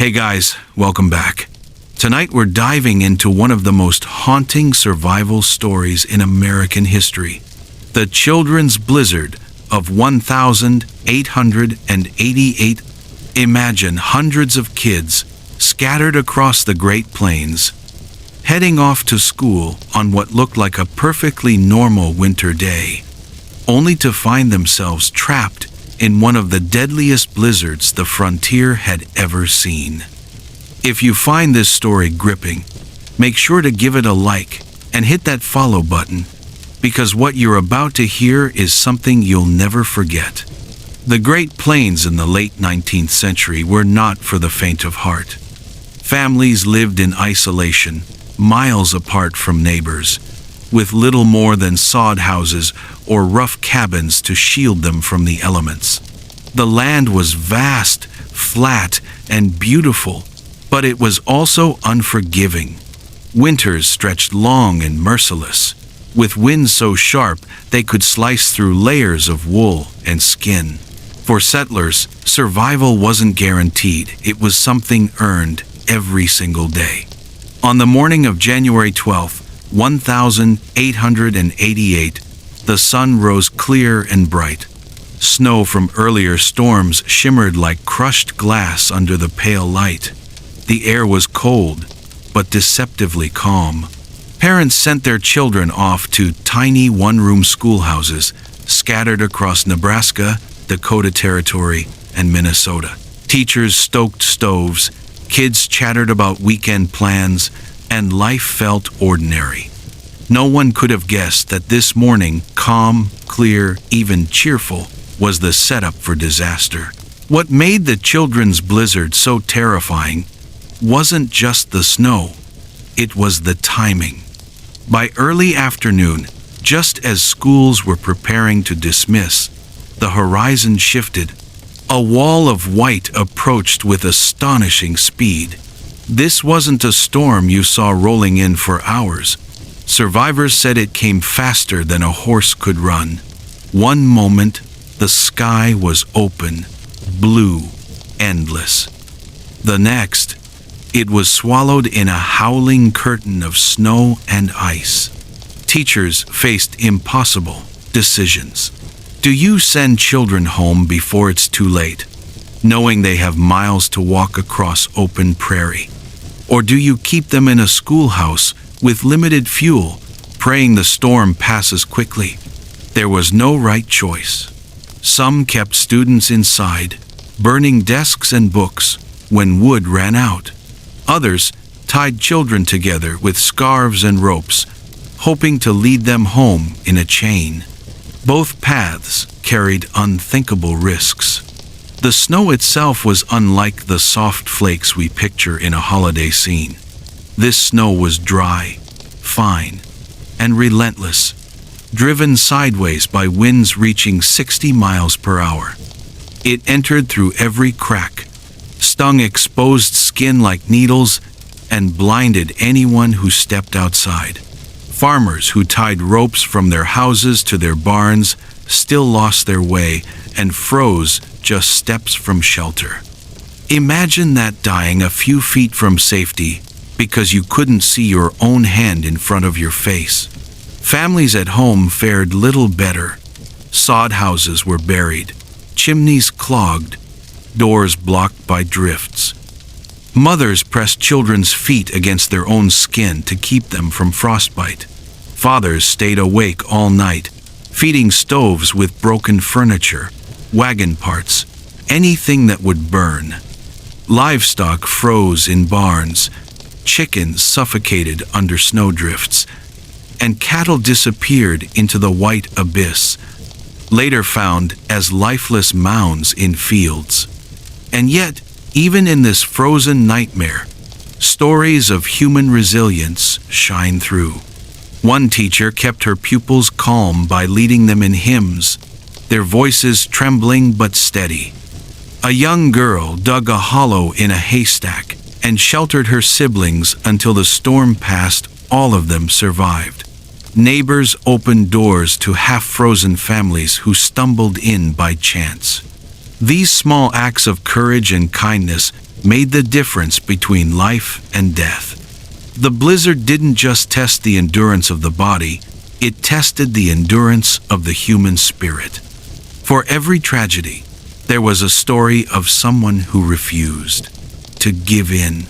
Hey guys, welcome back. Tonight we're diving into one of the most haunting survival stories in American history. The children's blizzard of 1888. Imagine hundreds of kids scattered across the Great Plains, heading off to school on what looked like a perfectly normal winter day, only to find themselves trapped in one of the deadliest blizzards the frontier had ever seen. If you find this story gripping, make sure to give it a like and hit that follow button, because what you're about to hear is something you'll never forget. The Great Plains in the late 19th century were not for the faint of heart. Families lived in isolation, miles apart from neighbors, with little more than sod houses or rough cabins to shield them from the elements. The land was vast, flat, and beautiful, but it was also unforgiving. Winters stretched long and merciless, with winds so sharp they could slice through layers of wool and skin. For settlers, survival wasn't guaranteed. It was something earned every single day. On the morning of January 12, 1888, the sun rose clear and bright. Snow from earlier storms shimmered like crushed glass under the pale light. The air was cold, but deceptively calm. Parents sent their children off to tiny one-room schoolhouses scattered across Nebraska, Dakota Territory, and Minnesota. Teachers stoked stoves, kids chattered about weekend plans, and life felt ordinary. No one could have guessed that this morning, calm, clear, even cheerful, was the setup for disaster. What made the children's blizzard so terrifying wasn't just the snow, it was the timing. By early afternoon, just as schools were preparing to dismiss, the horizon shifted. A wall of white approached with astonishing speed. This wasn't a storm you saw rolling in for hours. Survivors said it came faster than a horse could run. One moment, the sky was open, blue, endless. The next, it was swallowed in a howling curtain of snow and ice. Teachers faced impossible decisions. Do you send children home before it's too late, knowing they have miles to walk across open prairie? Or do you keep them in a schoolhouse with limited fuel, praying the storm passes quickly? There was no right choice. Some kept students inside, burning desks and books when wood ran out. Others tied children together with scarves and ropes, hoping to lead them home in a chain. Both paths carried unthinkable risks. The snow itself was unlike the soft flakes we picture in a holiday scene. This snow was dry, fine, and relentless, driven sideways by winds reaching 60 miles per hour. It entered through every crack, stung exposed skin like needles, and blinded anyone who stepped outside. Farmers who tied ropes from their houses to their barns still lost their way and froze just steps from shelter. Imagine that, dying a few feet from safety because you couldn't see your own hand in front of your face. Families at home fared little better. Sod houses were buried, chimneys clogged, doors blocked by drifts. Mothers pressed children's feet against their own skin to keep them from frostbite. Fathers stayed awake all night, feeding stoves with broken furniture, wagon parts, anything that would burn. Livestock froze in barns, chickens suffocated under snowdrifts, and cattle disappeared into the white abyss, later found as lifeless mounds in fields. And yet, even in this frozen nightmare, stories of human resilience shine through. One teacher kept her pupils calm by leading them in hymns, their voices trembling but steady. A young girl dug a hollow in a haystack and sheltered her siblings until the storm passed. All of them survived. Neighbors opened doors to half-frozen families who stumbled in by chance. These small acts of courage and kindness made the difference between life and death. The blizzard didn't just test the endurance of the body, it tested the endurance of the human spirit. For every tragedy, there was a story of someone who refused to give in.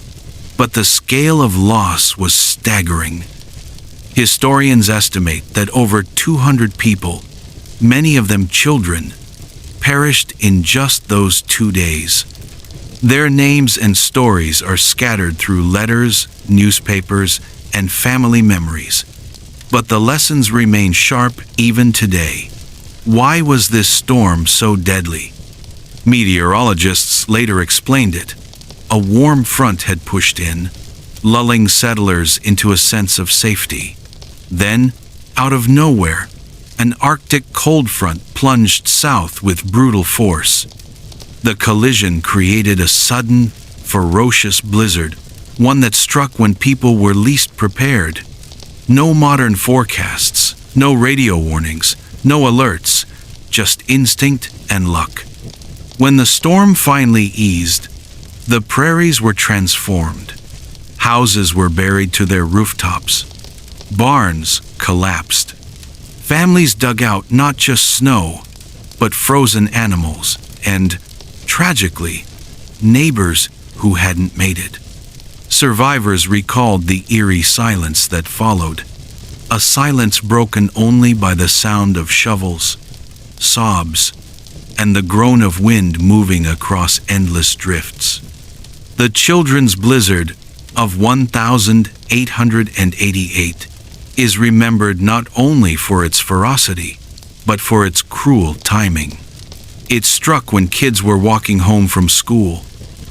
But the scale of loss was staggering. Historians estimate that over 200 people, many of them children, perished in just those 2 days. Their names and stories are scattered through letters, newspapers, and family memories. But the lessons remain sharp even today. Why was this storm so deadly? Meteorologists later explained it. A warm front had pushed in, lulling settlers into a sense of safety. Then, out of nowhere, an Arctic cold front plunged south with brutal force. The collision created a sudden, ferocious blizzard, one that struck when people were least prepared. No modern forecasts, no radio warnings, no alerts, just instinct and luck. When the storm finally eased, the prairies were transformed. Houses were buried to their rooftops. Barns collapsed. Families dug out not just snow, but frozen animals and, tragically, neighbors who hadn't made it. Survivors recalled the eerie silence that followed, a silence broken only by the sound of shovels, sobs, and the groan of wind moving across endless drifts. The children's blizzard of 1888 is remembered not only for its ferocity, but for its cruel timing. It struck when kids were walking home from school,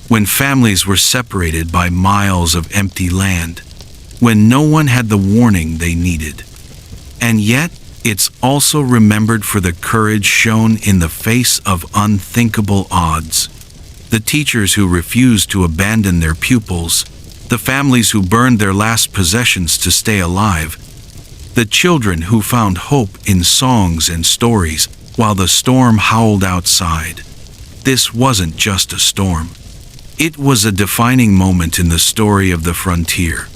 when families were separated by miles of empty land, when no one had the warning they needed. And yet, it's also remembered for the courage shown in the face of unthinkable odds. The teachers who refused to abandon their pupils, the families who burned their last possessions to stay alive, the children who found hope in songs and stories while the storm howled outside. This wasn't just a storm. It was a defining moment in the story of the frontier,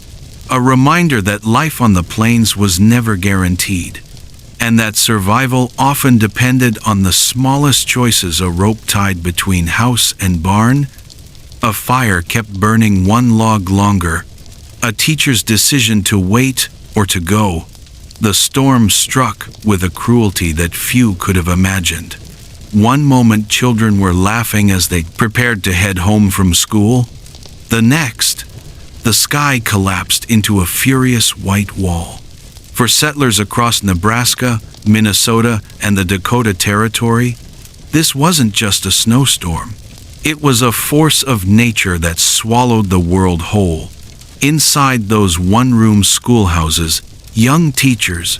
a reminder that life on the plains was never guaranteed, and that survival often depended on the smallest choices: a rope tied between house and barn, a fire kept burning one log longer, a teacher's decision to wait or to go. The storm struck with a cruelty that few could have imagined. One moment children were laughing as they prepared to head home from school. The next, the sky collapsed into a furious white wall. For settlers across Nebraska, Minnesota, and the Dakota Territory, this wasn't just a snowstorm. It was a force of nature that swallowed the world whole. Inside those one-room schoolhouses, young teachers,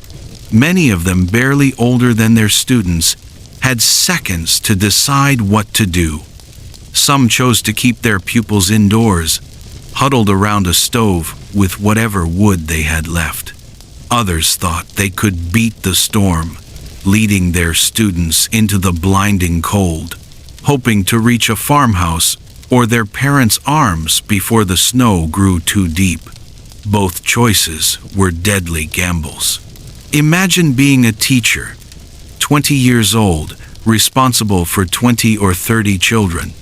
many of them barely older than their students, had seconds to decide what to do. Some chose to keep their pupils indoors, huddled around a stove with whatever wood they had left. Others thought they could beat the storm, leading their students into the blinding cold, hoping to reach a farmhouse or their parents' arms before the snow grew too deep. Both choices were deadly gambles. Imagine being a teacher, 20 years old, responsible for 20 or 30 children.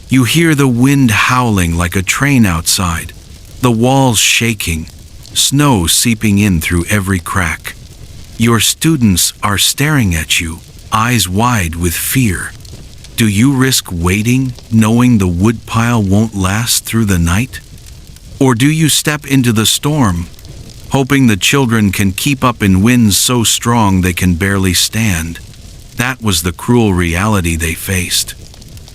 You hear the wind howling like a train outside, the walls shaking, snow seeping in through every crack. Your students are staring at you, eyes wide with fear. Do you risk waiting, knowing the woodpile won't last through the night? Or do you step into the storm, hoping the children can keep up in winds so strong they can barely stand? That was the cruel reality they faced.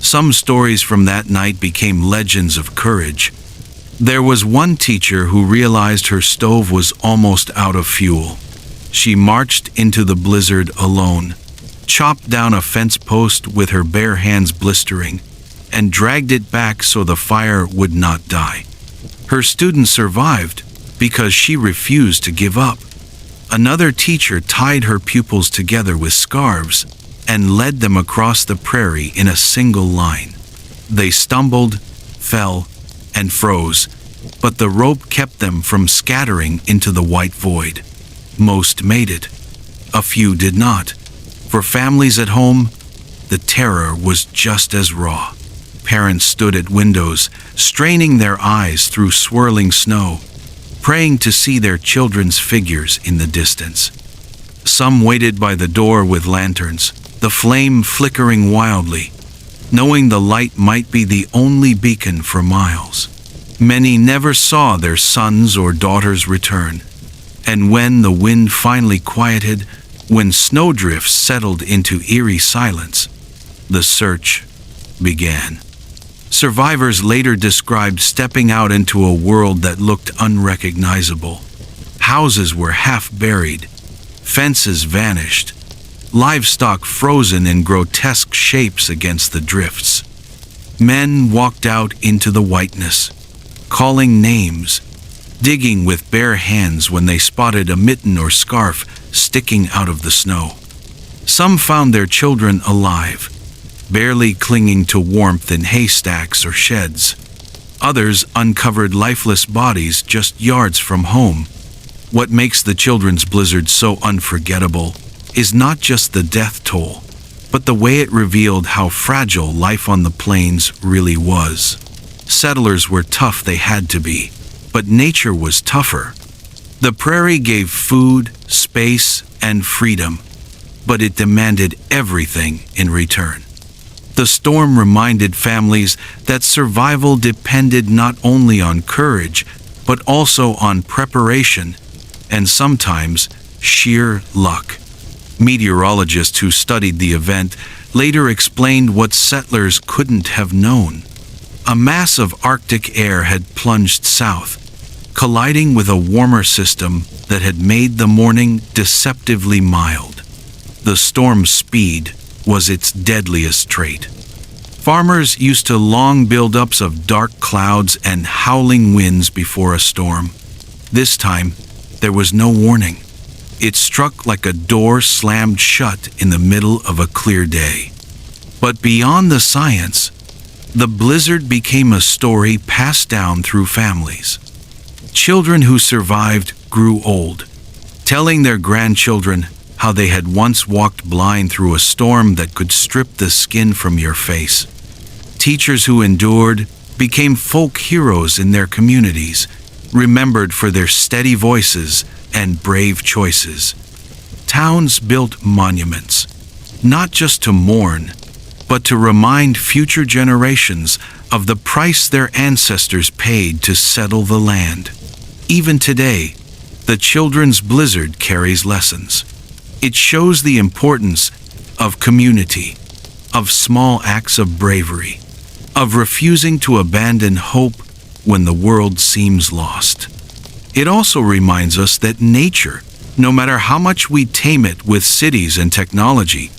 Some stories from that night became legends of courage. There was one teacher who realized her stove was almost out of fuel. She marched into the blizzard alone, chopped down a fence post with her bare hands blistering, and dragged it back so the fire would not die. Her students survived because she refused to give up. Another teacher tied her pupils together with scarves and led them across the prairie in a single line. They stumbled, fell, and froze, but the rope kept them from scattering into the white void. Most made it. A few did not. For families at home, the terror was just as raw. Parents stood at windows, straining their eyes through swirling snow, praying to see their children's figures in the distance. Some waited by the door with lanterns, the flame flickering wildly, knowing the light might be the only beacon for miles. Many never saw their sons or daughters return, and when the wind finally quieted, when snowdrifts settled into eerie silence, the search began. Survivors later described stepping out into a world that looked unrecognizable. Houses were half buried, fences vanished, livestock frozen in grotesque shapes against the drifts. Men walked out into the whiteness, calling names, digging with bare hands when they spotted a mitten or scarf sticking out of the snow. Some found their children alive, barely clinging to warmth in haystacks or sheds. Others uncovered lifeless bodies just yards from home. What makes the children's blizzard so unforgettable is not just the death toll, but the way it revealed how fragile life on the plains really was. Settlers were tough, they had to be, but nature was tougher. The prairie gave food, space, and freedom, but it demanded everything in return. The storm reminded families that survival depended not only on courage, but also on preparation and sometimes sheer luck. Meteorologists who studied the event later explained what settlers couldn't have known. A mass of Arctic air had plunged south, colliding with a warmer system that had made the morning deceptively mild. The storm's speed was its deadliest trait. Farmers used to long buildups of dark clouds and howling winds before a storm. This time, there was no warning. It struck like a door slammed shut in the middle of a clear day. But beyond the science, the blizzard became a story passed down through families. Children who survived grew old, telling their grandchildren how they had once walked blind through a storm that could strip the skin from your face. Teachers who endured became folk heroes in their communities, remembered for their steady voices and brave choices. Towns built monuments, not just to mourn, but to remind future generations of the price their ancestors paid to settle the land. Even today, the children's blizzard carries lessons. It shows the importance of community, of small acts of bravery, of refusing to abandon hope when the world seems lost. It also reminds us that nature, no matter how much we tame it with cities and technology,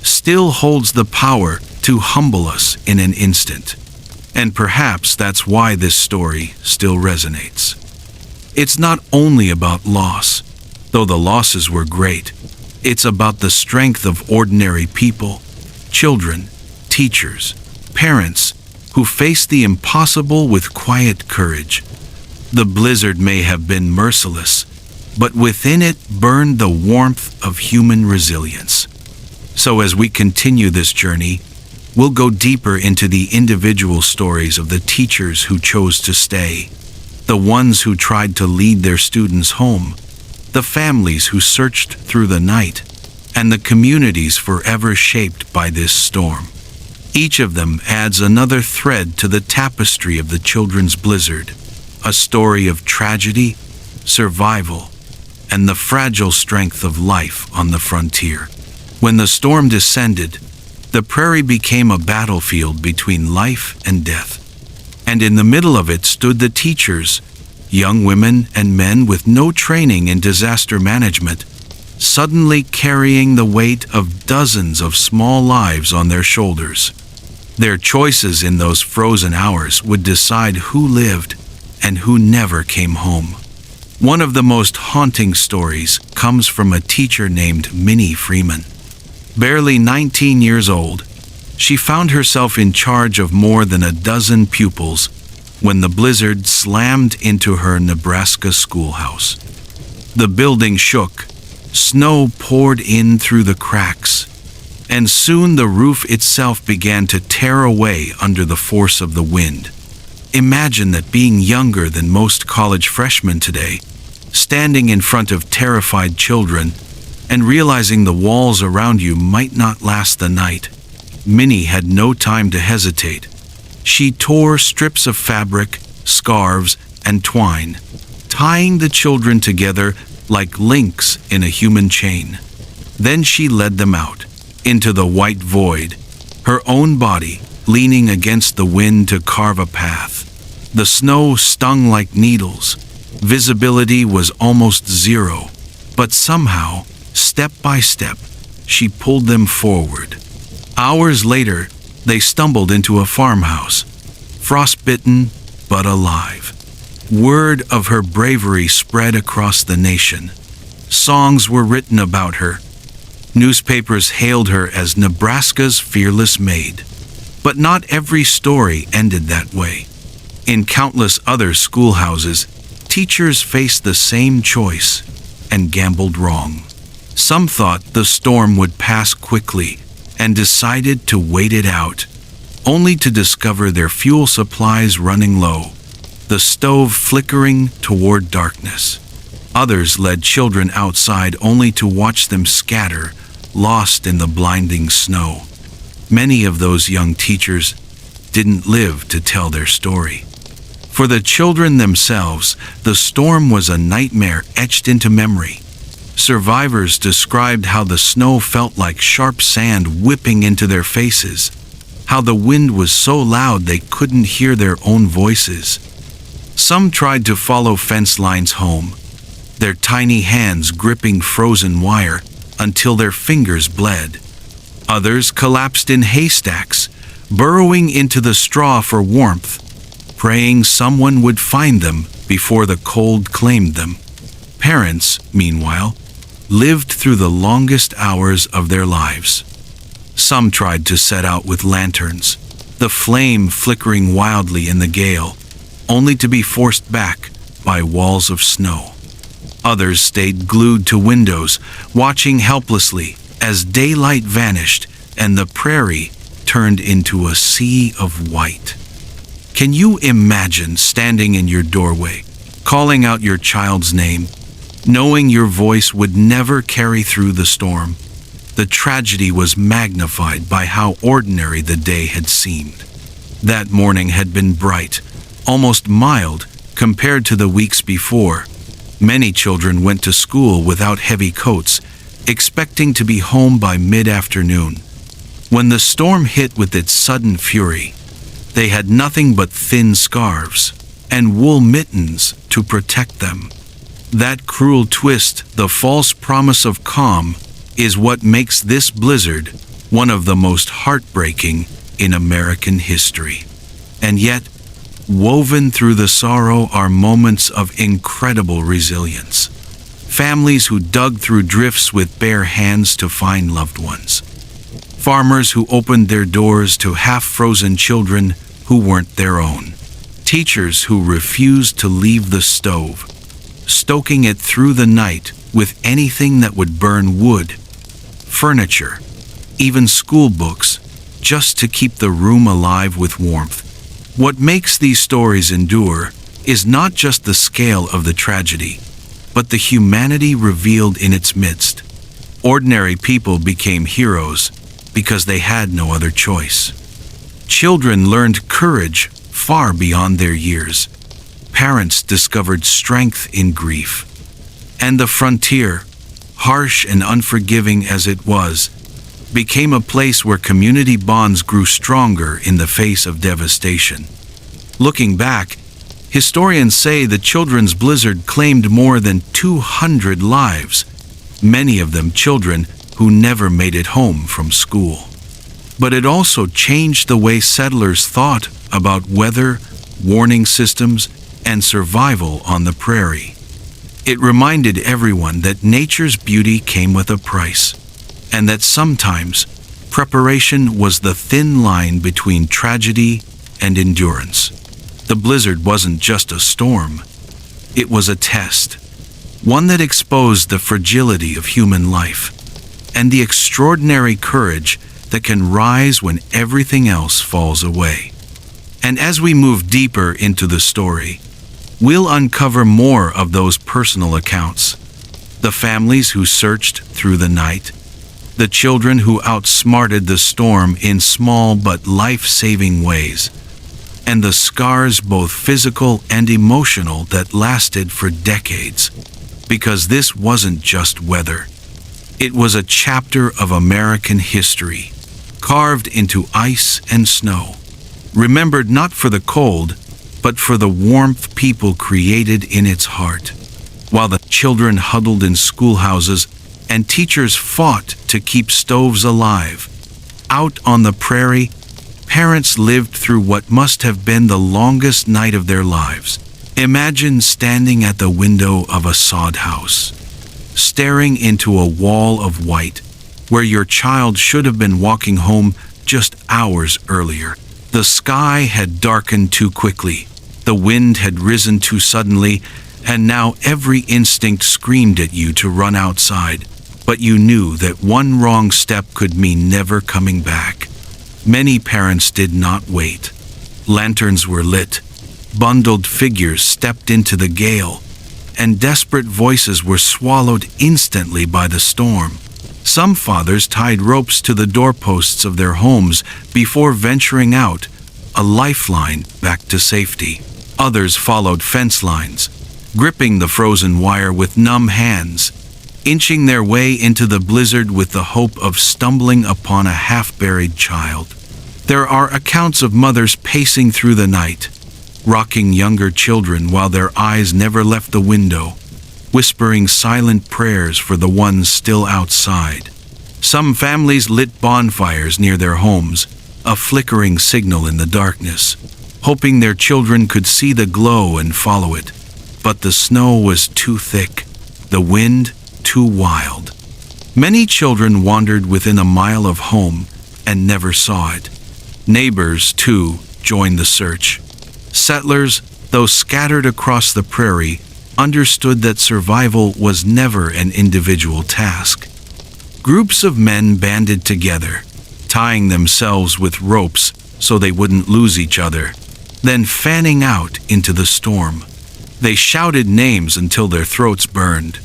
still holds the power to humble us in an instant. And perhaps that's why this story still resonates. It's not only about loss, though the losses were great. It's about the strength of ordinary people, children, teachers, parents, who faced the impossible with quiet courage. The blizzard may have been merciless, but within it burned the warmth of human resilience. So as we continue this journey, we'll go deeper into the individual stories of the teachers who chose to stay, the ones who tried to lead their students home, the families who searched through the night, and the communities forever shaped by this storm. Each of them adds another thread to the tapestry of the children's blizzard, a story of tragedy, survival, and the fragile strength of life on the frontier. When the storm descended, the prairie became a battlefield between life and death. And in the middle of it stood the teachers, young women and men with no training in disaster management, suddenly carrying the weight of dozens of small lives on their shoulders. Their choices in those frozen hours would decide who lived and who never came home. One of the most haunting stories comes from a teacher named Minnie Freeman. Barely 19 years old, she found herself in charge of more than a dozen pupils when the blizzard slammed into her Nebraska schoolhouse. The building shook, snow poured in through the cracks, and soon the roof itself began to tear away under the force of the wind. Imagine that, being younger than most college freshmen today, standing in front of terrified children and realizing the walls around you might not last the night. Minnie had no time to hesitate. She tore strips of fabric, scarves, and twine, tying the children together like links in a human chain. Then she led them out, into the white void, her own body leaning against the wind to carve a path. The snow stung like needles. Visibility was almost zero, but somehow, step by step, she pulled them forward. Hours later, they stumbled into a farmhouse, frostbitten but alive. Word of her bravery spread across the nation. Songs were written about her. Newspapers hailed her as Nebraska's fearless maid. But not every story ended that way. In countless other schoolhouses, teachers faced the same choice and gambled wrong. Some thought the storm would pass quickly and decided to wait it out, only to discover their fuel supplies running low, the stove flickering toward darkness. Others led children outside only to watch them scatter, lost in the blinding snow. Many of those young teachers didn't live to tell their story. For the children themselves, the storm was a nightmare etched into memory. Survivors described how the snow felt like sharp sand whipping into their faces, how the wind was so loud they couldn't hear their own voices. Some tried to follow fence lines home, their tiny hands gripping frozen wire until their fingers bled. Others collapsed in haystacks, burrowing into the straw for warmth, praying someone would find them before the cold claimed them. Parents, meanwhile, lived through the longest hours of their lives. Some tried to set out with lanterns, the flame flickering wildly in the gale, only to be forced back by walls of snow. Others stayed glued to windows, watching helplessly as daylight vanished and the prairie turned into a sea of white. Can you imagine standing in your doorway, calling out your child's name, knowing your voice would never carry through the storm? The tragedy was magnified by how ordinary the day had seemed. That morning had been bright, almost mild, compared to the weeks before. Many children went to school without heavy coats, expecting to be home by mid-afternoon. When the storm hit with its sudden fury, they had nothing but thin scarves and wool mittens to protect them. That cruel twist, the false promise of calm, is what makes this blizzard one of the most heartbreaking in American history. And yet, woven through the sorrow are moments of incredible resilience. Families who dug through drifts with bare hands to find loved ones. Farmers who opened their doors to half-frozen children who weren't their own. Teachers who refused to leave the stove, stoking it through the night with anything that would burn wood, furniture, even school books, just to keep the room alive with warmth. What makes these stories endure is not just the scale of the tragedy, but the humanity revealed in its midst. Ordinary people became heroes because they had no other choice. Children learned courage far beyond their years. Parents discovered strength in grief. And the frontier, harsh and unforgiving as it was, became a place where community bonds grew stronger in the face of devastation. Looking back, historians say the children's blizzard claimed more than 200 lives, many of them children who never made it home from school. But it also changed the way settlers thought about weather, warning systems, and survival on the prairie. It reminded everyone that nature's beauty came with a price, and that sometimes preparation was the thin line between tragedy and endurance. The blizzard wasn't just a storm. It was a test, one that exposed the fragility of human life and the extraordinary courage that can rise when everything else falls away. And as we move deeper into the story, we'll uncover more of those personal accounts. The families who searched through the night, the children who outsmarted the storm in small but life-saving ways, and the scars, both physical and emotional, that lasted for decades. Because this wasn't just weather. It was a chapter of American history, carved into ice and snow, remembered not for the cold, but for the warmth people created in its heart. While the children huddled in schoolhouses and teachers fought to keep stoves alive, out on the prairie, parents lived through what must have been the longest night of their lives. Imagine standing at the window of a sod house, staring into a wall of white, where your child should have been walking home just hours earlier. The sky had darkened too quickly, the wind had risen too suddenly, and now every instinct screamed at you to run outside. But you knew that one wrong step could mean never coming back. Many parents did not wait. Lanterns were lit, bundled figures stepped into the gale, and desperate voices were swallowed instantly by the storm. Some fathers tied ropes to the doorposts of their homes before venturing out, a lifeline back to safety. Others followed fence lines, gripping the frozen wire with numb hands, inching their way into the blizzard with the hope of stumbling upon a half-buried child. There are accounts of mothers pacing through the night, rocking younger children while their eyes never left the window, whispering silent prayers for the ones still outside. Some families lit bonfires near their homes, a flickering signal in the darkness, hoping their children could see the glow and follow it. But the snow was too thick, the wind too wild. Many children wandered within a mile of home and never saw it. Neighbors, too, joined the search. Settlers, though scattered across the prairie, understood that survival was never an individual task. Groups of men banded together, tying themselves with ropes so they wouldn't lose each other, then fanning out into the storm. They shouted names until their throats burned,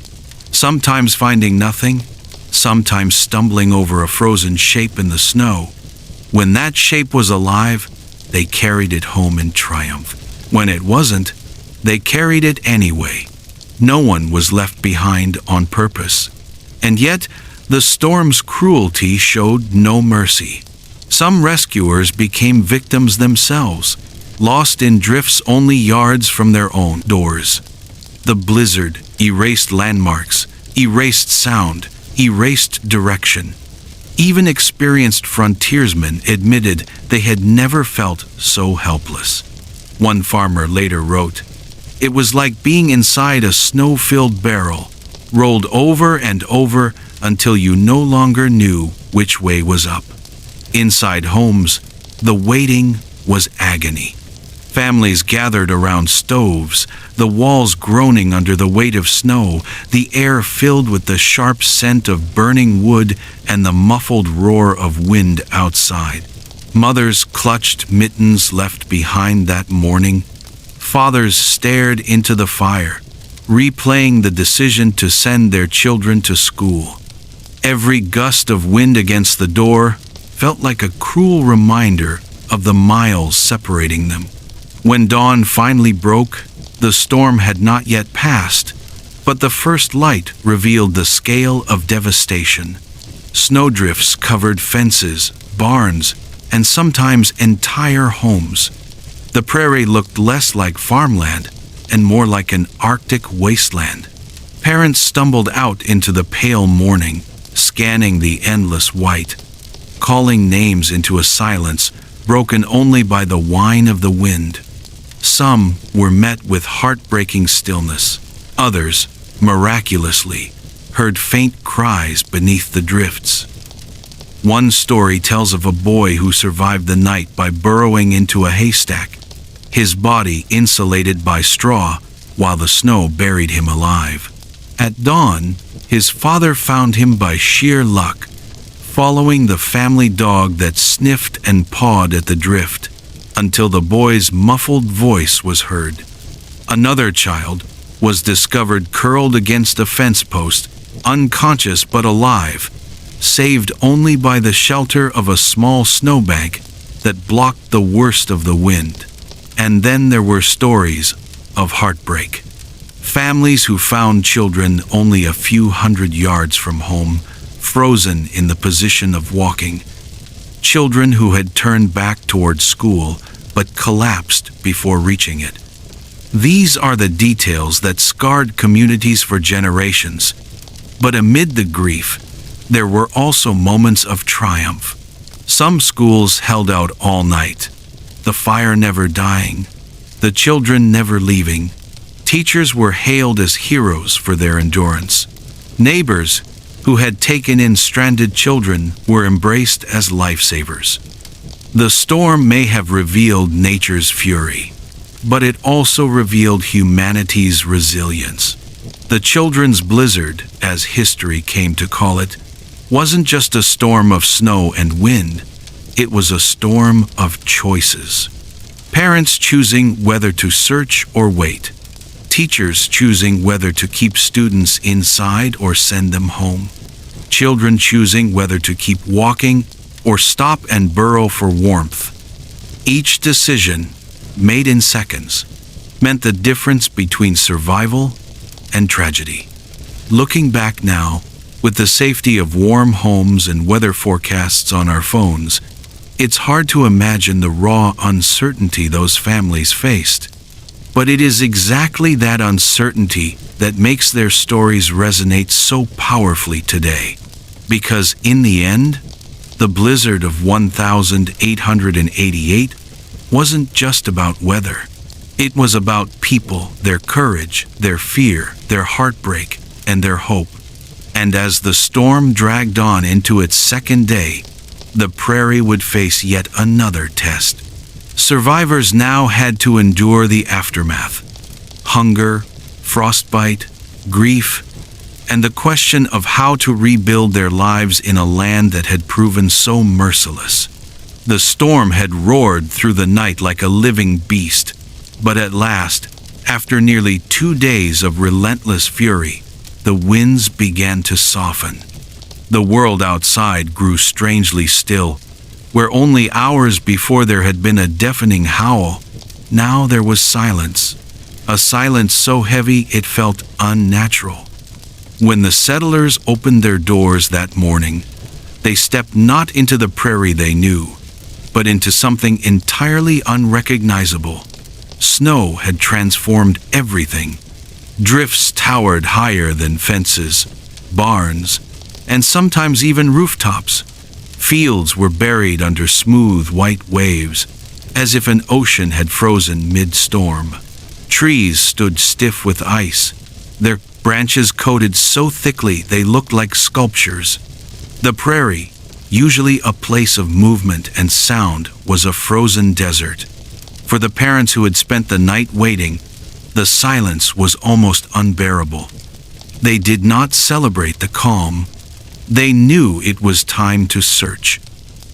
sometimes finding nothing, sometimes stumbling over a frozen shape in the snow. When that shape was alive, they carried it home in triumph. When it wasn't, they carried it anyway. No one was left behind on purpose. And yet, the storm's cruelty showed no mercy. Some rescuers became victims themselves, lost in drifts only yards from their own doors. The blizzard erased landmarks, erased sound, erased direction. Even experienced frontiersmen admitted they had never felt so helpless. One farmer later wrote, "It was like being inside a snow-filled barrel, rolled over and over until you no longer knew which way was up." Inside homes, the waiting was agony. Families gathered around stoves, the walls groaning under the weight of snow, the air filled with the sharp scent of burning wood and the muffled roar of wind outside. Mothers clutched mittens left behind that morning. Fathers stared into the fire, replaying the decision to send their children to school. Every gust of wind against the door felt like a cruel reminder of the miles separating them. When dawn finally broke, the storm had not yet passed, but the first light revealed the scale of devastation. Snowdrifts covered fences, barns, and sometimes entire homes. The prairie looked less like farmland and more like an Arctic wasteland. Parents stumbled out into the pale morning, scanning the endless white, calling names into a silence broken only by the whine of the wind. Some were met with heartbreaking stillness. Others, miraculously, heard faint cries beneath the drifts. One story tells of a boy who survived the night by burrowing into a haystack. his body insulated by straw while the snow buried him alive. At dawn, his father found him by sheer luck, following the family dog that sniffed and pawed at the drift until the boy's muffled voice was heard. Another child was discovered curled against a fence post, unconscious but alive, saved only by the shelter of a small snowbank that blocked the worst of the wind. And then there were stories of heartbreak. Families who found children only a few hundred yards from home, frozen in the position of walking. Children who had turned back toward school but collapsed before reaching it. These are the details that scarred communities for generations. But amid the grief, there were also moments of triumph. Some schools held out all night, the fire never dying, the children never leaving. Teachers were hailed as heroes for their endurance. Neighbors who had taken in stranded children were embraced as lifesavers. The storm may have revealed nature's fury, but it also revealed humanity's resilience. The children's blizzard, as history came to call it, wasn't just a storm of snow and wind, it was a storm of choices. Parents choosing whether to search or wait. Teachers choosing whether to keep students inside or send them home. Children choosing whether to keep walking or stop and burrow for warmth. Each decision, made in seconds, meant the difference between survival and tragedy. Looking back now, with the safety of warm homes and weather forecasts on our phones, it's hard to imagine the raw uncertainty those families faced. But it is exactly that uncertainty that makes their stories resonate so powerfully today. Because in the end, the blizzard of 1888 wasn't just about weather. It was about people, their courage, their fear, their heartbreak, and their hope. And as the storm dragged on into its second day, the prairie would face yet another test. Survivors now had to endure the aftermath. Hunger, frostbite, grief, and the question of how to rebuild their lives in a land that had proven so merciless. The storm had roared through the night like a living beast, but at last, after nearly 2 days of relentless fury, the winds began to soften. The world outside grew strangely still. Where only hours before there had been a deafening howl, now there was silence. A silence so heavy it felt unnatural. When the settlers opened their doors that morning, they stepped not into the prairie they knew, but into something entirely unrecognizable. Snow had transformed everything. Drifts towered higher than fences, barns, and sometimes even rooftops. Fields were buried under smooth white waves, as if an ocean had frozen mid-storm. Trees stood stiff with ice, their branches coated so thickly they looked like sculptures. The prairie, usually a place of movement and sound, was a frozen desert. For the parents who had spent the night waiting, the silence was almost unbearable. They did not celebrate the calm. They knew it was time to search.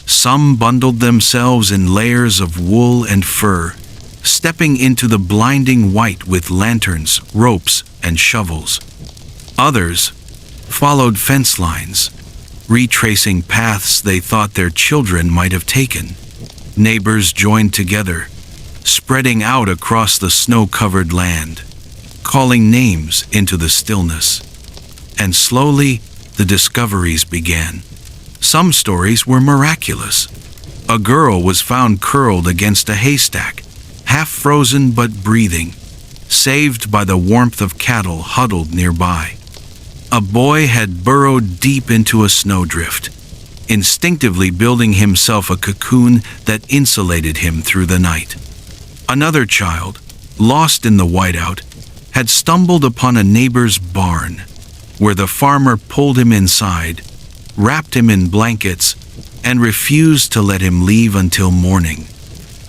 Some bundled themselves in layers of wool and fur, stepping into the blinding white with lanterns, ropes, and shovels. Others followed fence lines, retracing paths they thought their children might have taken. Neighbors joined together, spreading out across the snow-covered land, calling names into the stillness. And slowly, the discoveries began. Some stories were miraculous. A girl was found curled against a haystack, half frozen but breathing, saved by the warmth of cattle huddled nearby. A boy had burrowed deep into a snowdrift, instinctively building himself a cocoon that insulated him through the night. Another child, lost in the whiteout, had stumbled upon a neighbor's barn, where the farmer pulled him inside, wrapped him in blankets, and refused to let him leave until morning.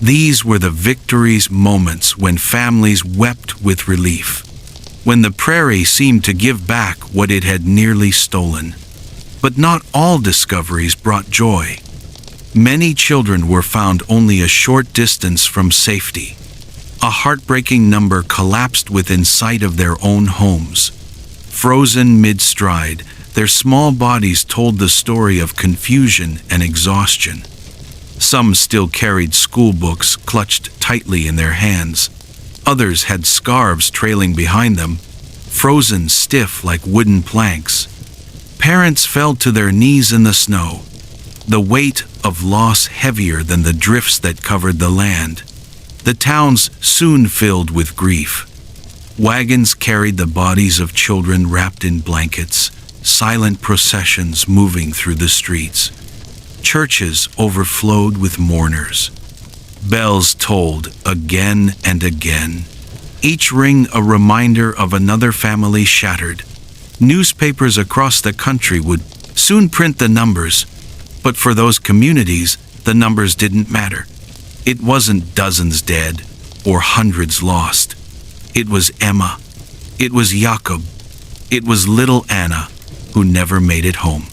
These were the victory's moments when families wept with relief, when the prairie seemed to give back what it had nearly stolen. But not all discoveries brought joy. Many children were found only a short distance from safety. A heartbreaking number collapsed within sight of their own homes. Frozen mid-stride, their small bodies told the story of confusion and exhaustion. Some still carried school books clutched tightly in their hands. Others had scarves trailing behind them, frozen stiff like wooden planks. Parents fell to their knees in the snow, the weight of loss heavier than the drifts that covered the land. The towns soon filled with grief. Wagons carried the bodies of children wrapped in blankets, silent processions moving through the streets. Churches overflowed with mourners. Bells tolled again and again, each ring a reminder of another family shattered. Newspapers across the country would soon print the numbers, but for those communities, the numbers didn't matter. It wasn't dozens dead or hundreds lost. It was Emma. It was Jakob. It was little Anna, who never made it home.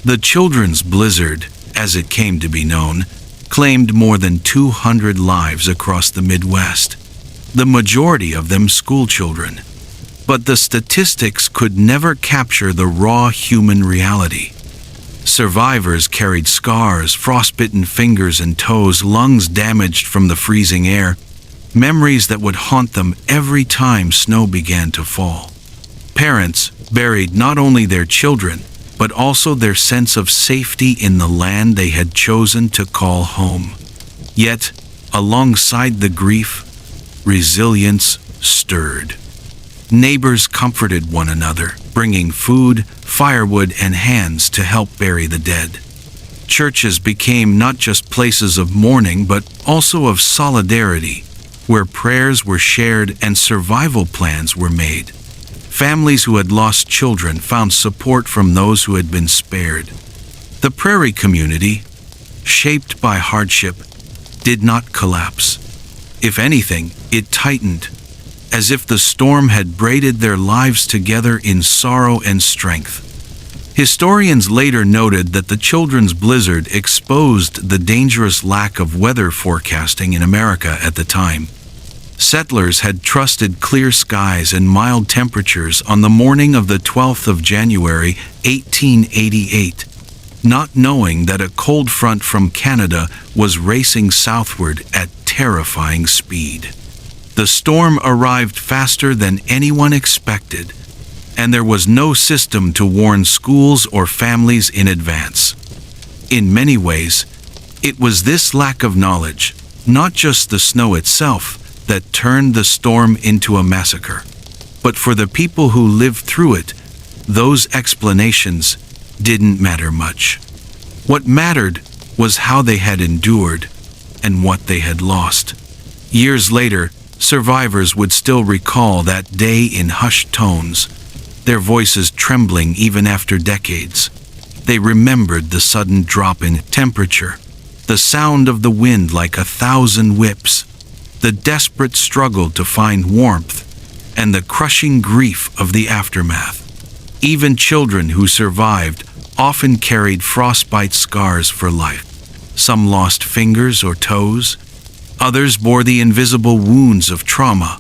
The children's blizzard, as it came to be known, claimed more than 200 lives across the Midwest, the majority of them school children. But the statistics could never capture the raw human reality. Survivors carried scars, frostbitten fingers and toes, lungs damaged from the freezing air, memories that would haunt them every time snow began to fall. Parents buried not only their children, but also their sense of safety in the land they had chosen to call home. Yet, alongside the grief, resilience stirred. Neighbors comforted one another, bringing food, firewood, and hands to help bury the dead. Churches became not just places of mourning, but also of solidarity, where prayers were shared and survival plans were made. Families who had lost children found support from those who had been spared. The prairie community, shaped by hardship, did not collapse. If anything, it tightened, as if the storm had braided their lives together in sorrow and strength. Historians later noted that the children's blizzard exposed the dangerous lack of weather forecasting in America at the time. Settlers had trusted clear skies and mild temperatures on the morning of the 12th of January, 1888, not knowing that a cold front from Canada was racing southward at terrifying speed. The storm arrived faster than anyone expected, and there was no system to warn schools or families in advance. In many ways, it was this lack of knowledge, not just the snow itself, that turned the storm into a massacre. But for the people who lived through it, those explanations didn't matter much. What mattered was how they had endured and what they had lost. Years later, survivors would still recall that day in hushed tones, their voices trembling even after decades. They remembered the sudden drop in temperature, the sound of the wind like 1,000 whips, the desperate struggle to find warmth, and the crushing grief of the aftermath. Even children who survived often carried frostbite scars for life. Some lost fingers or toes. Others bore the invisible wounds of trauma,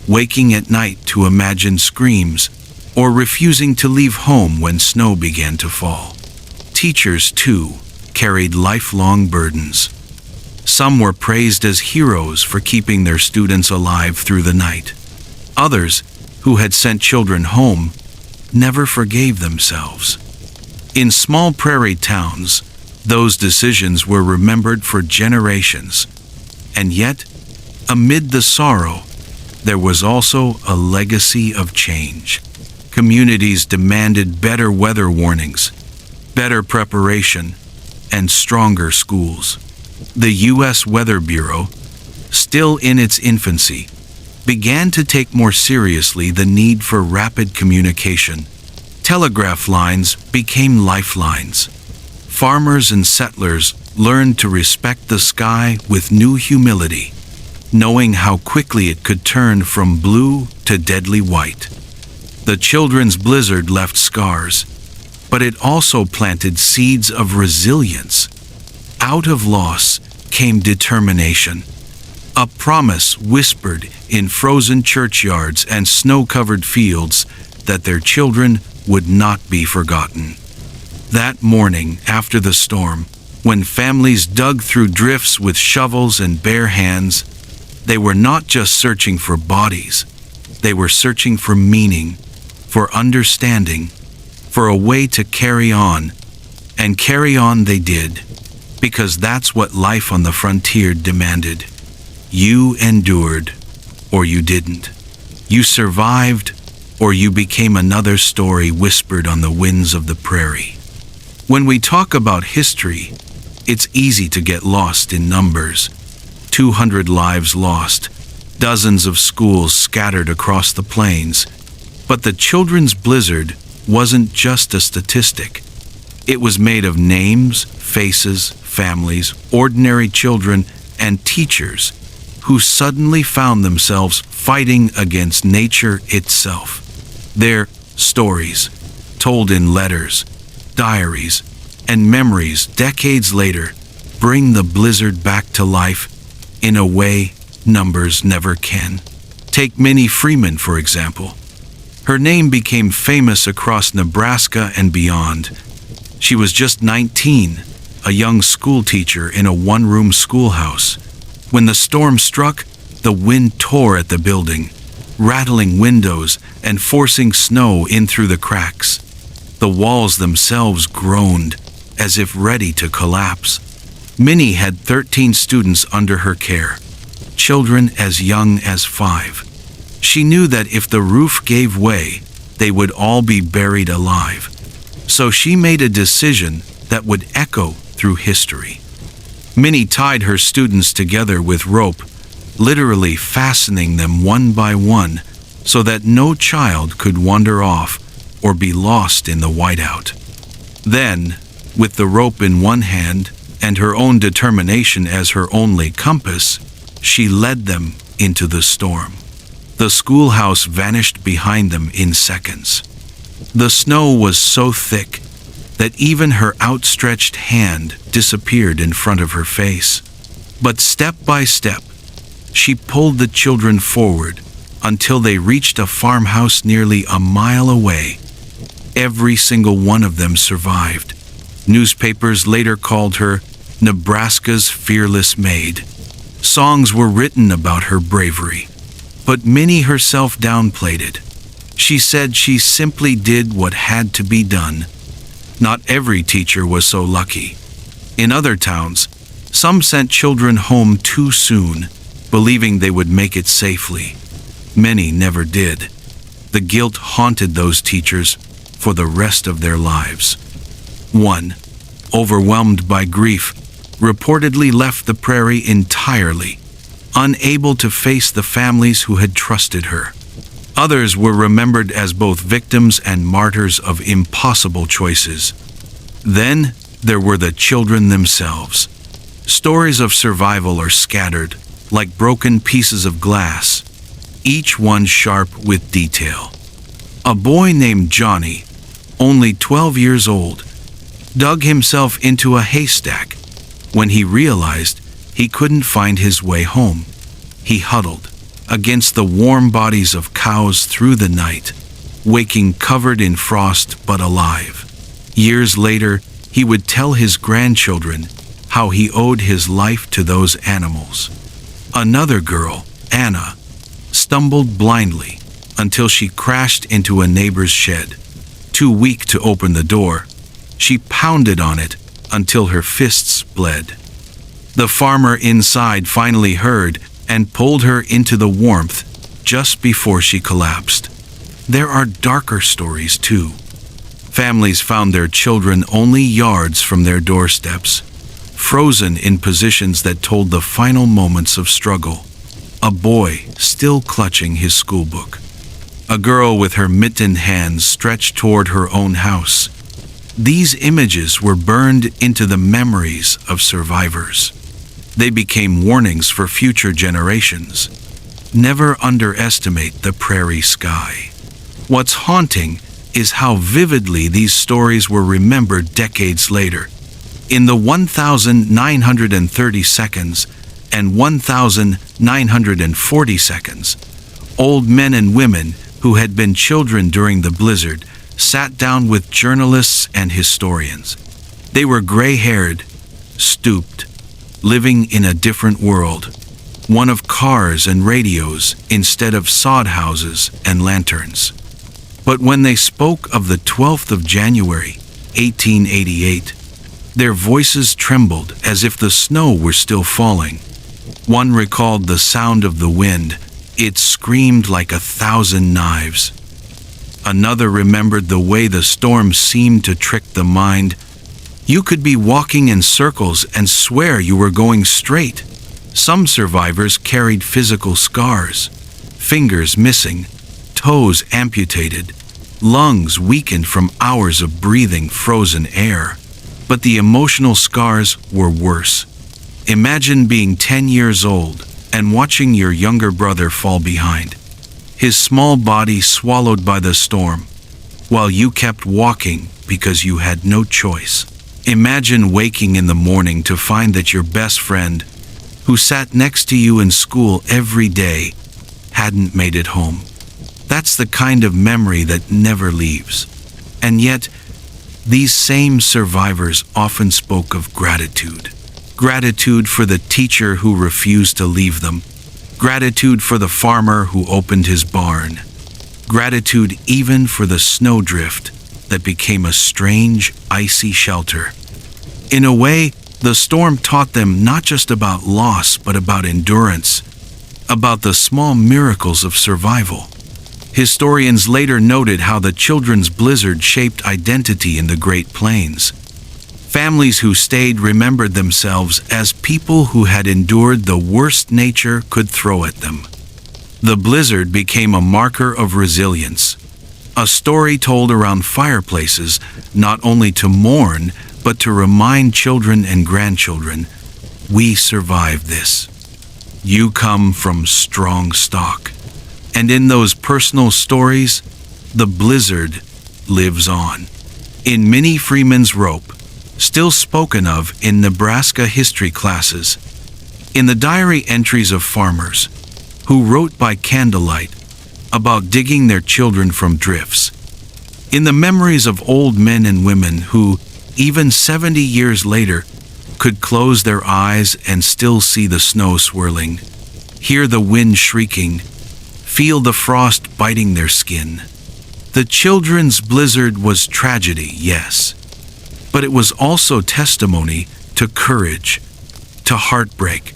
waking at night to imagine screams, or refusing to leave home when snow began to fall. Teachers, too, carried lifelong burdens. Some were praised as heroes for keeping their students alive through the night. Others, who had sent children home, never forgave themselves. In small prairie towns, those decisions were remembered for generations. And yet, amid the sorrow, there was also a legacy of change. Communities demanded better weather warnings, better preparation, and stronger schools. The U.S. Weather Bureau, still in its infancy, began to take more seriously the need for rapid communication. Telegraph lines became lifelines. Farmers and settlers learned to respect the sky with new humility, knowing how quickly it could turn from blue to deadly white. The children's blizzard left scars, but it also planted seeds of resilience. Out of loss came determination, a promise whispered in frozen churchyards and snow-covered fields that their children would not be forgotten. That morning after the storm, when families dug through drifts with shovels and bare hands, they were not just searching for bodies, they were searching for meaning, for understanding, for a way to carry on. And carry on they did, because that's what life on the frontier demanded. You endured, or you didn't. You survived, or you became another story whispered on the winds of the prairie. When we talk about history, it's easy to get lost in numbers. 200 lives lost, dozens of schools scattered across the plains. But the children's blizzard wasn't just a statistic. It was made of names, faces, families, ordinary children, and teachers who suddenly found themselves fighting against nature itself. Their stories, told in letters, diaries, and memories decades later, bring the blizzard back to life in a way numbers never can. Take Minnie Freeman, for example. Her name became famous across Nebraska and beyond. She was just 19, a young school teacher in a one-room schoolhouse. When the storm struck, the wind tore at the building, rattling windows and forcing snow in through the cracks. The walls themselves groaned, as if ready to collapse. Minnie had 13 students under her care, children as young as 5. She knew that if the roof gave way, they would all be buried alive. So she made a decision that would echo through history. Minnie tied her students together with rope, literally fastening them one by one, so that no child could wander off or be lost in the whiteout. Then, with the rope in one hand and her own determination as her only compass, she led them into the storm. The schoolhouse vanished behind them in seconds. The snow was so thick that even her outstretched hand disappeared in front of her face. But step by step, she pulled the children forward until they reached a farmhouse nearly a mile away. Every single one of them survived. Newspapers later called her Nebraska's fearless maid. Songs were written about her bravery, but Minnie herself downplayed it. She said she simply did what had to be done. Not every teacher was so lucky. In other towns, some sent children home too soon, believing they would make it safely. Many never did. The guilt haunted those teachers for the rest of their lives. One, overwhelmed by grief, reportedly left the prairie entirely, unable to face the families who had trusted her. Others were remembered as both victims and martyrs of impossible choices. Then there were the children themselves. Stories of survival are scattered, like broken pieces of glass, each one sharp with detail. A boy named Johnny, only 12 years old, dug himself into a haystack when he realized he couldn't find his way home. He huddled against the warm bodies of cows through the night, waking covered in frost but alive. Years later, he would tell his grandchildren how he owed his life to those animals. Another girl, Anna, stumbled blindly until she crashed into a neighbor's shed. Too weak to open the door, she pounded on it until her fists bled. The farmer inside finally heard and pulled her into the warmth just before she collapsed. There are darker stories too. Families found their children only yards from their doorsteps, frozen in positions that told the final moments of struggle. A boy still clutching his schoolbook. A girl with her mittened hands stretched toward her own house. These images were burned into the memories of survivors. They became warnings for future generations. Never underestimate the prairie sky. What's haunting is how vividly these stories were remembered decades later. In the 1,930 seconds and 1,940 seconds, old men and women who had been children during the blizzard sat down with journalists and historians. They were gray-haired, stooped, living in a different world, one of cars and radios instead of sod houses and lanterns. But when they spoke of the 12th of January, 1888, their voices trembled as if the snow were still falling. One recalled the sound of the wind. It screamed like 1,000 knives. Another remembered the way the storm seemed to trick the mind. You could be walking in circles and swear you were going straight. Some survivors carried physical scars, fingers missing, toes amputated, lungs weakened from hours of breathing frozen air. But the emotional scars were worse. Imagine being 10 years old and watching your younger brother fall behind, his small body swallowed by the storm, while you kept walking because you had no choice. Imagine waking in the morning to find that your best friend, who sat next to you in school every day, hadn't made it home. That's the kind of memory that never leaves. And yet, these same survivors often spoke of gratitude. Gratitude for the teacher who refused to leave them. Gratitude for the farmer who opened his barn. Gratitude even for the snowdrift that became a strange, icy shelter. In a way, the storm taught them not just about loss, but about endurance, about the small miracles of survival. Historians later noted how the children's blizzard shaped identity in the Great Plains. Families who stayed remembered themselves as people who had endured the worst nature could throw at them. The blizzard became a marker of resilience, a story told around fireplaces, not only to mourn, but to remind children and grandchildren, we survived this. You come from strong stock. And in those personal stories, the blizzard lives on. In Minnie Freeman's Rope, still spoken of in Nebraska history classes, in the diary entries of farmers who wrote by candlelight about digging their children from drifts, in the memories of old men and women who, even 70 years later, could close their eyes and still see the snow swirling, hear the wind shrieking, feel the frost biting their skin. The children's blizzard was tragedy, yes, but it was also testimony to courage, to heartbreak,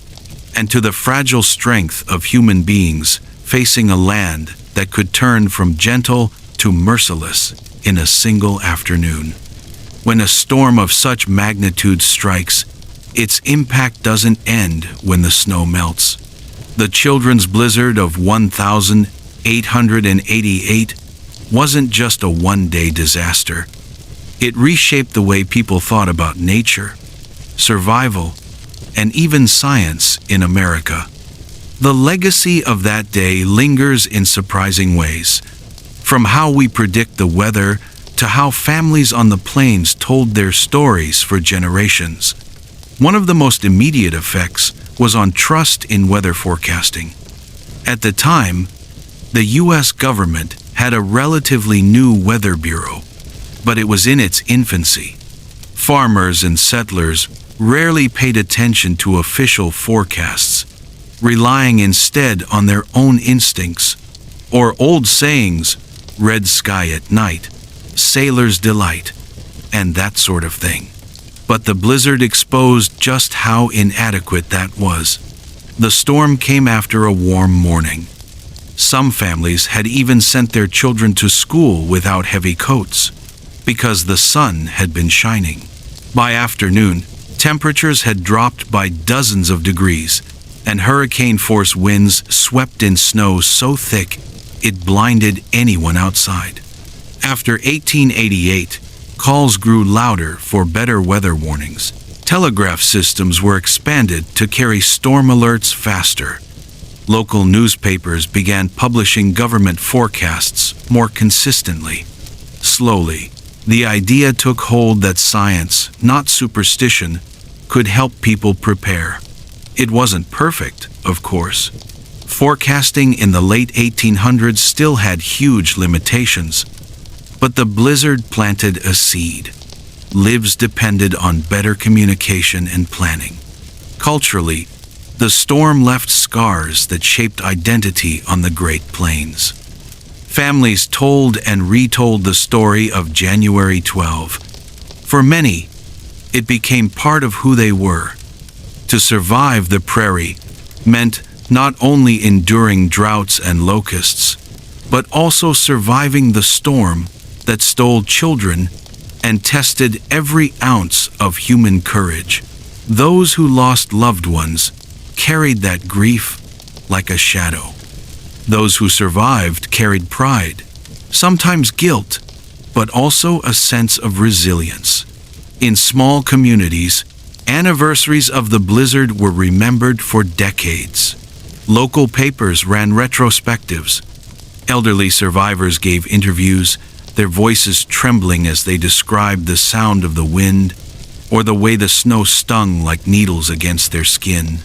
and to the fragile strength of human beings facing a land that could turn from gentle to merciless in a single afternoon. When a storm of such magnitude strikes, its impact doesn't end when the snow melts. The children's blizzard of 1888 wasn't just a one-day disaster. It reshaped the way people thought about nature, survival, and even science in America. The legacy of that day lingers in surprising ways, from how we predict the weather to how families on the plains told their stories for generations. One of the most immediate effects was on trust in weather forecasting. At the time, the U.S. government had a relatively new weather bureau, but it was in its infancy. Farmers and settlers rarely paid attention to official forecasts, relying instead on their own instincts, or old sayings, red sky at night, sailor's delight, and that sort of thing. But the blizzard exposed just how inadequate that was. The storm came after a warm morning. Some families had even sent their children to school without heavy coats, because the sun had been shining. By afternoon, temperatures had dropped by dozens of degrees, and hurricane-force winds swept in snow so thick it blinded anyone outside. After 1888, Calls grew louder for better weather warnings. Telegraph systems were expanded to carry storm alerts faster. Local newspapers began publishing government forecasts more consistently. Slowly, the idea took hold that science, not superstition, could help people prepare. It wasn't perfect, of course. Forecasting in the late 1800s still had huge limitations. But the blizzard planted a seed. Lives depended on better communication and planning. Culturally, the storm left scars that shaped identity on the Great Plains. Families told and retold the story of January 12. For many, it became part of who they were. To survive the prairie meant not only enduring droughts and locusts, but also surviving the storm that stole children and tested every ounce of human courage. Those who lost loved ones carried that grief like a shadow. Those who survived carried pride, sometimes guilt, but also a sense of resilience. In small communities, anniversaries of the blizzard were remembered for decades. Local papers ran retrospectives. Elderly survivors gave interviews, their voices trembling as they described the sound of the wind or the way the snow stung like needles against their skin.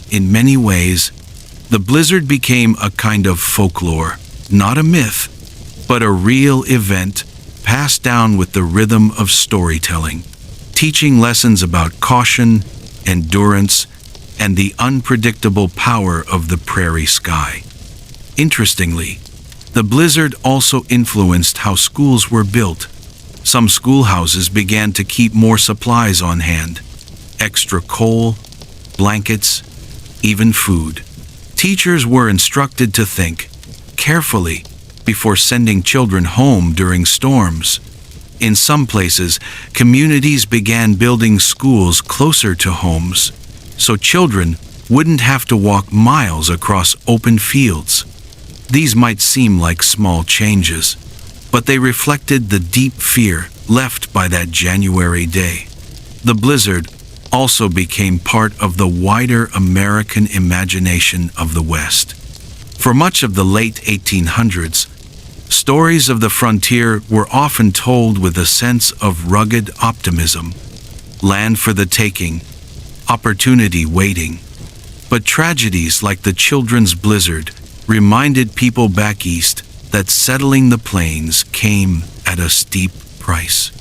In many ways, the blizzard became a kind of folklore, not a myth, but a real event passed down with the rhythm of storytelling, teaching lessons about caution, endurance, and the unpredictable power of the prairie sky. Interestingly, the blizzard also influenced how schools were built. Some schoolhouses began to keep more supplies on hand: extra coal, blankets, even food. Teachers were instructed to think carefully before sending children home during storms. In some places, communities began building schools closer to homes, so children wouldn't have to walk miles across open fields. These might seem like small changes, but they reflected the deep fear left by that January day. The blizzard also became part of the wider American imagination of the West. For much of the late 1800s, stories of the frontier were often told with a sense of rugged optimism. Land for the taking, opportunity waiting. But tragedies like the children's blizzard reminded people back east that settling the plains came at a steep price.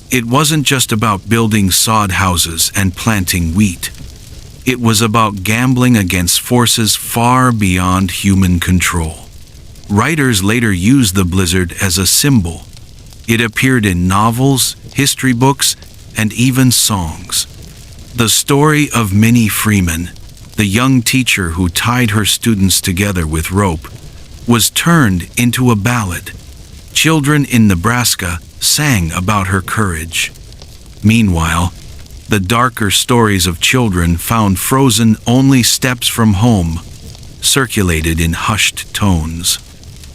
It wasn't just about building sod houses and planting wheat. It was about gambling against forces far beyond human control. Writers later used the blizzard as a symbol. It appeared in novels, history books, and even songs. The story of Minnie Freeman, the young teacher who tied her students together with rope, was turned into a ballad. Children in Nebraska sang about her courage. Meanwhile, the darker stories of children found frozen only steps from home circulated in hushed tones,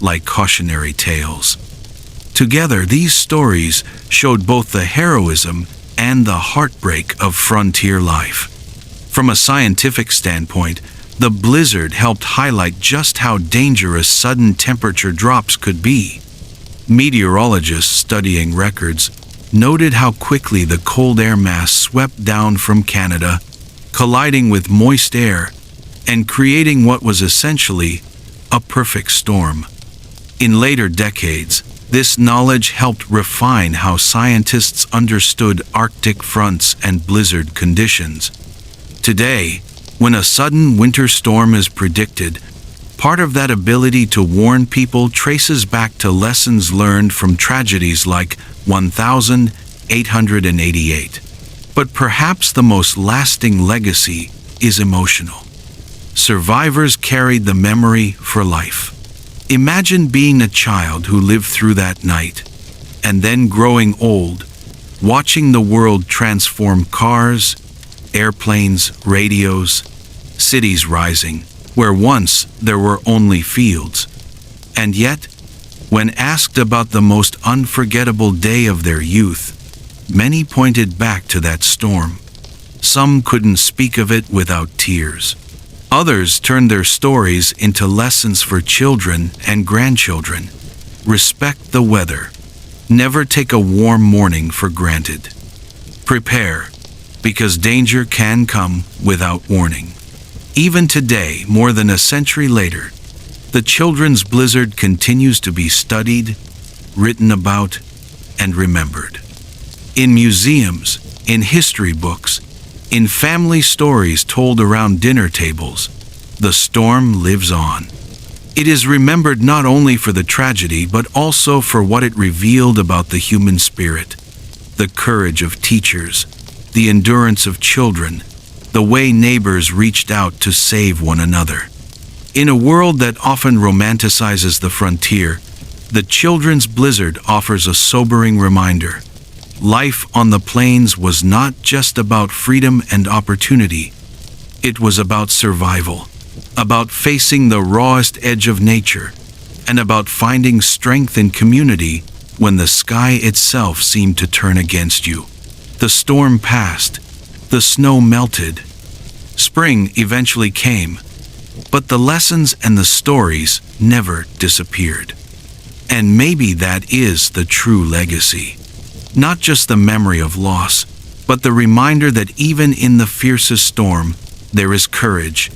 like cautionary tales. Together, these stories showed both the heroism and the heartbreak of frontier life. From a scientific standpoint, the blizzard helped highlight just how dangerous sudden temperature drops could be. Meteorologists studying records noted how quickly the cold air mass swept down from Canada, colliding with moist air and creating what was essentially a perfect storm. In later decades, this knowledge helped refine how scientists understood Arctic fronts and blizzard conditions. Today, when a sudden winter storm is predicted, part of that ability to warn people traces back to lessons learned from tragedies like 1888. But perhaps the most lasting legacy is emotional. Survivors carried the memory for life. Imagine being a child who lived through that night, and then growing old, watching the world transform: cars, airplanes, radios, cities rising, where once there were only fields. And yet, when asked about the most unforgettable day of their youth, Many pointed back to that storm. Some couldn't speak of it without tears. Others turned their stories into lessons for children and grandchildren. Respect the weather. Never take a warm morning for granted. Prepare, because danger can come without warning. Even today, more than a century later, the children's blizzard continues to be studied, written about, and remembered. In museums, in history books, in family stories told around dinner tables, the storm lives on. It is remembered not only for the tragedy but also for what it revealed about the human spirit, the courage of teachers, the endurance of children, the way neighbors reached out to save one another. In a world that often romanticizes the frontier, the children's blizzard offers a sobering reminder. Life on the plains was not just about freedom and opportunity. It was about survival, about facing the rawest edge of nature, and about finding strength in community when the sky itself seemed to turn against you. The storm passed. The snow melted. Spring eventually came, but the lessons and the stories never disappeared. And maybe that is the true legacy. Not just the memory of loss, but the reminder that even in the fiercest storm, there is courage,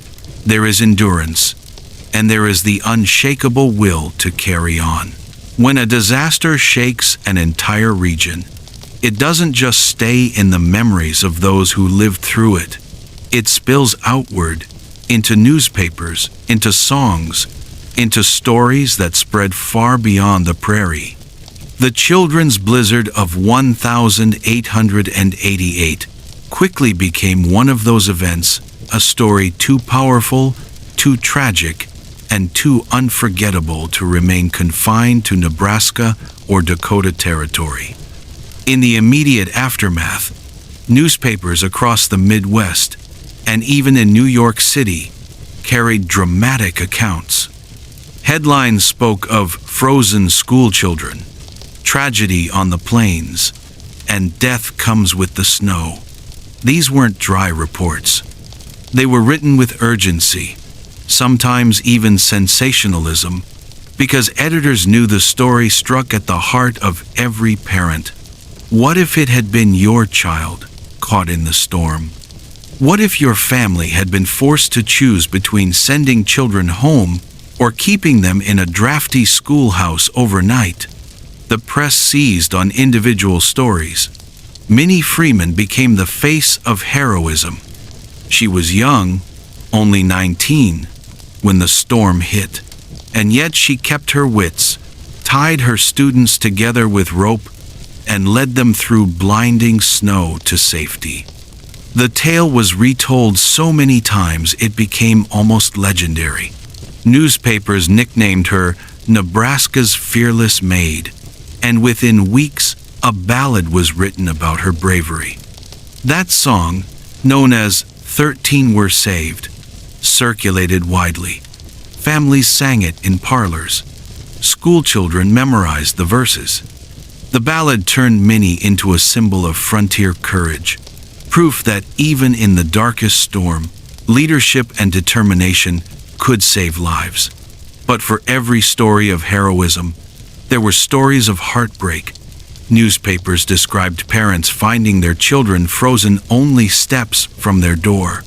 there is endurance, and there is the unshakable will to carry on. When a disaster shakes an entire region, it doesn't just stay in the memories of those who lived through it. It spills outward, into newspapers, into songs, into stories that spread far beyond the prairie. The children's blizzard of 1888 quickly became one of those events, a story too powerful, too tragic, and too unforgettable to remain confined to Nebraska or Dakota Territory. In the immediate aftermath, newspapers across the Midwest, and even in New York City, carried dramatic accounts. Headlines spoke of frozen schoolchildren, tragedy on the plains, and death comes with the snow. These weren't dry reports. They were written with urgency, sometimes even sensationalism, because editors knew the story struck at the heart of every parent. What if it had been your child caught in the storm? What if your family had been forced to choose between sending children home or keeping them in a drafty schoolhouse overnight? The press seized on individual stories. Minnie Freeman became the face of heroism. She was young, only 19, when the storm hit, and yet she kept her wits, tied her students together with rope, and led them through blinding snow to safety. The tale was retold so many times it became almost legendary. Newspapers nicknamed her Nebraska's Fearless Maid, and within weeks, a ballad was written about her bravery. That song, known as 13 Were Saved, circulated widely. Families sang it in parlors. Schoolchildren memorized the verses. The ballad turned Minnie into a symbol of frontier courage, proof that even in the darkest storm, leadership and determination could save lives. But for every story of heroism, there were stories of heartbreak. Newspapers described parents finding their children frozen only steps from their door.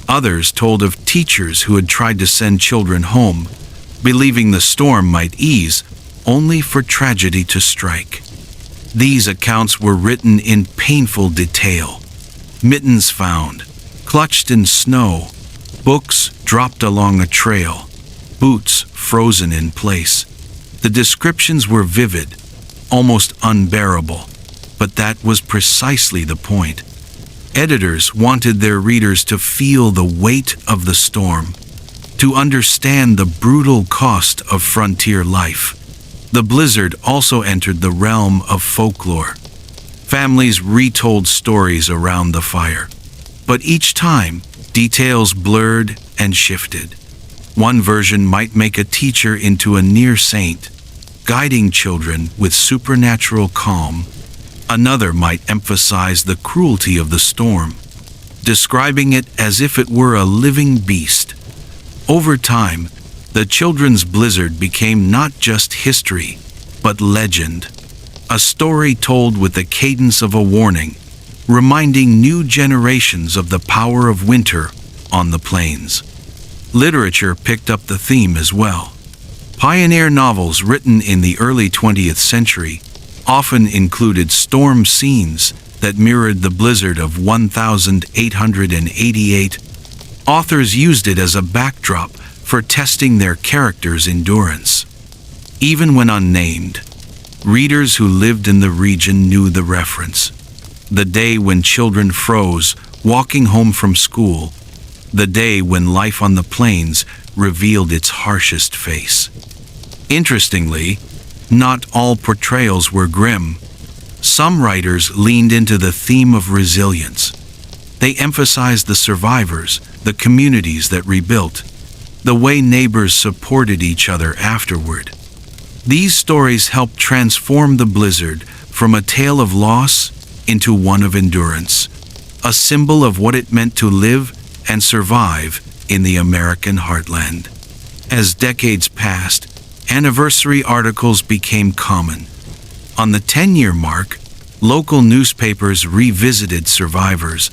Others told of teachers who had tried to send children home, believing the storm might ease, only for tragedy to strike. These accounts were written in painful detail. Mittens found, clutched in snow, books dropped along a trail, boots frozen in place. The descriptions were vivid, almost unbearable, but that was precisely the point. Editors wanted their readers to feel the weight of the storm, to understand the brutal cost of frontier life. The blizzard also entered the realm of folklore. Families retold stories around the fire, but each time, details blurred and shifted. One version might make a teacher into a near saint, guiding children with supernatural calm. Another might emphasize the cruelty of the storm, describing it as if it were a living beast. Over time, the children's blizzard became not just history, but legend, a story told with the cadence of a warning, reminding new generations of the power of winter on the plains. Literature picked up the theme as well. Pioneer novels written in the early 20th century often included storm scenes that mirrored the blizzard of 1888. Authors used it as a backdrop for testing their characters' endurance. Even when unnamed, readers who lived in the region knew the reference. The day when children froze walking home from school, the day when life on the plains revealed its harshest face. Interestingly, not all portrayals were grim. Some writers leaned into the theme of resilience. They emphasized the survivors, the communities that rebuilt, the way neighbors supported each other afterward. These stories helped transform the blizzard from a tale of loss into one of endurance, a symbol of what it meant to live and survive in the American heartland. As decades passed, anniversary articles became common. On the 10-year mark, local newspapers revisited survivors,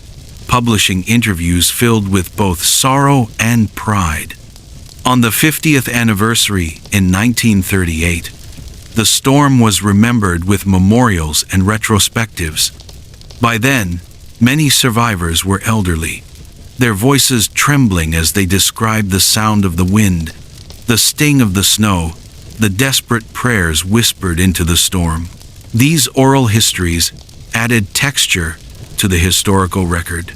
publishing interviews filled with both sorrow and pride. On the 50th anniversary in 1938, the storm was remembered with memorials and retrospectives. By then, many survivors were elderly, their voices trembling as they described the sound of the wind, the sting of the snow, the desperate prayers whispered into the storm. These oral histories added texture to the historical record,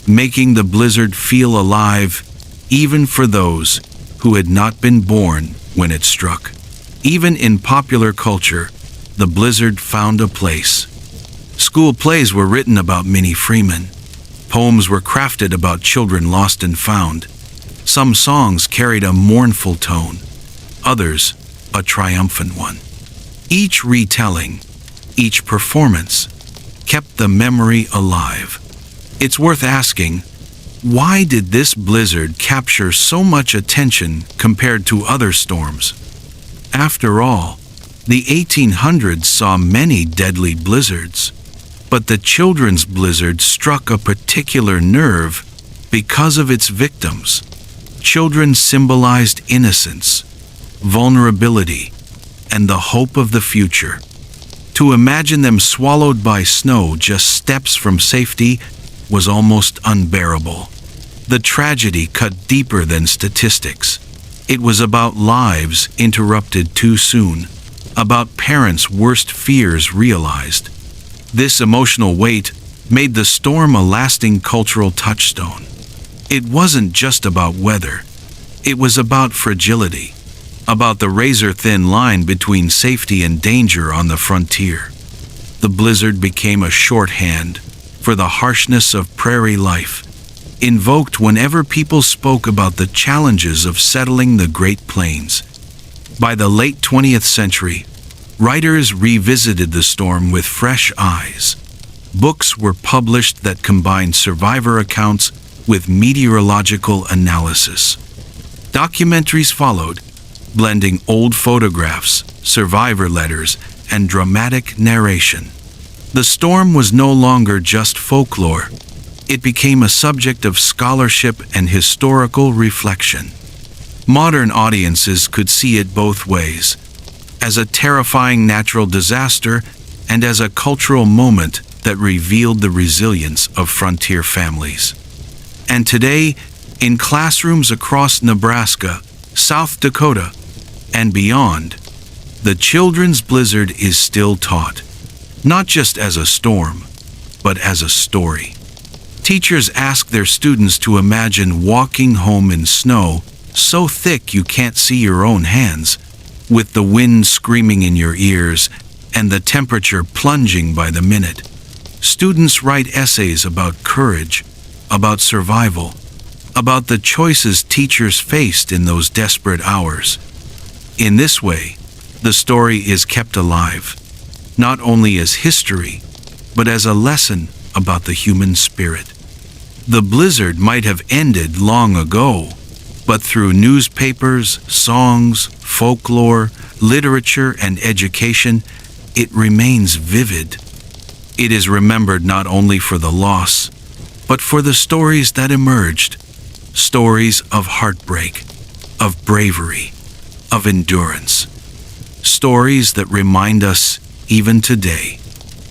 making the blizzard feel alive even for those who had not been born when it struck. Even in popular culture, the blizzard found a place. School plays were written about Minnie Freeman. Poems were crafted about children lost and found. Some songs carried a mournful tone, others a triumphant one. Each retelling, each performance, kept the memory alive. It's worth asking, why did this blizzard capture so much attention compared to other storms? After all, the 1800s saw many deadly blizzards, but the children's blizzard struck a particular nerve because of its victims. Children symbolized innocence, vulnerability, and the hope of the future. To imagine them swallowed by snow just steps from safety was almost unbearable. The tragedy cut deeper than statistics. It was about lives interrupted too soon, about parents' worst fears realized. This emotional weight made the storm a lasting cultural touchstone. It wasn't just about weather. It was about fragility, about the razor-thin line between safety and danger on the frontier. The blizzard became a shorthand for the harshness of prairie life, invoked whenever people spoke about the challenges of settling the Great Plains. By the late 20th century, writers revisited the storm with fresh eyes. Books were published that combined survivor accounts with meteorological analysis. Documentaries followed, blending old photographs, survivor letters, and dramatic narration. The storm was no longer just folklore. It became a subject of scholarship and historical reflection. Modern audiences could see it both ways, as a terrifying natural disaster and as a cultural moment that revealed the resilience of frontier families. And today, in classrooms across Nebraska, South Dakota, and beyond, the children's blizzard is still taught, not just as a storm, but as a story. Teachers ask their students to imagine walking home in snow so thick you can't see your own hands, with the wind screaming in your ears and the temperature plunging by the minute. Students write essays about courage, about survival, about the choices teachers faced in those desperate hours. In this way, the story is kept alive, not only as history, but as a lesson about the human spirit. The blizzard might have ended long ago, but through newspapers, songs, folklore, literature, and education, it remains vivid. It is remembered not only for the loss, but for the stories that emerged. Stories of heartbreak, of bravery, of endurance. Stories that remind us, even today,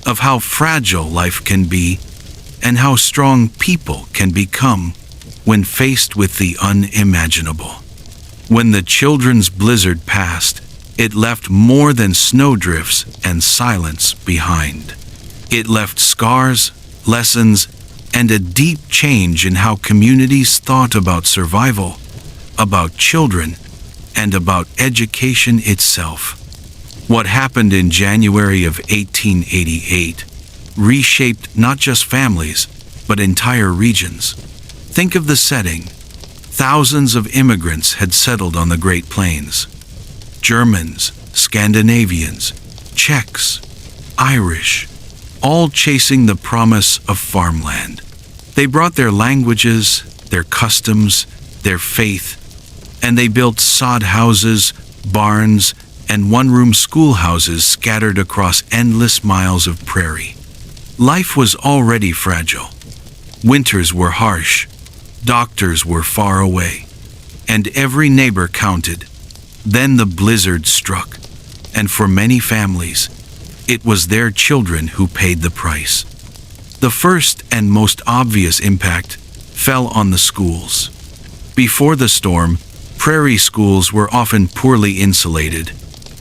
of how fragile life can be and how strong people can become when faced with the unimaginable. When the children's blizzard passed, it left more than snowdrifts and silence behind. It left scars, lessons, and a deep change in how communities thought about survival, about children, and about education itself. What happened in January of 1888 reshaped not just families, but entire regions. Think of the setting. Thousands of immigrants had settled on the Great Plains. Germans, Scandinavians, Czechs, Irish, all chasing the promise of farmland. They brought their languages, their customs, their faith, and they built sod houses, barns, and one-room schoolhouses scattered across endless miles of prairie. Life was already fragile. Winters were harsh, doctors were far away, and every neighbor counted. Then the blizzard struck, and for many families, it was their children who paid the price. The first and most obvious impact fell on the schools. Before the storm, prairie schools were often poorly insulated,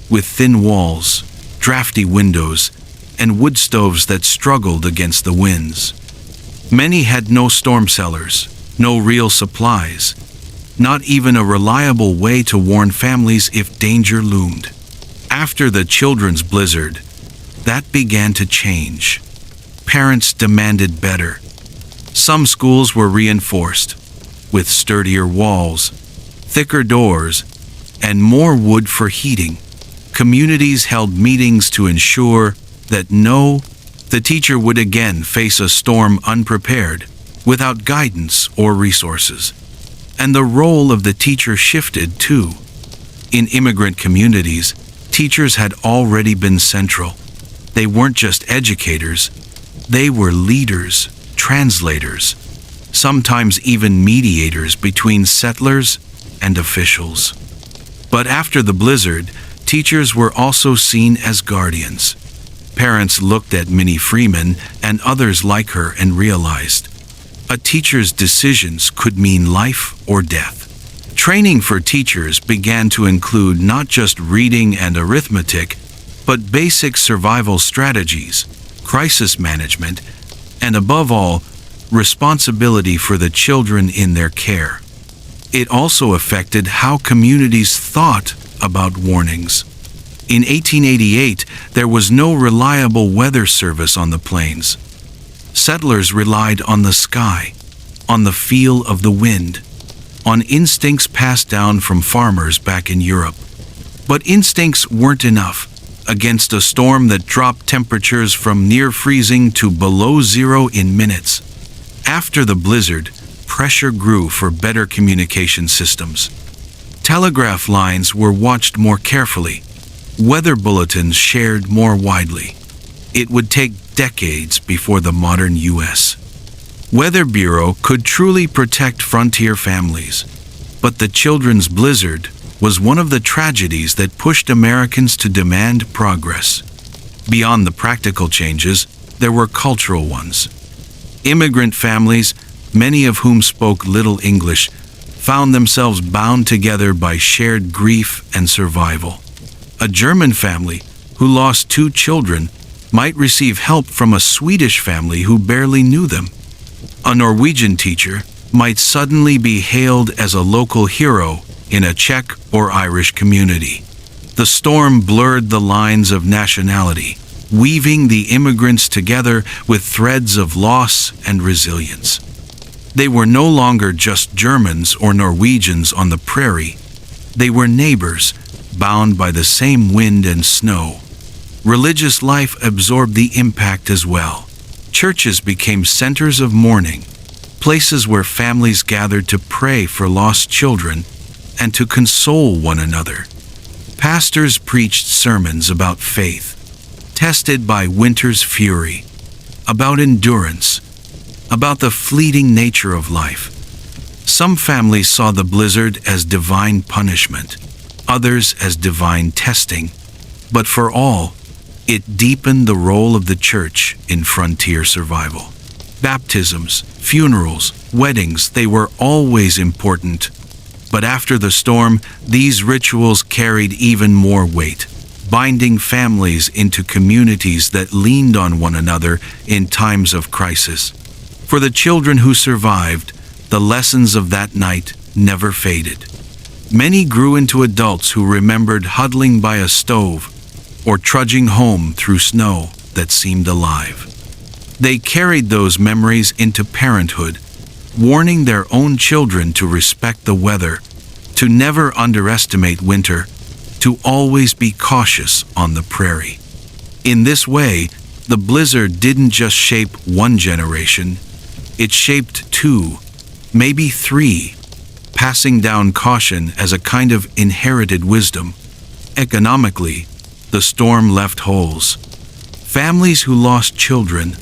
with thin walls, drafty windows, and wood stoves that struggled against the winds. Many had no storm cellars, no real supplies, not even a reliable way to warn families if danger loomed. After the children's blizzard, that began to change. Parents demanded better. Some schools were reinforced, with sturdier walls, thicker doors, and more wood for heating. Communities held meetings to ensure that the teacher would again face a storm unprepared, without guidance or resources. And the role of the teacher shifted too. In immigrant communities, teachers had already been central. They weren't just educators, they were leaders, translators, sometimes even mediators between settlers and officials. But after the blizzard, teachers were also seen as guardians. Parents looked at Minnie Freeman and others like her and realized a teacher's decisions could mean life or death. Training for teachers began to include not just reading and arithmetic, but basic survival strategies, crisis management, and above all, responsibility for the children in their care. It also affected how communities thought about warnings. In 1888, there was no reliable weather service on the plains. Settlers relied on the sky, on the feel of the wind, on instincts passed down from farmers back in Europe. But instincts weren't enough. Against a storm that dropped temperatures from near freezing to below zero in minutes. After the blizzard, pressure grew for better communication systems. Telegraph lines were watched more carefully. Weather bulletins shared more widely. It would take decades before the modern U.S. Weather Bureau could truly protect frontier families. But the children's blizzard was one of the tragedies that pushed Americans to demand progress. Beyond the practical changes, there were cultural ones. Immigrant families, many of whom spoke little English, found themselves bound together by shared grief and survival. A German family who lost 2 children might receive help from a Swedish family who barely knew them. A Norwegian teacher might suddenly be hailed as a local hero in a Czech or Irish community. The storm blurred the lines of nationality, weaving the immigrants together with threads of loss and resilience. They were no longer just Germans or Norwegians on the prairie. They were neighbors, bound by the same wind and snow. Religious life absorbed the impact as well. Churches became centers of mourning, places where families gathered to pray for lost children and to console one another. Pastors preached sermons about faith, tested by winter's fury, about endurance, about the fleeting nature of life. Some families saw the blizzard as divine punishment, others as divine testing, but for all, it deepened the role of the church in frontier survival. Baptisms, funerals, weddings, they were always important. But after the storm, these rituals carried even more weight, binding families into communities that leaned on one another in times of crisis. For the children who survived, the lessons of that night never faded. Many grew into adults who remembered huddling by a stove or trudging home through snow that seemed alive. They carried those memories into parenthood, warning their own children to respect the weather, to never underestimate winter, to always be cautious on the prairie. In this way, the blizzard didn't just shape one generation, it shaped two, maybe three, passing down caution as a kind of inherited wisdom. Economically, the storm left holes. Families who lost children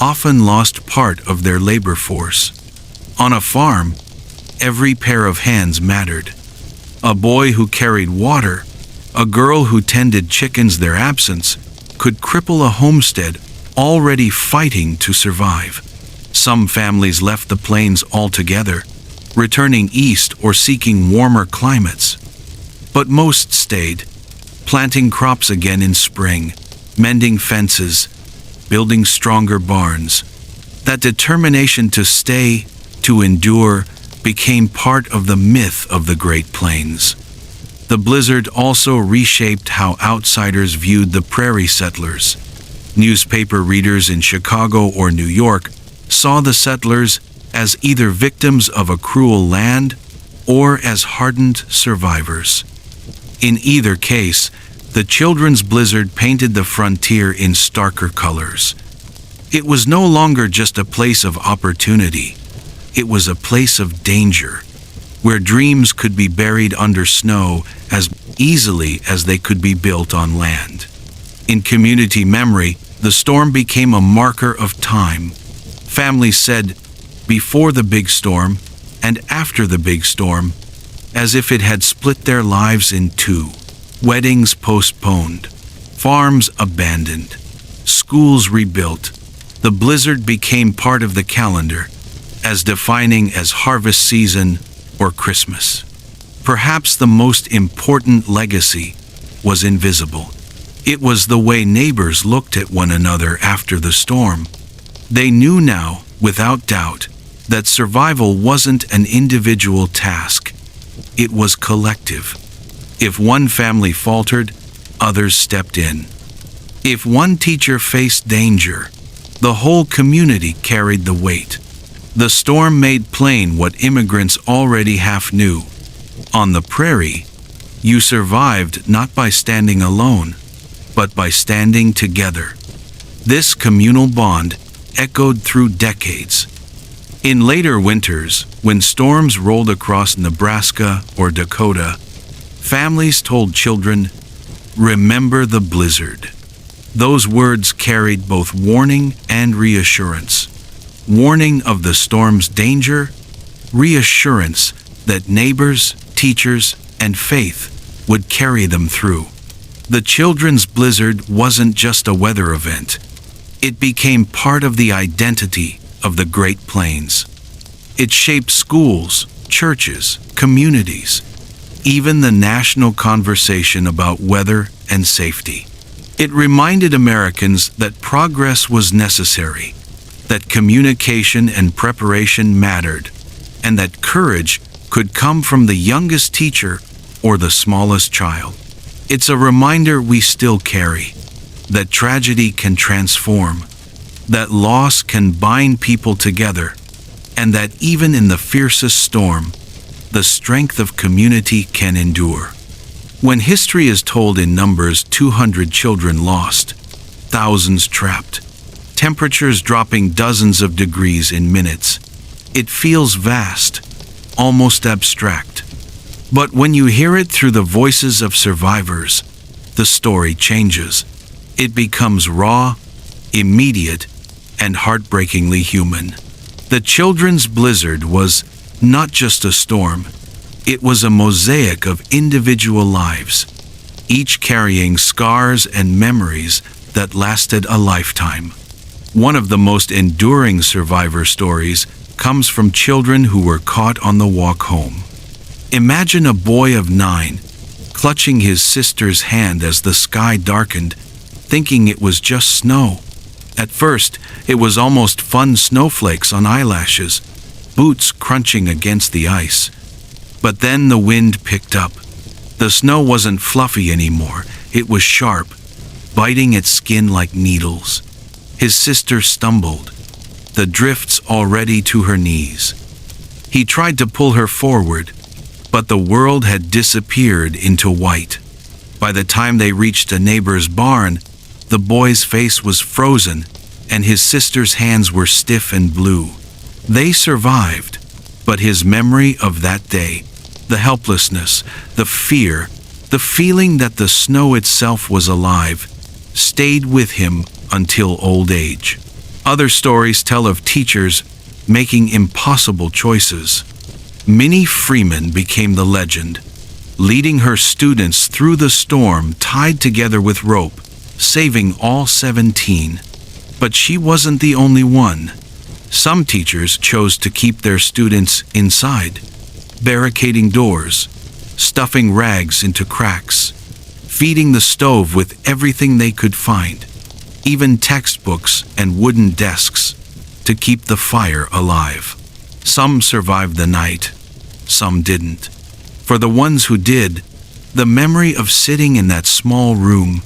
often lost part of their labor force. On a farm, every pair of hands mattered. A boy who carried water, a girl who tended chickens, their absence could cripple a homestead already fighting to survive. Some families left the plains altogether, returning east or seeking warmer climates. But most stayed, planting crops again in spring, mending fences, building stronger barns. That determination to stay, to endure, became part of the myth of the Great Plains. The blizzard also reshaped how outsiders viewed the prairie settlers. Newspaper readers in Chicago or New York saw the settlers as either victims of a cruel land or as hardened survivors. In either case, the children's blizzard painted the frontier in starker colors. It was no longer just a place of opportunity. It was a place of danger, where dreams could be buried under snow as easily as they could be built on land. In community memory, the storm became a marker of time. Families said, before the big storm and after the big storm, as if it had split their lives in two. Weddings postponed, farms abandoned, schools rebuilt. The blizzard became part of the calendar, as defining as harvest season or Christmas. Perhaps the most important legacy was invisible. It was the way neighbors looked at one another after the storm. They knew now, without doubt, that survival wasn't an individual task. It was collective. If one family faltered, others stepped in. If one teacher faced danger, the whole community carried the weight. The storm made plain what immigrants already half knew. On the prairie, you survived not by standing alone, but by standing together. This communal bond echoed through decades. In later winters, when storms rolled across Nebraska or Dakota, families told children, "Remember the blizzard." Those words carried both warning and reassurance. Warning of the storm's danger, reassurance that neighbors, teachers, and faith would carry them through. The children's blizzard wasn't just a weather event. It became part of the identity of the Great Plains. It shaped schools, churches, communities, even the national conversation about weather and safety. It reminded Americans that progress was necessary, that communication and preparation mattered, and that courage could come from the youngest teacher or the smallest child. It's a reminder we still carry, that tragedy can transform, that loss can bind people together, and that even in the fiercest storm, the strength of community can endure. When history is told in numbers, 200 children lost, thousands trapped, temperatures dropping dozens of degrees in minutes. It feels vast, almost abstract. But when you hear it through the voices of survivors, the story changes. It becomes raw, immediate, and heartbreakingly human. The children's blizzard was not just a storm, it was a mosaic of individual lives, each carrying scars and memories that lasted a lifetime. One of the most enduring survivor stories comes from children who were caught on the walk home. Imagine a boy of 9, clutching his sister's hand as the sky darkened, thinking it was just snow. At first, it was almost fun snowflakes on eyelashes, boots crunching against the ice. But then the wind picked up. The snow wasn't fluffy anymore, it was sharp, biting at skin like needles. His sister stumbled, the drifts already to her knees. He tried to pull her forward, but the world had disappeared into white. By the time they reached a neighbor's barn, the boy's face was frozen, and his sister's hands were stiff and blue. They survived, but his memory of that day, the helplessness, the fear, the feeling that the snow itself was alive, stayed with him until old age. Other stories tell of teachers making impossible choices. Minnie Freeman became the legend, leading her students through the storm tied together with rope, saving all 17. But she wasn't the only one. Some teachers chose to keep their students inside, barricading doors, stuffing rags into cracks, feeding the stove with everything they could find, even textbooks and wooden desks, to keep the fire alive. Some survived the night, some didn't. For the ones who did, the memory of sitting in that small room,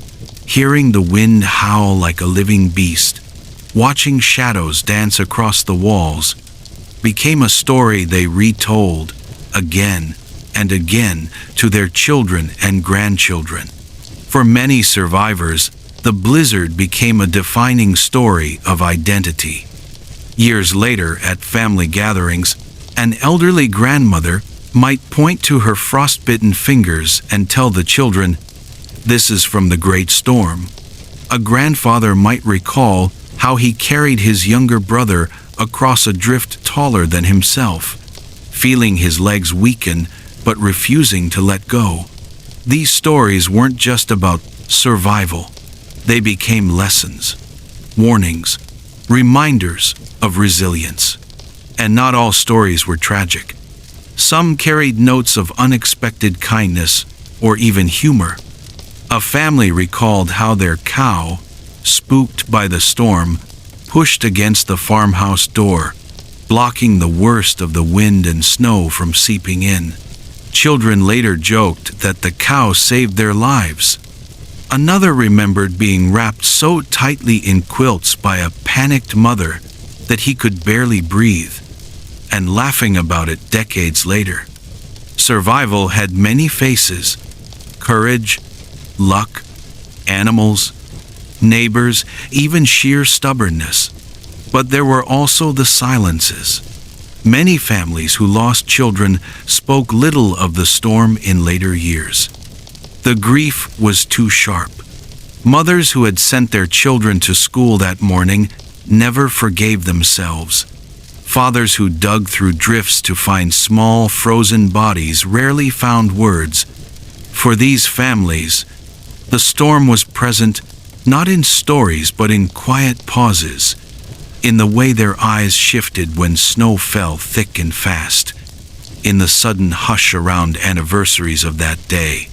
hearing the wind howl like a living beast, watching shadows dance across the walls, became a story they retold again and again to their children and grandchildren. For many survivors, the blizzard became a defining story of identity. Years later, at family gatherings, an elderly grandmother might point to her frostbitten fingers and tell the children, "This is from the great storm." A grandfather might recall how he carried his younger brother across a drift taller than himself, feeling his legs weaken but refusing to let go. These stories weren't just about survival. They became lessons, warnings, reminders of resilience. And not all stories were tragic. Some carried notes of unexpected kindness or even humor. A family recalled how their cow, spooked by the storm, pushed against the farmhouse door, blocking the worst of the wind and snow from seeping in. Children later joked that the cow saved their lives. Another remembered being wrapped so tightly in quilts by a panicked mother that he could barely breathe, and laughing about it decades later. Survival had many faces: courage, luck, animals, neighbors, even sheer stubbornness. But there were also the silences. Many families who lost children spoke little of the storm in later years. The grief was too sharp. Mothers who had sent their children to school that morning never forgave themselves. Fathers who dug through drifts to find small, frozen bodies rarely found words. For these families, the storm was present not in stories but in quiet pauses, in the way their eyes shifted when snow fell thick and fast, in the sudden hush around anniversaries of that day.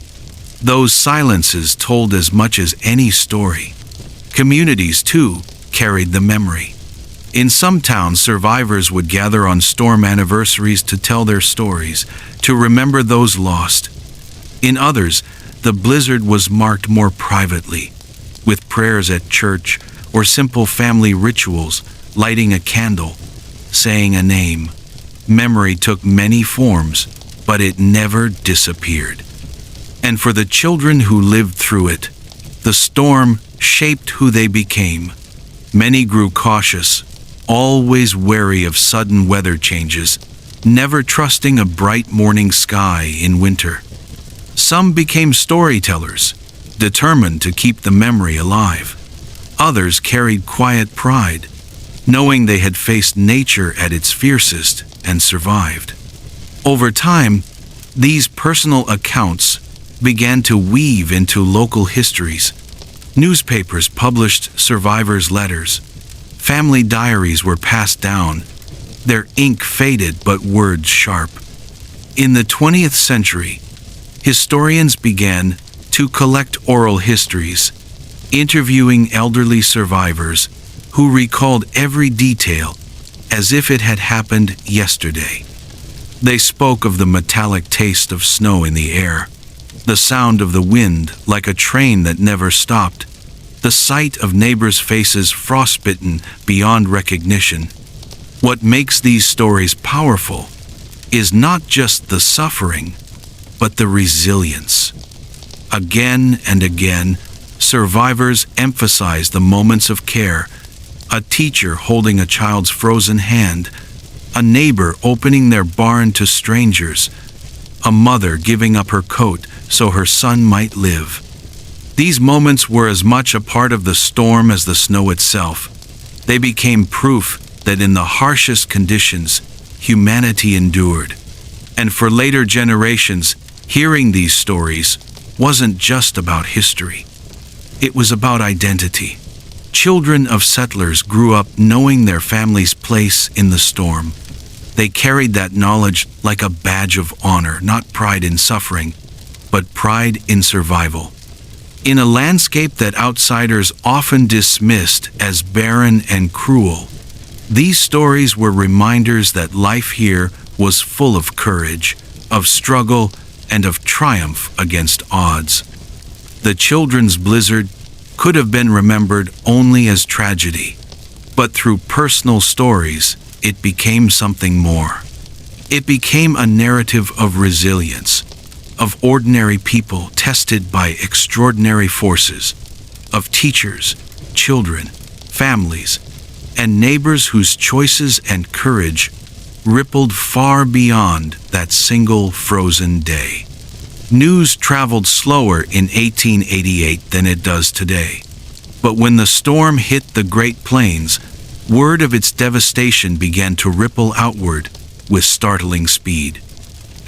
Those silences told as much as any story. Communities, too, carried the memory. In some towns, survivors would gather on storm anniversaries to tell their stories, to remember those lost. In others, the blizzard was marked more privately, with prayers at church or simple family rituals, lighting a candle, saying a name. Memory took many forms, but it never disappeared. And for the children who lived through it, the storm shaped who they became. Many grew cautious, always wary of sudden weather changes, never trusting a bright morning sky in winter. Some became storytellers, determined to keep the memory alive. Others carried quiet pride, knowing they had faced nature at its fiercest and survived. Over time, these personal accounts began to weave into local histories. Newspapers published survivors' letters. Family diaries were passed down, their ink faded but words sharp. In the 20th century, historians began to collect oral histories, interviewing elderly survivors who recalled every detail as if it had happened yesterday. They spoke of the metallic taste of snow in the air, the sound of the wind like a train that never stopped, the sight of neighbors' faces frostbitten beyond recognition. What makes these stories powerful is not just the suffering, but the resilience. Again and again, survivors emphasize the moments of care, a teacher holding a child's frozen hand, a neighbor opening their barn to strangers, a mother giving up her coat so her son might live. These moments were as much a part of the storm as the snow itself. They became proof that in the harshest conditions, humanity endured. And for later generations, hearing these stories wasn't just about history. It was about identity. Children of settlers grew up knowing their family's place in the storm. They carried that knowledge like a badge of honor, not pride in suffering, but pride in survival. In a landscape that outsiders often dismissed as barren and cruel, these stories were reminders that life here was full of courage, of struggle, and of triumph against odds. The children's blizzard could have been remembered only as tragedy, but through personal stories, it became something more. It became a narrative of resilience, of ordinary people tested by extraordinary forces, of teachers, children, families, and neighbors whose choices and courage rippled far beyond that single frozen day. News traveled slower in 1888 than it does today. But when the storm hit the Great Plains, word of its devastation began to ripple outward with startling speed.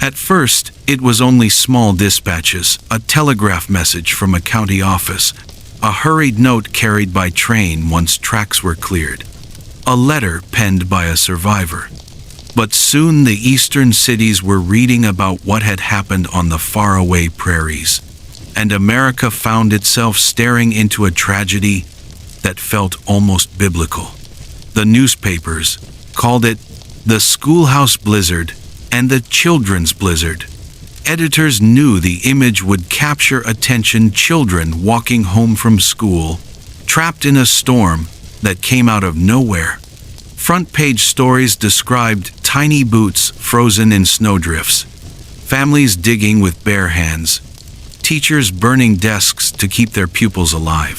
At first, it was only small dispatches, a telegraph message from a county office, a hurried note carried by train once tracks were cleared, a letter penned by a survivor. But soon the eastern cities were reading about what had happened on the faraway prairies, and America found itself staring into a tragedy that felt almost biblical. The newspapers called it the schoolhouse blizzard and the children's blizzard. Editors knew the image would capture attention: children walking home from school, trapped in a storm that came out of nowhere. Front-page stories described tiny boots frozen in snowdrifts, families digging with bare hands, teachers burning desks to keep their pupils alive.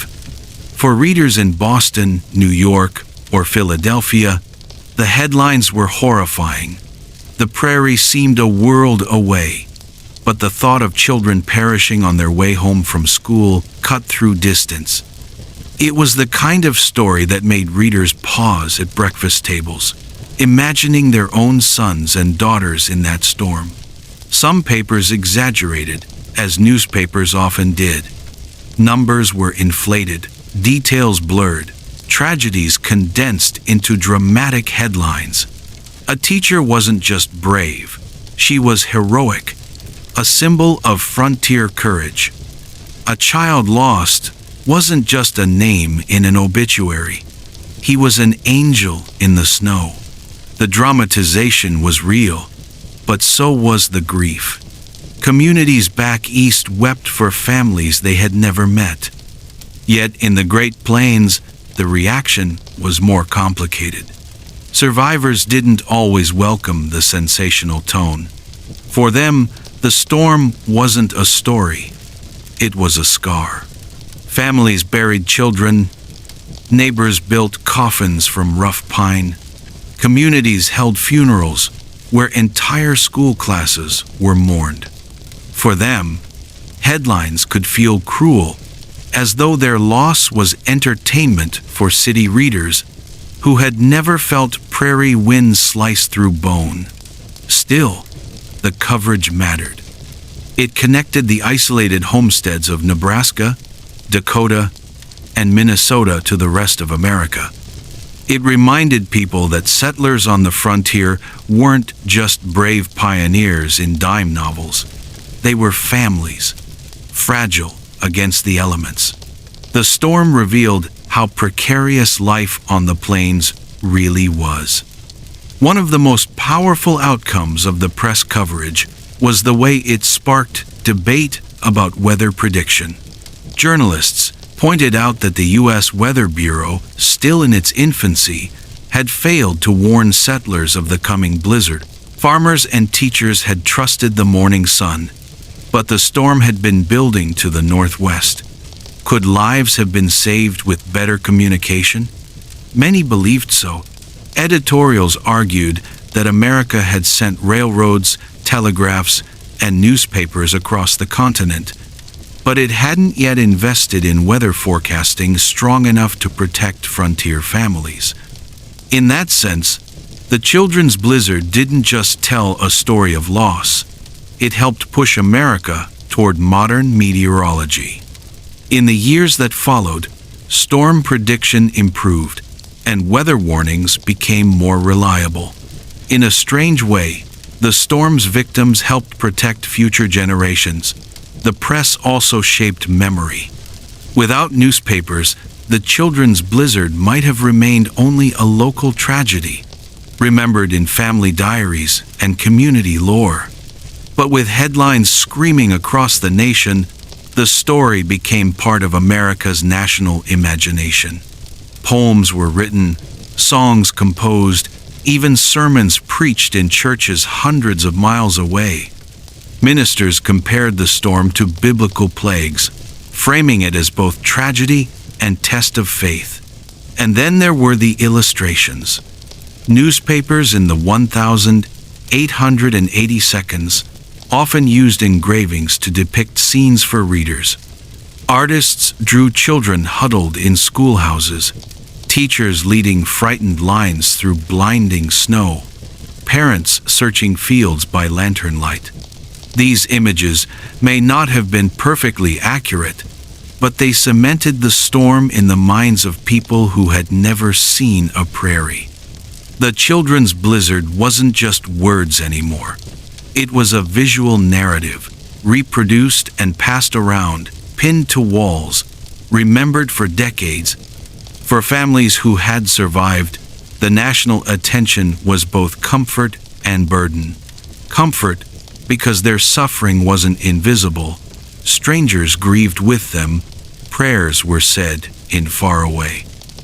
For readers in Boston, New York, or Philadelphia, the headlines were horrifying. The prairie seemed a world away, but the thought of children perishing on their way home from school cut through distance. It was the kind of story that made readers pause at breakfast tables, imagining their own sons and daughters in that storm. Some papers exaggerated, as newspapers often did. Numbers were inflated, details blurred, tragedies condensed into dramatic headlines. A teacher wasn't just brave, she was heroic, a symbol of frontier courage. A child lost wasn't just a name in an obituary. He was an angel in the snow. The dramatization was real, but so was the grief. Communities back east wept for families they had never met. Yet in the Great Plains, the reaction was more complicated. Survivors didn't always welcome the sensational tone. For them, the storm wasn't a story. It was a scar. Families buried children, Neighbors built coffins from rough pine. Communities held funerals where entire school classes were mourned. For them, headlines could feel cruel, as though their loss was entertainment for city readers who had never felt prairie winds slice through bone. Still, the coverage mattered. It connected the isolated homesteads of Nebraska, Dakota, and Minnesota to the rest of America. It reminded people that settlers on the frontier weren't just brave pioneers in dime novels. They were families, fragile against the elements. The storm revealed how precarious life on the plains really was. One of the most powerful outcomes of the press coverage was the way it sparked debate about weather prediction. Journalists pointed out that the U.S. Weather Bureau, still in its infancy, had failed to warn settlers of the coming blizzard. Farmers and teachers had trusted the morning sun, but the storm had been building to the northwest. Could lives have been saved with better communication? Many believed so. Editorials argued that America had sent railroads, telegraphs, and newspapers across the continent, but it hadn't yet invested in weather forecasting strong enough to protect frontier families. In that sense, the children's blizzard didn't just tell a story of loss. It helped push America toward modern meteorology. In the years that followed, storm prediction improved, and weather warnings became more reliable. In a strange way, the storm's victims helped protect future generations. The press also shaped memory. Without newspapers, the children's blizzard might have remained only a local tragedy, remembered in family diaries and community lore. But with headlines screaming across the nation, the story became part of America's national imagination. Poems were written, songs composed, even sermons preached in churches hundreds of miles away. Ministers compared the storm to biblical plagues, framing it as both tragedy and test of faith. And then there were the illustrations. Newspapers in the 1,880 seconds often used engravings to depict scenes for readers. Artists drew children huddled in schoolhouses, teachers leading frightened lines through blinding snow, parents searching fields by lantern light. These images may not have been perfectly accurate, but they cemented the storm in the minds of people who had never seen a prairie. The children's blizzard wasn't just words anymore. It was a visual narrative, reproduced and passed around, pinned to walls, remembered for decades. For families who had survived, the national attention was both comfort and burden. Comfort, because their suffering wasn't invisible. Strangers grieved with them. Prayers were said in faraway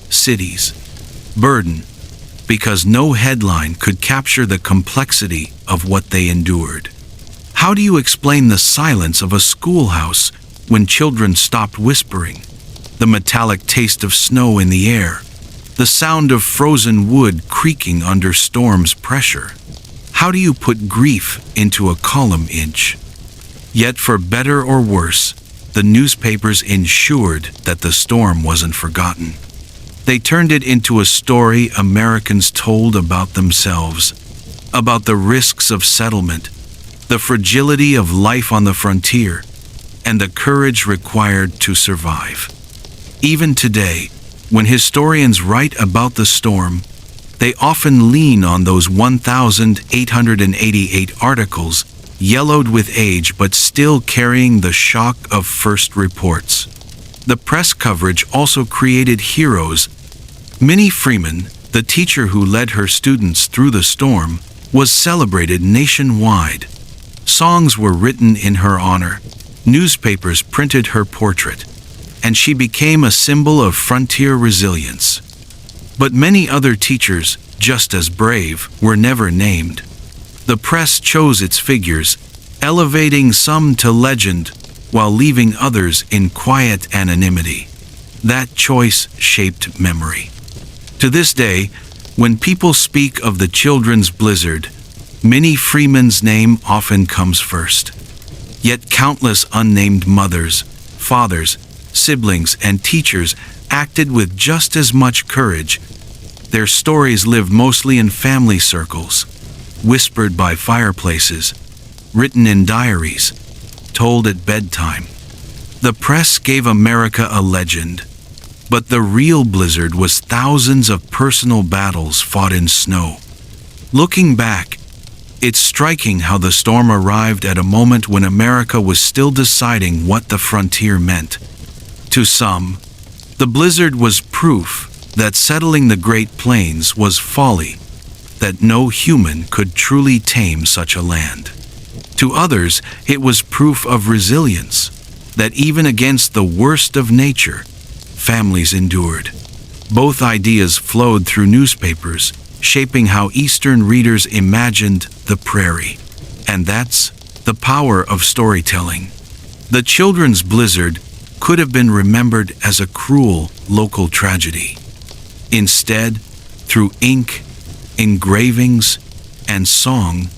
cities. Burden, because no headline could capture the complexity of what they endured. How do you explain the silence of a schoolhouse when children stopped whispering? The metallic taste of snow in the air, the sound of frozen wood creaking under storm's pressure. How do you put grief into a column inch? Yet for better or worse, the newspapers ensured that the storm wasn't forgotten. They turned it into a story Americans told about themselves, about the risks of settlement, the fragility of life on the frontier, and the courage required to survive. Even today, when historians write about the storm, they often lean on those 1,888 articles, yellowed with age but still carrying the shock of first reports. The press coverage also created heroes. Minnie Freeman, the teacher who led her students through the storm, was celebrated nationwide. Songs were written in her honor. Newspapers printed her portrait, and she became a symbol of frontier resilience. But many other teachers, just as brave, were never named. The press chose its figures, elevating some to legend while leaving others in quiet anonymity. That choice shaped memory. To this day, when people speak of the children's blizzard, Minnie Freeman's name often comes first. Yet countless unnamed mothers, fathers, siblings, and teachers acted with just as much courage. Their stories live mostly in family circles, whispered by fireplaces, written in diaries, told at bedtime. The press gave America a legend, but the real blizzard was thousands of personal battles fought in snow. Looking back, it's striking how the storm arrived at a moment when America was still deciding what the frontier meant. To some, the blizzard was proof that settling the Great Plains was folly, that no human could truly tame such a land. To others, it was proof of resilience, that even against the worst of nature, families endured. Both ideas flowed through newspapers, shaping how Eastern readers imagined the prairie. And that's the power of storytelling. The children's blizzard could have been remembered as a cruel local tragedy. Instead, through ink, engravings, and song,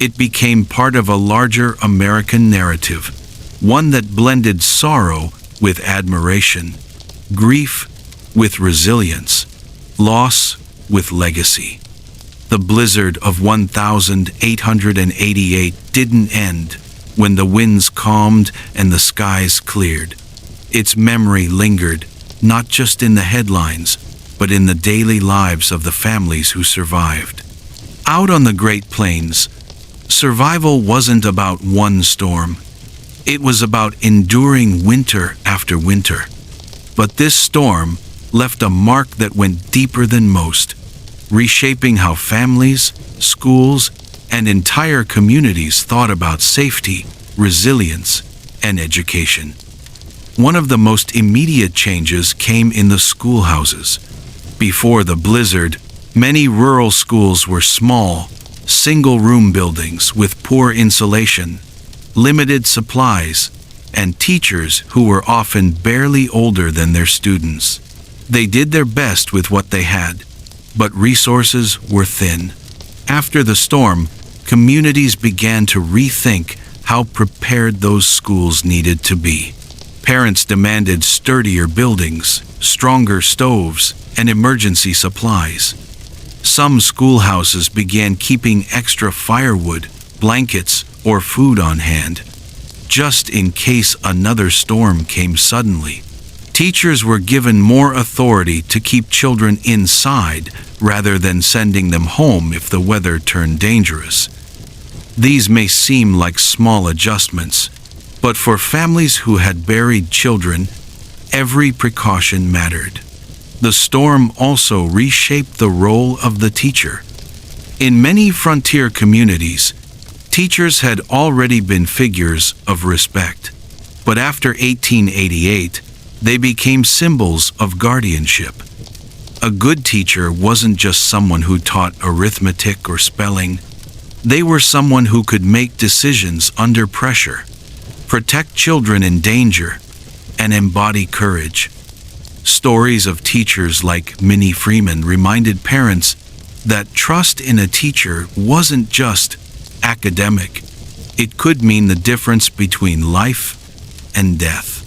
it became part of a larger American narrative, one that blended sorrow with admiration, grief with resilience, loss with legacy. The blizzard of 1888 didn't end when the winds calmed and the skies cleared. Its memory lingered, not just in the headlines, but in the daily lives of the families who survived. Out on the Great Plains, survival wasn't about one storm. It was about enduring winter after winter. But this storm left a mark that went deeper than most, reshaping how families, schools, and entire communities thought about safety, resilience, and education. One of the most immediate changes came in the schoolhouses. Before the blizzard, many rural schools were small, single-room buildings with poor insulation, limited supplies, and teachers who were often barely older than their students. They did their best with what they had, but resources were thin. After the storm, communities began to rethink how prepared those schools needed to be. Parents demanded sturdier buildings, stronger stoves, and emergency supplies. Some schoolhouses began keeping extra firewood, blankets, or food on hand, just in case another storm came suddenly. Teachers were given more authority to keep children inside rather than sending them home if the weather turned dangerous. These may seem like small adjustments, but for families who had buried children, every precaution mattered. The storm also reshaped the role of the teacher. In many frontier communities, teachers had already been figures of respect, but after 1888, they became symbols of guardianship. A good teacher wasn't just someone who taught arithmetic or spelling. They were someone who could make decisions under pressure, protect children in danger, and embody courage. Stories of teachers like Minnie Freeman reminded parents that trust in a teacher wasn't just academic. It could mean the difference between life and death.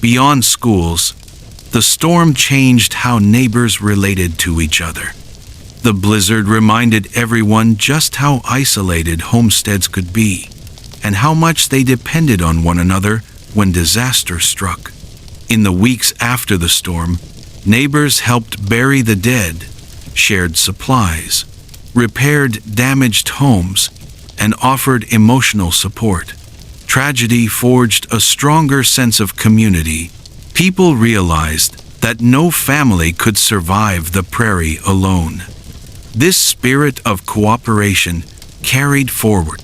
Beyond schools, the storm changed how neighbors related to each other. The blizzard reminded everyone just how isolated homesteads could be, and how much they depended on one another when disaster struck. In the weeks after the storm, neighbors helped bury the dead, shared supplies, repaired damaged homes, and offered emotional support. Tragedy forged a stronger sense of community. People realized that no family could survive the prairie alone. This spirit of cooperation carried forward.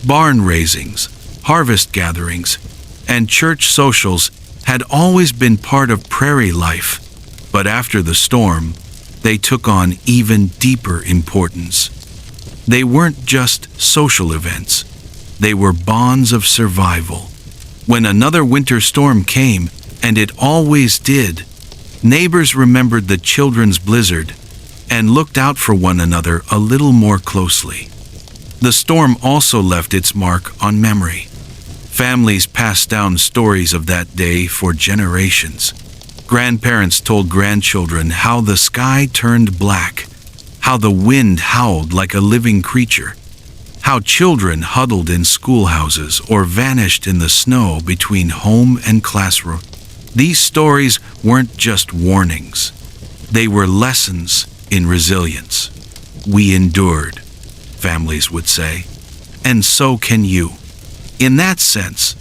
Barn raisings, harvest gatherings, and church socials had always been part of prairie life, but after the storm, they took on even deeper importance. They weren't just social events. They were bonds of survival. When another winter storm came, and it always did, Neighbors remembered the children's blizzard and looked out for one another a little more closely. The storm also left its mark on memory. Families passed down stories of that day for generations. Grandparents told grandchildren how the sky turned black, how the wind howled like a living creature, how children huddled in schoolhouses or vanished in the snow between home and classroom. These stories weren't just warnings. They were lessons in resilience. We endured, families would say, and so can you. In that sense,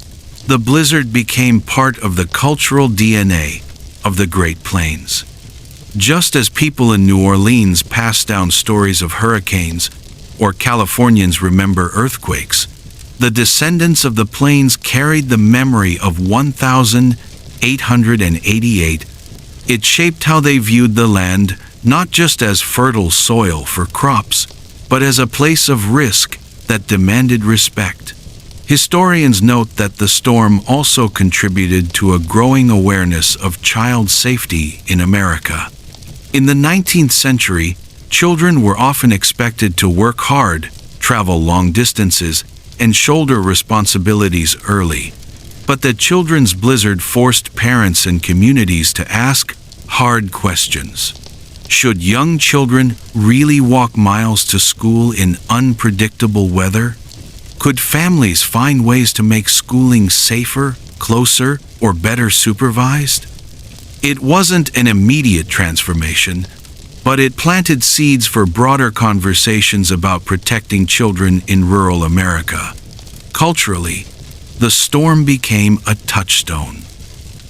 the blizzard became part of the cultural DNA of the Great Plains. Just as people in New Orleans pass down stories of hurricanes, or Californians remember earthquakes, the descendants of the plains carried the memory of 1888. It shaped how they viewed the land, not just as fertile soil for crops, but as a place of risk that demanded respect. Historians note that the storm also contributed to a growing awareness of child safety in America. In the 19th century, children were often expected to work hard, travel long distances, and shoulder responsibilities early. But the children's blizzard forced parents and communities to ask hard questions. Should young children really walk miles to school in unpredictable weather? Could families find ways to make schooling safer, closer, or better supervised? It wasn't an immediate transformation, but it planted seeds for broader conversations about protecting children in rural America. Culturally, the storm became a touchstone.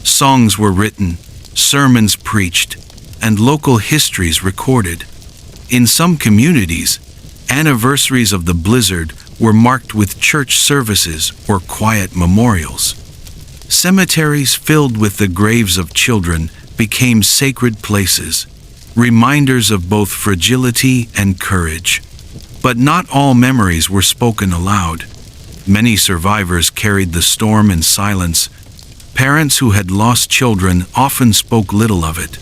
Songs were written, sermons preached, and local histories recorded. In some communities, anniversaries of the blizzard were marked with church services or quiet memorials. Cemeteries filled with the graves of children became sacred places, reminders of both fragility and courage. But not all memories were spoken aloud. Many survivors carried the storm in silence. Parents who had lost children often spoke little of it,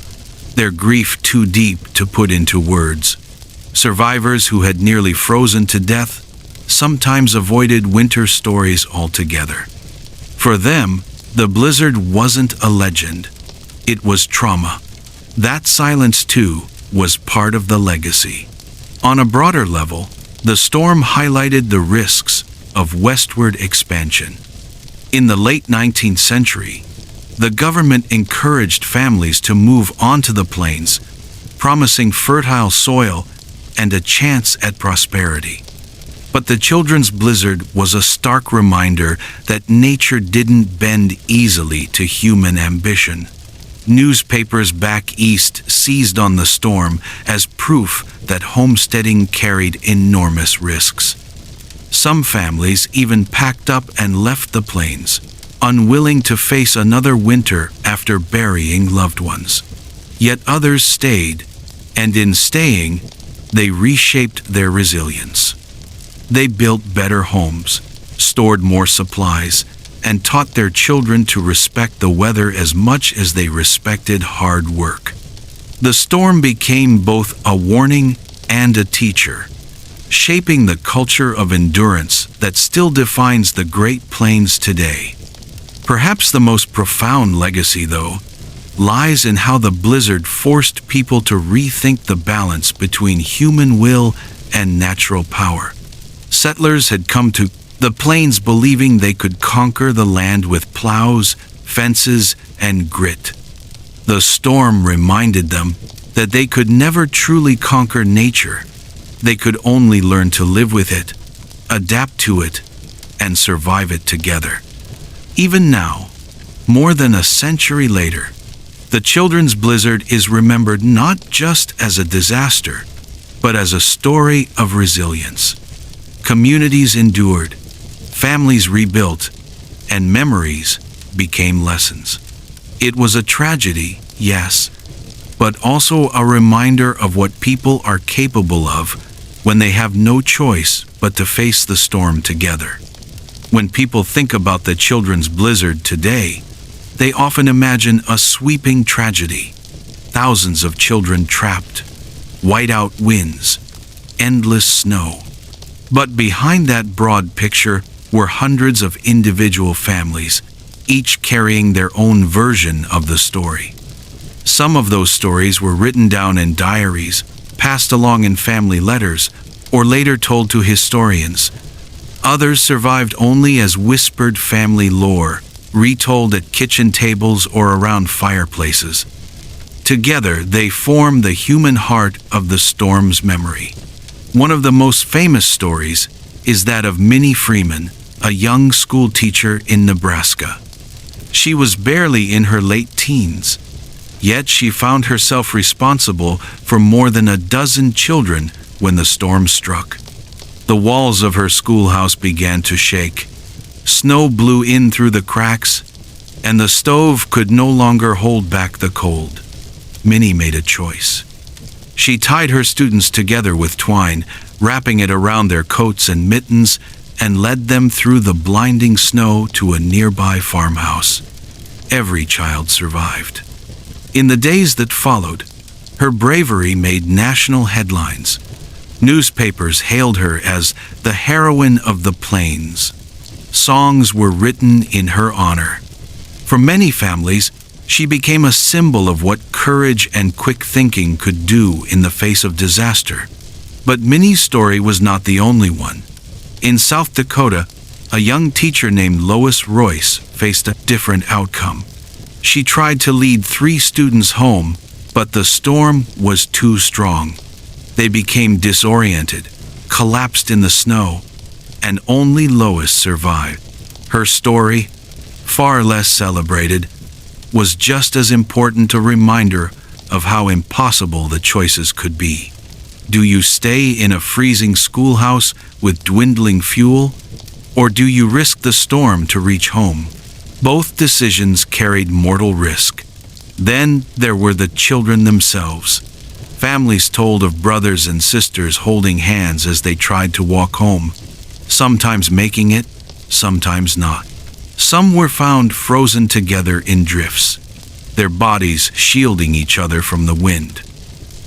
their grief too deep to put into words. Survivors who had nearly frozen to death sometimes avoided winter stories altogether. For them, the blizzard wasn't a legend. It was trauma. That silence, too, was part of the legacy. On a broader level, the storm highlighted the risks of westward expansion. In the late 19th century, the government encouraged families to move onto the plains, promising fertile soil and a chance at prosperity. But the children's blizzard was a stark reminder that nature didn't bend easily to human ambition. Newspapers back east seized on the storm as proof that homesteading carried enormous risks. Some families even packed up and left the plains, unwilling to face another winter after burying loved ones. Yet others stayed, and in staying, they reshaped their resilience. They built better homes, stored more supplies, and taught their children to respect the weather as much as they respected hard work. The storm became both a warning and a teacher, shaping the culture of endurance that still defines the Great Plains today. Perhaps the most profound legacy, though, lies in how the blizzard forced people to rethink the balance between human will and natural power. Settlers had come to the plains believing they could conquer the land with plows, fences, and grit. The storm reminded them that they could never truly conquer nature. They could only learn to live with it, adapt to it, and survive it together. Even now, more than a century later, the children's blizzard is remembered not just as a disaster, but as a story of resilience. Communities endured, families rebuilt, and memories became lessons. It was a tragedy, yes, but also a reminder of what people are capable of when they have no choice but to face the storm together. When people think about the children's blizzard today, they often imagine a sweeping tragedy. thousands of children trapped, whiteout winds, endless snow. But behind that broad picture were hundreds of individual families, each carrying their own version of the story. Some of those stories were written down in diaries, passed along in family letters, or later told to historians. Others survived only as whispered family lore, retold at kitchen tables or around fireplaces. Together, they form the human heart of the storm's memory. One of the most famous stories is that of Minnie Freeman, a young school teacher in Nebraska. She was barely in her late teens, yet she found herself responsible for more than a dozen children when the storm struck. The walls of her schoolhouse began to shake. Snow blew in through the cracks, and the stove could no longer hold back the cold. Minnie made a choice. She tied her students together with twine, wrapping it around their coats and mittens, and led them through the blinding snow to a nearby farmhouse. Every child survived. In the days that followed, her bravery made national headlines. Newspapers hailed her as the heroine of the plains. Songs were written in her honor. For many families, she became a symbol of what courage and quick thinking could do in the face of disaster. But Minnie's story was not the only one. In South Dakota, a young teacher named Lois Royce faced a different outcome. She tried to lead 3 students home, but the storm was too strong. They became disoriented, collapsed in the snow, and only Lois survived. Her story, far less celebrated, was just as important a reminder of how impossible the choices could be. Do you stay in a freezing schoolhouse with dwindling fuel, or do you risk the storm to reach home? Both decisions carried mortal risk. Then there were the children themselves. Families told of brothers and sisters holding hands as they tried to walk home, sometimes making it, sometimes not. Some were found frozen together in drifts, their bodies shielding each other from the wind.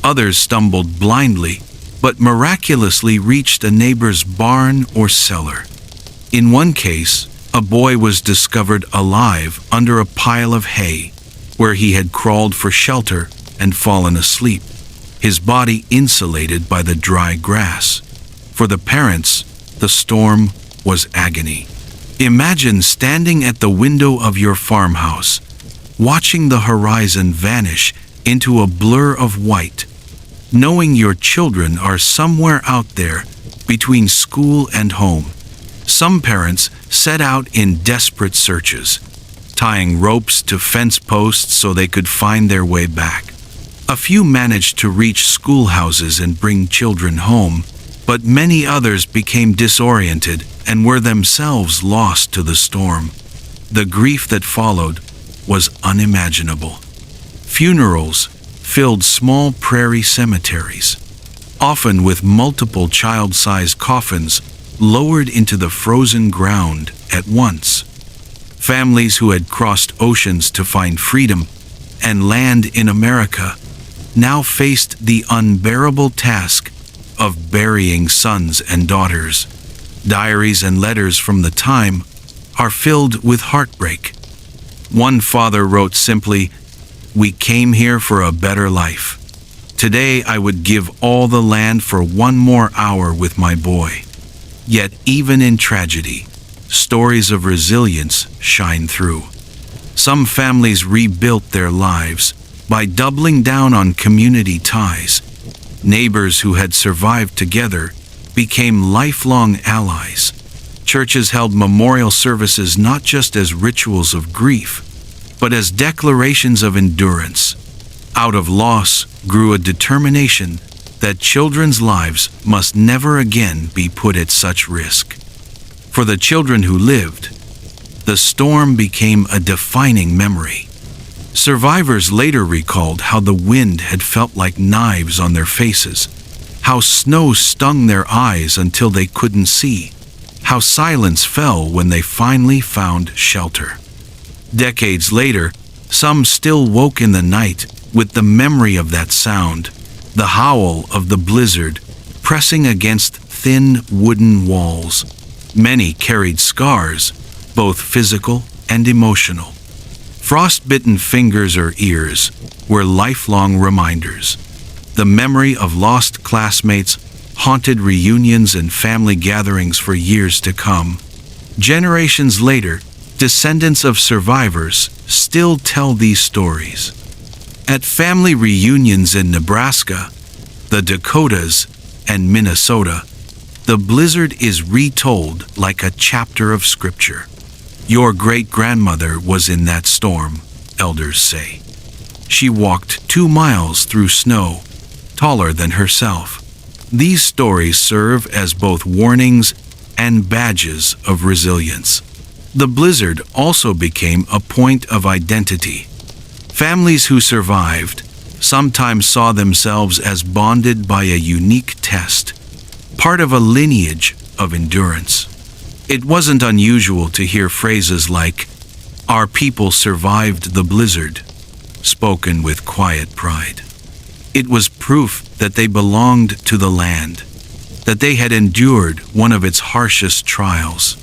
Others stumbled blindly, but miraculously reached a neighbor's barn or cellar. In one case, a boy was discovered alive under a pile of hay, where he had crawled for shelter and fallen asleep, his body insulated by the dry grass. For the parents, the storm was agony. Imagine standing at the window of your farmhouse, watching the horizon vanish into a blur of white, knowing your children are somewhere out there between school and home. Some parents set out in desperate searches, tying ropes to fence posts so they could find their way back. A few managed to reach schoolhouses and bring children home, but many others became disoriented and were themselves lost to the storm. The grief that followed was unimaginable. Funerals filled small prairie cemeteries, often with multiple child-sized coffins lowered into the frozen ground at once. Families who had crossed oceans to find freedom and land in America now faced the unbearable task of burying sons and daughters. Diaries and letters from the time are filled with heartbreak. One father wrote simply, "We came here for a better life. Today I would give all the land for one more hour with my boy." Yet even in tragedy, stories of resilience shine through. Some families rebuilt their lives by doubling down on community ties. Neighbors who had survived together became lifelong allies. Churches held memorial services not just as rituals of grief, but as declarations of endurance. Out of loss grew a determination that children's lives must never again be put at such risk. For the children who lived, the storm became a defining memory. Survivors later recalled how the wind had felt like knives on their faces, how snow stung their eyes until they couldn't see, how silence fell when they finally found shelter. Decades later, some still woke in the night, with the memory of that sound, the howl of the blizzard pressing against thin wooden walls. Many carried scars, both physical and emotional. Frost-bitten fingers or ears were lifelong reminders. The memory of lost classmates haunted reunions and family gatherings for years to come. Generations later, descendants of survivors still tell these stories. At family reunions in Nebraska, the Dakotas, and Minnesota, the blizzard is retold like a chapter of scripture. Your great-grandmother was in that storm, elders say. She walked 2 miles through snow, taller than herself. These stories serve as both warnings and badges of resilience. The blizzard also became a point of identity. Families who survived sometimes saw themselves as bonded by a unique test, part of a lineage of endurance. It wasn't unusual to hear phrases like, "Our people survived the blizzard," spoken with quiet pride. It was proof that they belonged to the land, that they had endured one of its harshest trials.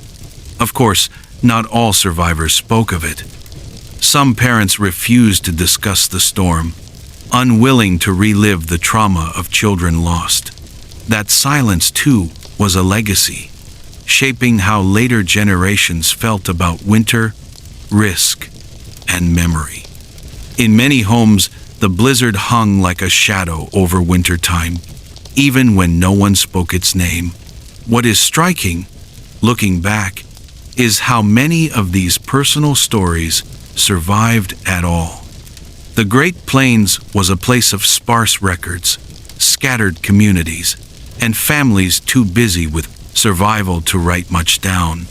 Of course, not all survivors spoke of it. Some parents refused to discuss the storm, unwilling to relive the trauma of children lost. That silence, too, was a legacy, shaping how later generations felt about winter, risk, and memory. In many homes, the blizzard hung like a shadow over wintertime, even when no one spoke its name. What is striking, looking back, is how many of these personal stories survived at all. The Great Plains was a place of sparse records, scattered communities, and families too busy with survival to write much down.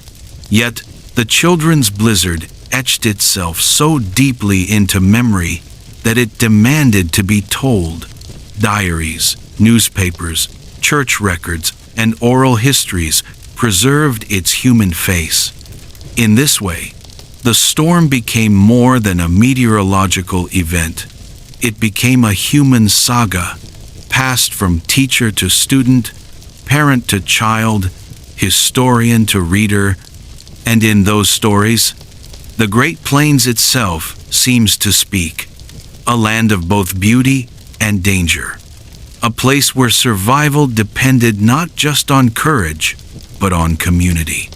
Yet, the children's blizzard etched itself so deeply into memory that it demanded to be told. Diaries, newspapers, church records, and oral histories preserved its human face. In this way, the storm became more than a meteorological event. It became a human saga, passed from teacher to student, parent to child, historian to reader, and in those stories, the Great Plains itself seems to speak, a land of both beauty and danger, a place where survival depended not just on courage, but on community.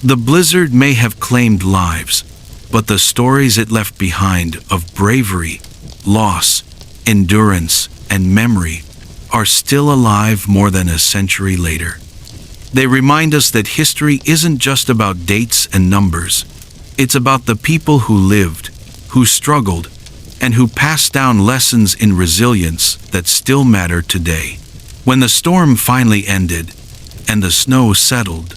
The blizzard may have claimed lives, but the stories it left behind of bravery, loss, endurance, and memory are still alive more than a century later. They remind us that history isn't just about dates and numbers. It's about the people who lived, who struggled, and who passed down lessons in resilience that still matter today. When the storm finally ended and the snow settled,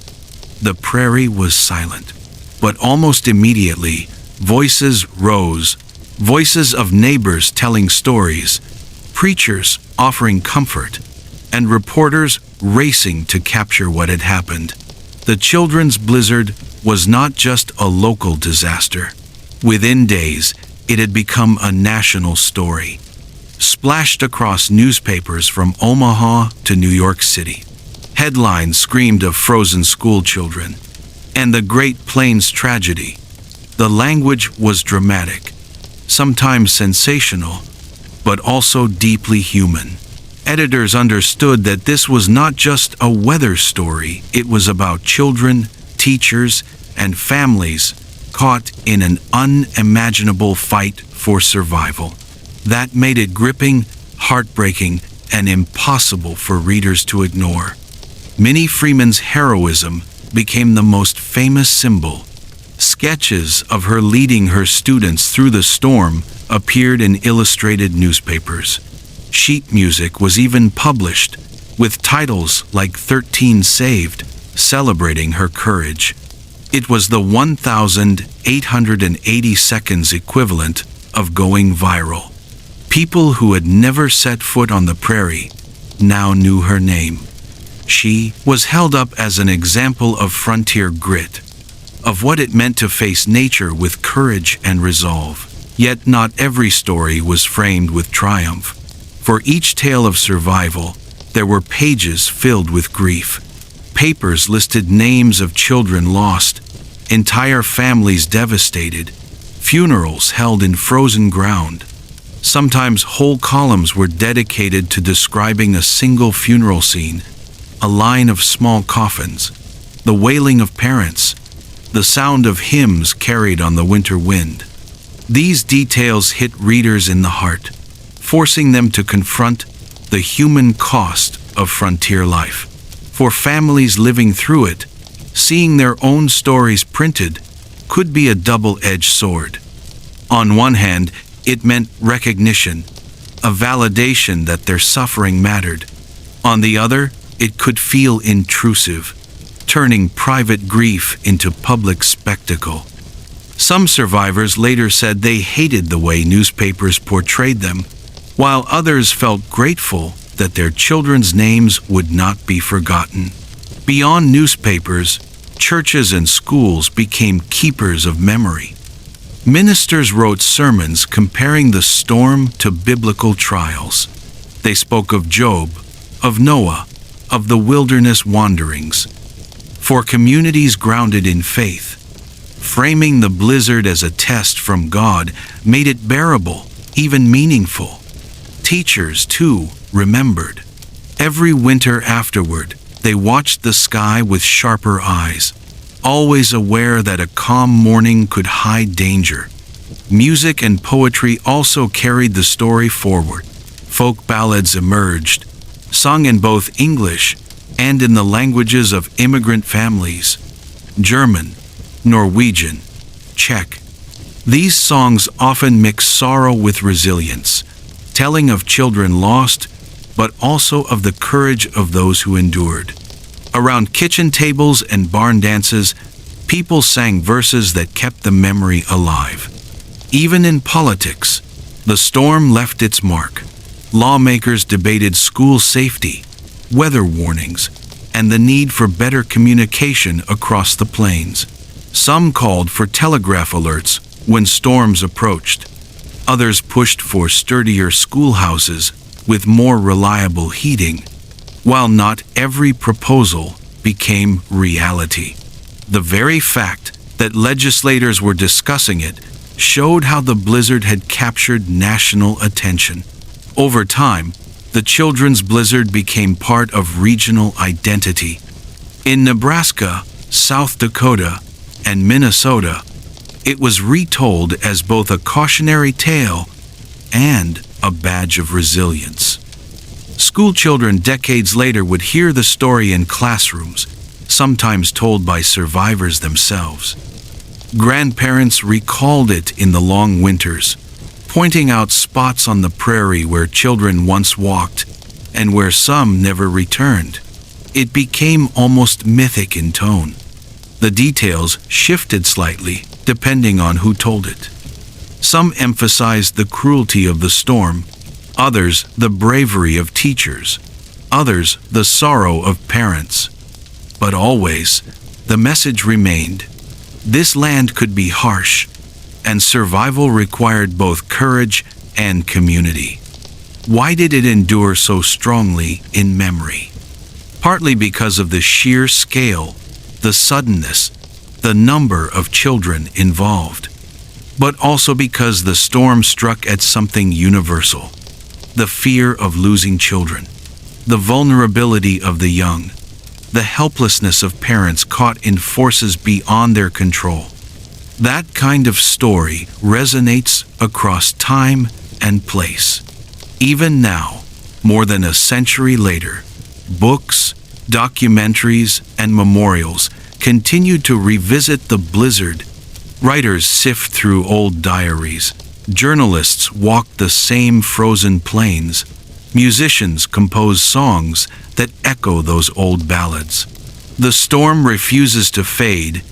the prairie was silent. But almost immediately, voices rose, voices of neighbors telling stories, preachers offering comfort, and reporters racing to capture what had happened. The children's blizzard was not just a local disaster. Within days, it had become a national story, splashed across newspapers from Omaha to New York City. Headlines screamed of frozen school children and the Great Plains tragedy. The language was dramatic, sometimes sensational, but also deeply human. Editors understood that this was not just a weather story, it was about children, teachers, and families caught in an unimaginable fight for survival. That made it gripping, heartbreaking, and impossible for readers to ignore. Minnie Freeman's heroism became the most famous symbol. Sketches of her leading her students through the storm appeared in illustrated newspapers. Sheet music was even published, with titles like 13 Saved, celebrating her courage. It was the 1,880 seconds equivalent of going viral. People who had never set foot on the prairie now knew her name. She was held up as an example of frontier grit, of what it meant to face nature with courage and resolve. Yet not every story was framed with triumph. For each tale of survival, there were pages filled with grief. Papers listed names of children lost, entire families devastated, funerals held in frozen ground. Sometimes whole columns were dedicated to describing a single funeral scene, a line of small coffins, the wailing of parents, the sound of hymns carried on the winter wind. These details hit readers in the heart, forcing them to confront the human cost of frontier life. For families living through it, seeing their own stories printed could be a double-edged sword. On one hand, it meant recognition, a validation that their suffering mattered. On the other, it could feel intrusive, turning private grief into public spectacle. Some survivors later said they hated the way newspapers portrayed them, while others felt grateful that their children's names would not be forgotten. Beyond newspapers, churches and schools became keepers of memory. Ministers wrote sermons comparing the storm to biblical trials. They spoke of Job, of Noah, of the wilderness wanderings. For communities grounded in faith, framing the blizzard as a test from God made it bearable, even meaningful. Teachers, too, remembered. Every winter afterward, they watched the sky with sharper eyes, always aware that a calm morning could hide danger. Music and poetry also carried the story forward. Folk ballads emerged, sung in both English and in the languages of immigrant families: German, Norwegian, Czech. These songs often mix sorrow with resilience, telling of children lost, but also of the courage of those who endured. Around kitchen tables and barn dances, people sang verses that kept the memory alive. Even in politics, the storm left its mark. Lawmakers debated school safety, weather warnings, and the need for better communication across the plains. Some called for telegraph alerts when storms approached. Others pushed for sturdier schoolhouses with more reliable heating. While not every proposal became reality, the very fact that legislators were discussing it showed how the blizzard had captured national attention. Over time, the children's blizzard became part of regional identity. In Nebraska, South Dakota, and Minnesota, it was retold as both a cautionary tale and a badge of resilience. Schoolchildren decades later would hear the story in classrooms, sometimes told by survivors themselves. Grandparents recalled it in the long winters, pointing out spots on the prairie where children once walked and where some never returned. It became almost mythic in tone. The details shifted slightly depending on who told it. Some emphasized the cruelty of the storm, others the bravery of teachers, others the sorrow of parents. But always, the message remained: this land could be harsh, and survival required both courage and community. Why did it endure so strongly in memory? Partly because of the sheer scale, the suddenness, the number of children involved, but also because the storm struck at something universal: the fear of losing children, the vulnerability of the young, the helplessness of parents caught in forces beyond their control. That kind of story resonates across time and place. Even now, more than a century later, books, documentaries, and memorials continue to revisit the blizzard. Writers sift through old diaries. Journalists walk the same frozen plains. Musicians compose songs that echo those old ballads. The storm refuses to fade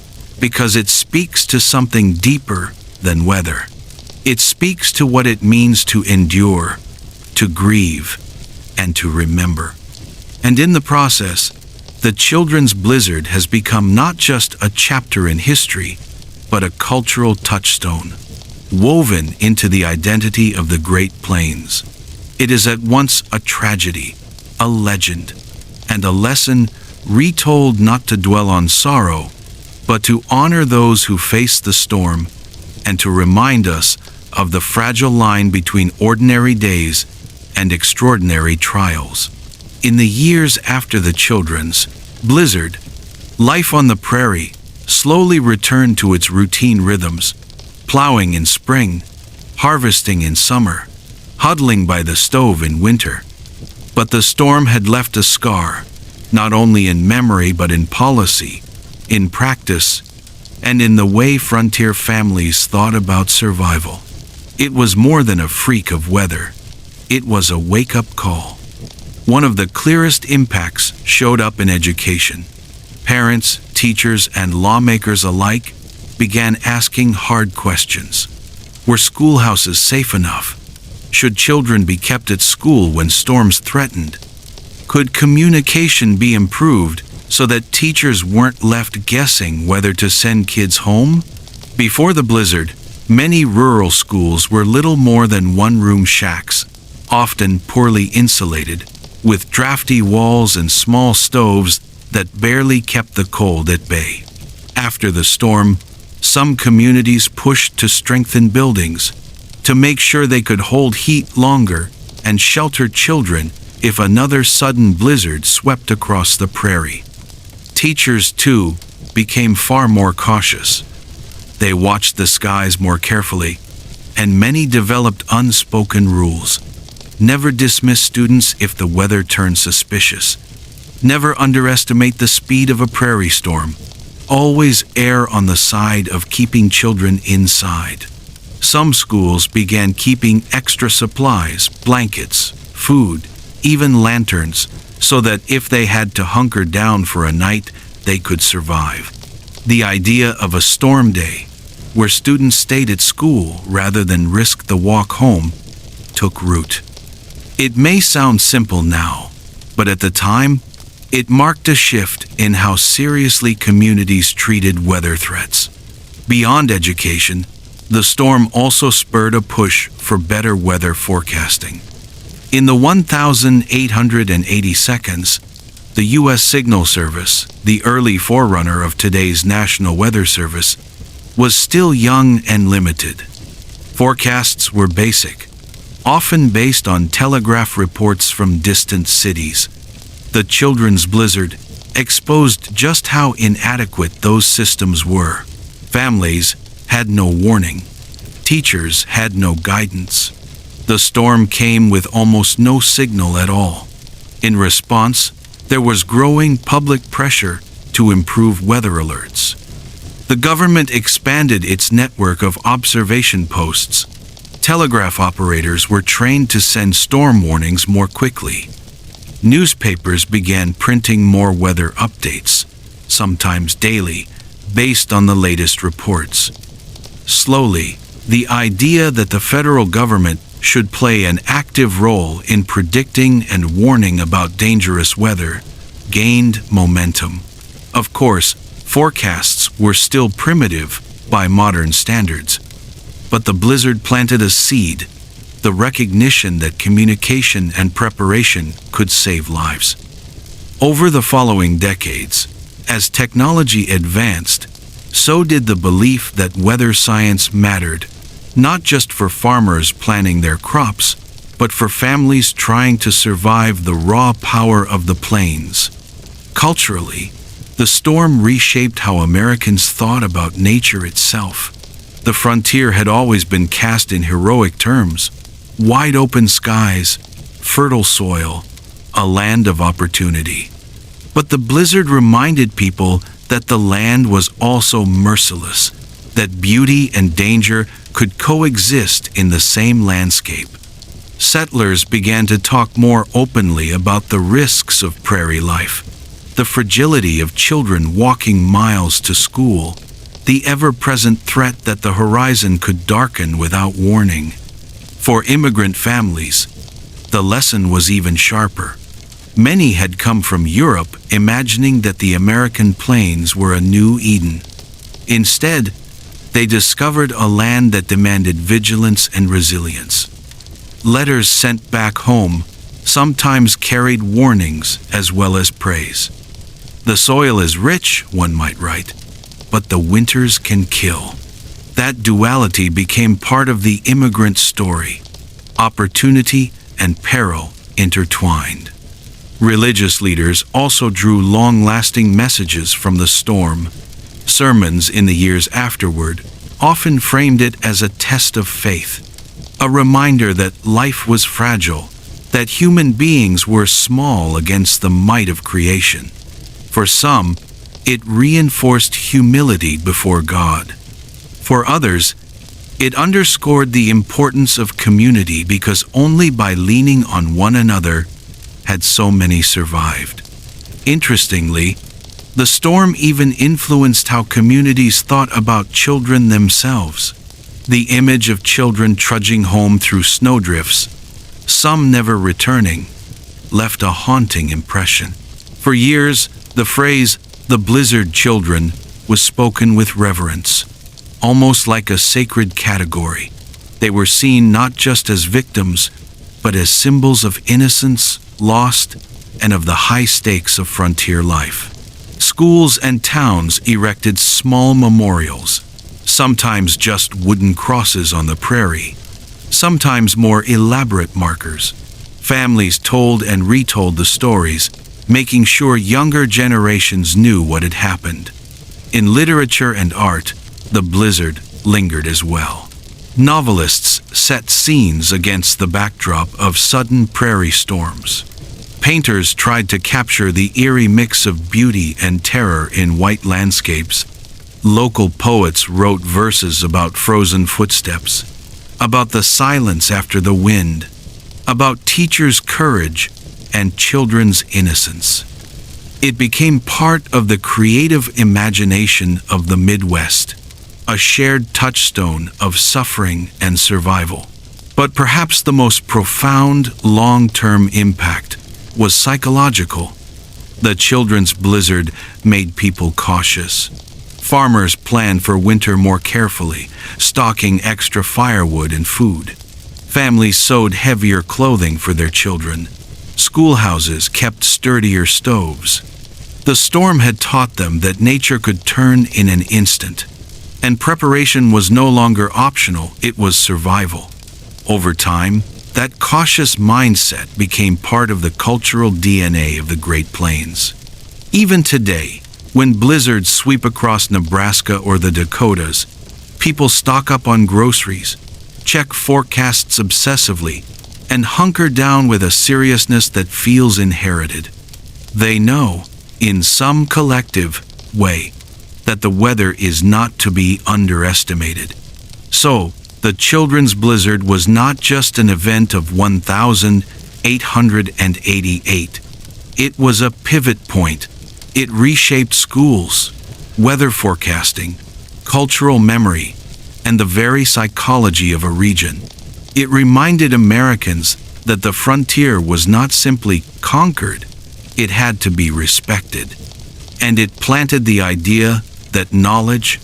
because it speaks to something deeper than weather. It speaks to what it means to endure, to grieve, and to remember. And in the process, the children's blizzard has become not just a chapter in history, but a cultural touchstone. woven into the identity of the Great Plains. It is at once a tragedy, a legend, and a lesson retold not to dwell on sorrow, but to honor those who face the storm and to remind us of the fragile line between ordinary days and extraordinary trials. In the years after the children's blizzard, life on the prairie slowly returned to its routine rhythms, plowing in spring, harvesting in summer, huddling by the stove in winter. But the storm had left a scar, not only in memory but in policy, in practice, and in the way frontier families thought about survival. It was more than a freak of weather. It was a wake-up call. One of the clearest impacts showed up in education. Parents, teachers, and lawmakers alike began asking hard questions. Were schoolhouses safe enough? Should children be kept at school when storms threatened? Could communication be improved so that teachers weren't left guessing whether to send kids home? Before the blizzard, many rural schools were little more than one-room shacks, often poorly insulated, with drafty walls and small stoves that barely kept the cold at bay. After the storm, some communities pushed to strengthen buildings, to make sure they could hold heat longer and shelter children if another sudden blizzard swept across the prairie. Teachers, too, became far more cautious. They watched the skies more carefully, and many developed unspoken rules. Never dismiss students if the weather turned suspicious. Never underestimate the speed of a prairie storm. Always err on the side of keeping children inside. Some schools began keeping extra supplies, blankets, food, even lanterns, so that if they had to hunker down for a night, they could survive. The idea of a storm day, where students stayed at school rather than risk the walk home, took root. It may sound simple now, but at the time, it marked a shift in how seriously communities treated weather threats. Beyond education, the storm also spurred a push for better weather forecasting. In the 1,880 seconds, the U.S. Signal Service, the early forerunner of today's National Weather Service, was still young and limited. Forecasts were basic, often based on telegraph reports from distant cities. The children's blizzard exposed just how inadequate those systems were. Families had no warning. Teachers had no guidance. The storm came with almost no signal at all. In response, there was growing public pressure to improve weather alerts. The government expanded its network of observation posts. Telegraph operators were trained to send storm warnings more quickly. Newspapers began printing more weather updates, sometimes daily, based on the latest reports. Slowly, the idea that the federal government should play an active role in predicting and warning about dangerous weather gained momentum. Of course, forecasts were still primitive by modern standards, but the blizzard planted a seed, the recognition that communication and preparation could save lives. Over the following decades, as technology advanced, so did the belief that weather science mattered, not just for farmers planting their crops, but for families trying to survive the raw power of the plains. Culturally, the storm reshaped how Americans thought about nature itself. The frontier had always been cast in heroic terms: wide open skies, fertile soil, a land of opportunity. But the blizzard reminded people that the land was also merciless, that beauty and danger could coexist in the same landscape. Settlers began to talk more openly about the risks of prairie life, the fragility of children walking miles to school, the ever-present threat that the horizon could darken without warning. For immigrant families, the lesson was even sharper. Many had come from Europe imagining that the American plains were a new Eden. Instead, They discovered a land that demanded vigilance and resilience. Letters sent back home sometimes carried warnings as well as praise. The soil is rich, one might write, but the winters can kill. That duality became part of the immigrant story. Opportunity and peril intertwined. Religious leaders also drew long-lasting messages from the storm. Sermons in the years afterward often framed it as a test of faith, a reminder that life was fragile, that human beings were small against the might of creation. For some, it reinforced humility before God. For others, it underscored the importance of community because only by leaning on one another had so many survived. Interestingly, the storm even influenced how communities thought about children themselves. The image of children trudging home through snowdrifts, some never returning, left a haunting impression. For years, the phrase, "the blizzard children," was spoken with reverence, almost like a sacred category. They were seen not just as victims, but as symbols of innocence, lost, and of the high stakes of frontier life. Schools and towns erected small memorials, sometimes just wooden crosses on the prairie, sometimes more elaborate markers. Families told and retold the stories, making sure younger generations knew what had happened. In literature and art, the blizzard lingered as well. Novelists set scenes against the backdrop of sudden prairie storms. Painters tried to capture the eerie mix of beauty and terror in white landscapes. Local poets wrote verses about frozen footsteps, about the silence after the wind, about teachers' courage and children's innocence. It became part of the creative imagination of the Midwest, a shared touchstone of suffering and survival. But perhaps the most profound long-term impact was psychological. The children's blizzard made people cautious. Farmers planned for winter more carefully, stocking extra firewood and food. Families sewed heavier clothing for their children. Schoolhouses kept sturdier stoves. The storm had taught them that nature could turn in an instant, and preparation was no longer optional, it was survival. Over time, that cautious mindset became part of the cultural DNA of the Great Plains. Even today, when blizzards sweep across Nebraska or the Dakotas, people stock up on groceries, check forecasts obsessively, and hunker down with a seriousness that feels inherited. They know, in some collective way, that the weather is not to be underestimated. So, the children's blizzard was not just an event of 1888. It was a pivot point. It reshaped schools, weather forecasting, cultural memory, and the very psychology of a region. It reminded Americans that the frontier was not simply conquered, it had to be respected. And it planted the idea that knowledge,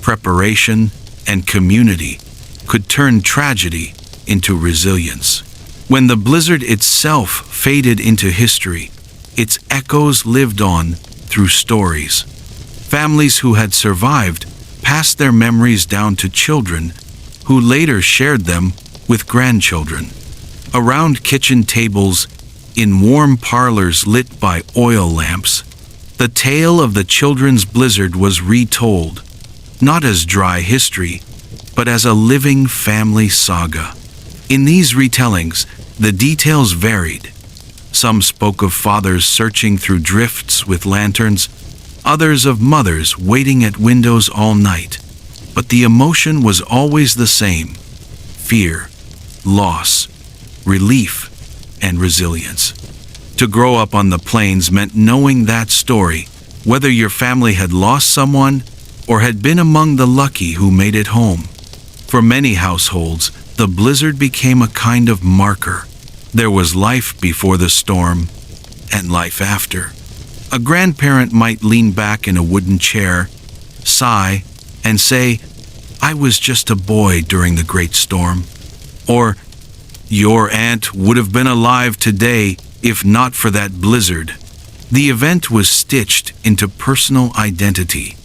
preparation, and community could turn tragedy into resilience. When the blizzard itself faded into history, its echoes lived on through stories. Families who had survived passed their memories down to children, who later shared them with grandchildren. Around kitchen tables, in warm parlors lit by oil lamps, the tale of the children's blizzard was retold, not as dry history, but as a living family saga. In these retellings, the details varied. Some spoke of fathers searching through drifts with lanterns, others of mothers waiting at windows all night. But the emotion was always the same: fear, loss, relief, and resilience. To grow up on the plains meant knowing that story, whether your family had lost someone or had been among the lucky who made it home. For many households, the blizzard became a kind of marker. There was life before the storm and life after. A grandparent might lean back in a wooden chair, sigh, and say, "I was just a boy during the great storm," or "Your aunt would have been alive today if not for that blizzard." The event was stitched into personal identity,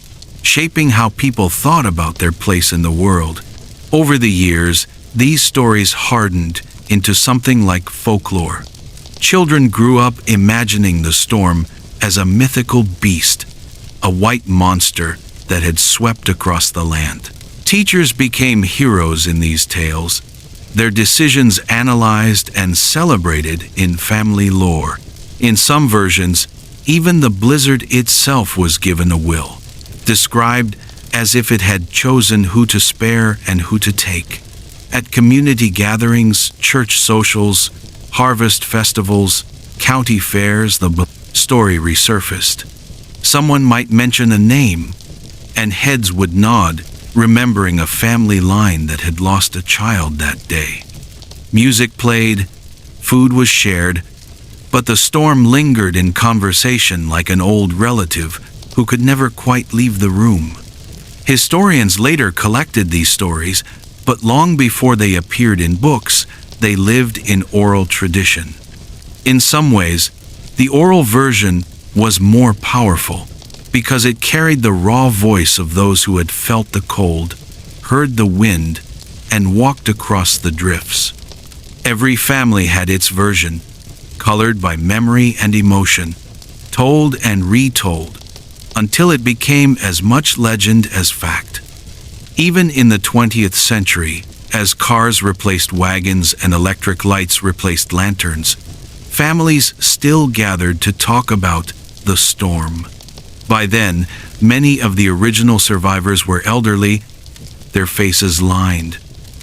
shaping how people thought about their place in the world. Over the years, these stories hardened into something like folklore. Children grew up imagining the storm as a mythical beast, a white monster that had swept across the land. Teachers became heroes in these tales, their decisions analyzed and celebrated in family lore. In some versions, even the blizzard itself was given a will, described as if it had chosen who to spare and who to take. At community gatherings, church socials, harvest festivals, county fairs, the story resurfaced. Someone might mention a name, and heads would nod, remembering a family line that had lost a child that day. Music played, food was shared, but the storm lingered in conversation like an old relative who could never quite leave the room. Historians later collected these stories, but long before they appeared in books, they lived in oral tradition. In some ways, the oral version was more powerful because it carried the raw voice of those who had felt the cold, heard the wind, and walked across the drifts. Every family had its version, colored by memory and emotion, told and retold, until it became as much legend as fact. Even in the 20th century, as cars replaced wagons and electric lights replaced lanterns, families still gathered to talk about the storm. By then, many of the original survivors were elderly, their faces lined,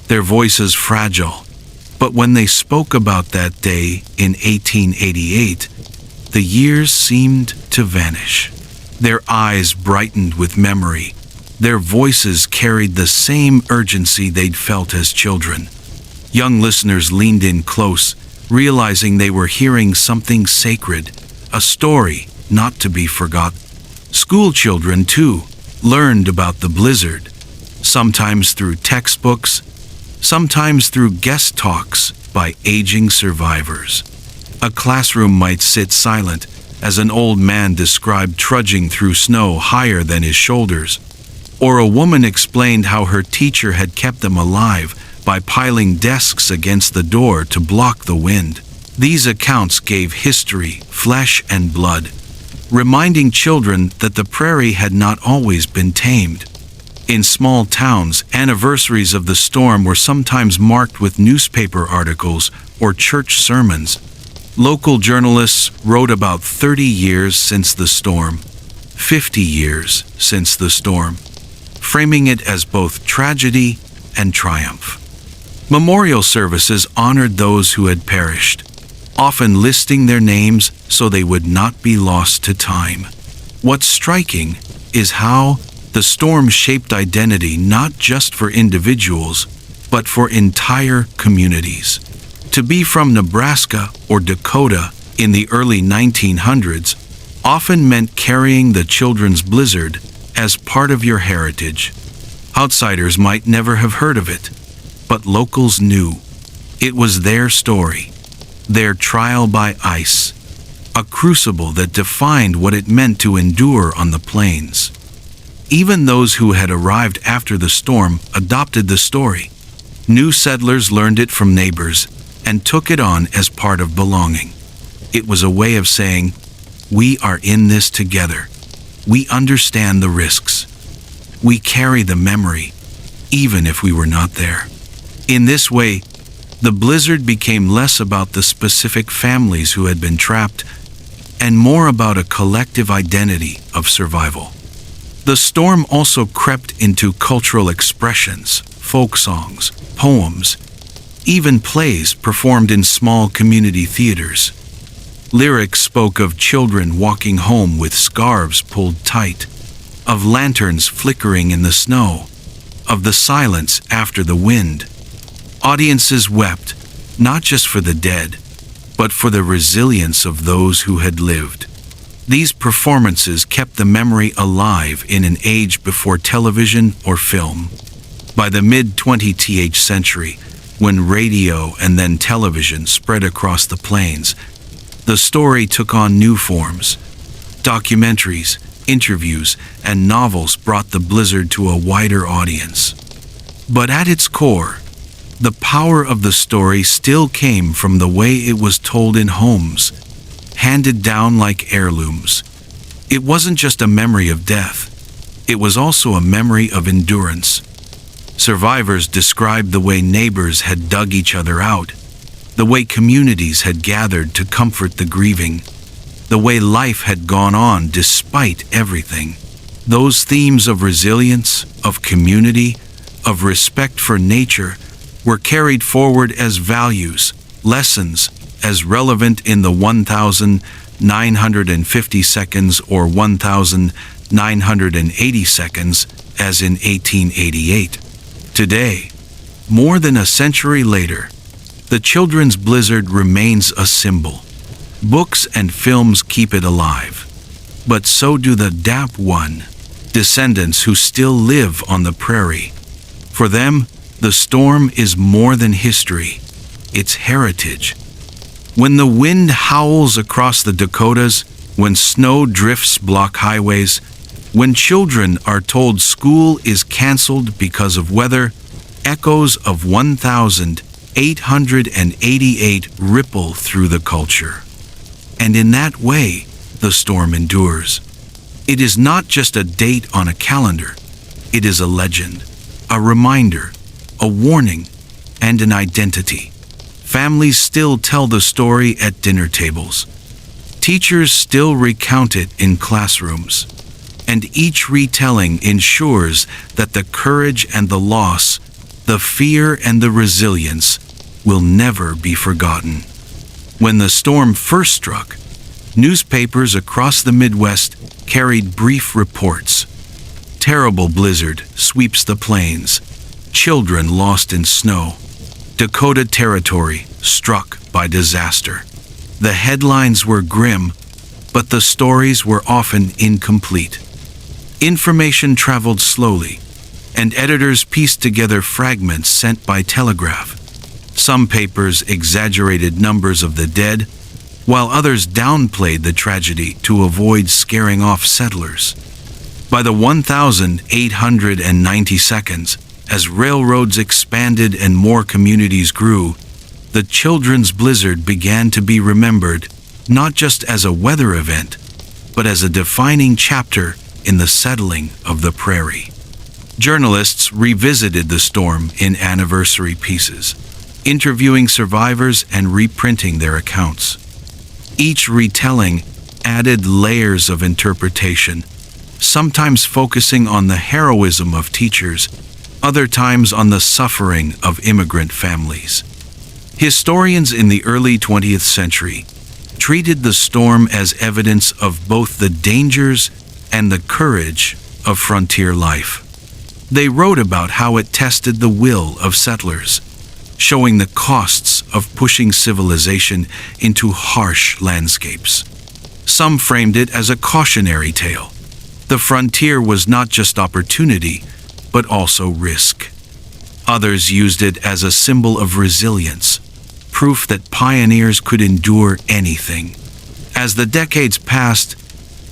their voices fragile. But when they spoke about that day in 1888, the years seemed to vanish. Their eyes brightened with memory. Their voices carried the same urgency they'd felt as children. Young listeners leaned in close, realizing they were hearing something sacred, a story not to be forgotten. School children, too, learned about the blizzard, sometimes through textbooks, sometimes through guest talks by aging survivors. A classroom might sit silent as an old man described trudging through snow higher than his shoulders, or a woman explained how her teacher had kept them alive by piling desks against the door to block the wind. These accounts gave history, flesh and blood, reminding children that the prairie had not always been tamed. In small towns, anniversaries of the storm were sometimes marked with newspaper articles or church sermons. Local journalists wrote about 30 years since the storm, 50 years since the storm, framing it as both tragedy and triumph. Memorial services honored those who had perished, often listing their names so they would not be lost to time. What's striking is how the storm shaped identity not just for individuals, but for entire communities. To be from Nebraska or Dakota in the early 1900s often meant carrying the children's blizzard as part of your heritage. Outsiders might never have heard of it, but locals knew. It was their story, their trial by ice, a crucible that defined what it meant to endure on the plains. Even those who had arrived after the storm adopted the story. New settlers learned it from neighbors and took it on as part of belonging. It was a way of saying, "We are in this together. We understand the risks. We carry the memory, even if we were not there." In this way, the blizzard became less about the specific families who had been trapped and more about a collective identity of survival. The storm also crept into cultural expressions, folk songs, poems, even plays performed in small community theaters. Lyrics spoke of children walking home with scarves pulled tight, of lanterns flickering in the snow, of the silence after the wind. Audiences wept, not just for the dead, but for the resilience of those who had lived. These performances kept the memory alive in an age before television or film. By the mid-20th century, when radio and then television spread across the plains, the story took on new forms. Documentaries, interviews, and novels brought the blizzard to a wider audience. But at its core, the power of the story still came from the way it was told in homes, handed down like heirlooms. It wasn't just a memory of death, it was also a memory of endurance. Survivors described the way neighbors had dug each other out, the way communities had gathered to comfort the grieving, the way life had gone on despite everything. Those themes of resilience, of community, of respect for nature were carried forward as values, lessons, as relevant in the 1,950 seconds or 1,980 seconds as in 1888. Today, more than a century later, the children's blizzard remains a symbol. Books and films keep it alive, but so do the DAP-1 descendants who still live on the prairie. For them, the storm is more than history, it's heritage. When the wind howls across the Dakotas, when snow drifts block highways, when children are told school is canceled because of weather, echoes of 1,888 ripple through the culture. And in that way, the storm endures. It is not just a date on a calendar. It is a legend, a reminder, a warning, and an identity. Families still tell the story at dinner tables. Teachers still recount it in classrooms. And each retelling ensures that the courage and the loss, the fear and the resilience will never be forgotten. When the storm first struck, newspapers across the Midwest carried brief reports. Terrible blizzard sweeps the plains. Children lost in snow. Dakota Territory struck by disaster. The headlines were grim, but the stories were often incomplete. Information traveled slowly, and editors pieced together fragments sent by telegraph. Some papers exaggerated numbers of the dead, while others downplayed the tragedy to avoid scaring off settlers. By the 1,890 seconds, as railroads expanded and more communities grew, the children's blizzard began to be remembered not just as a weather event, but as a defining chapter in the settling of the prairie. Journalists revisited the storm in anniversary pieces, interviewing survivors and reprinting their accounts. Each retelling added layers of interpretation, sometimes focusing on the heroism of teachers, other times on the suffering of immigrant families. Historians in the early 20th century treated the storm as evidence of both the dangers and the courage of frontier life. They wrote about how it tested the will of settlers, showing the costs of pushing civilization into harsh landscapes. Some framed it as a cautionary tale. The frontier was not just opportunity, but also risk. Others used it as a symbol of resilience, proof that pioneers could endure anything. As the decades passed,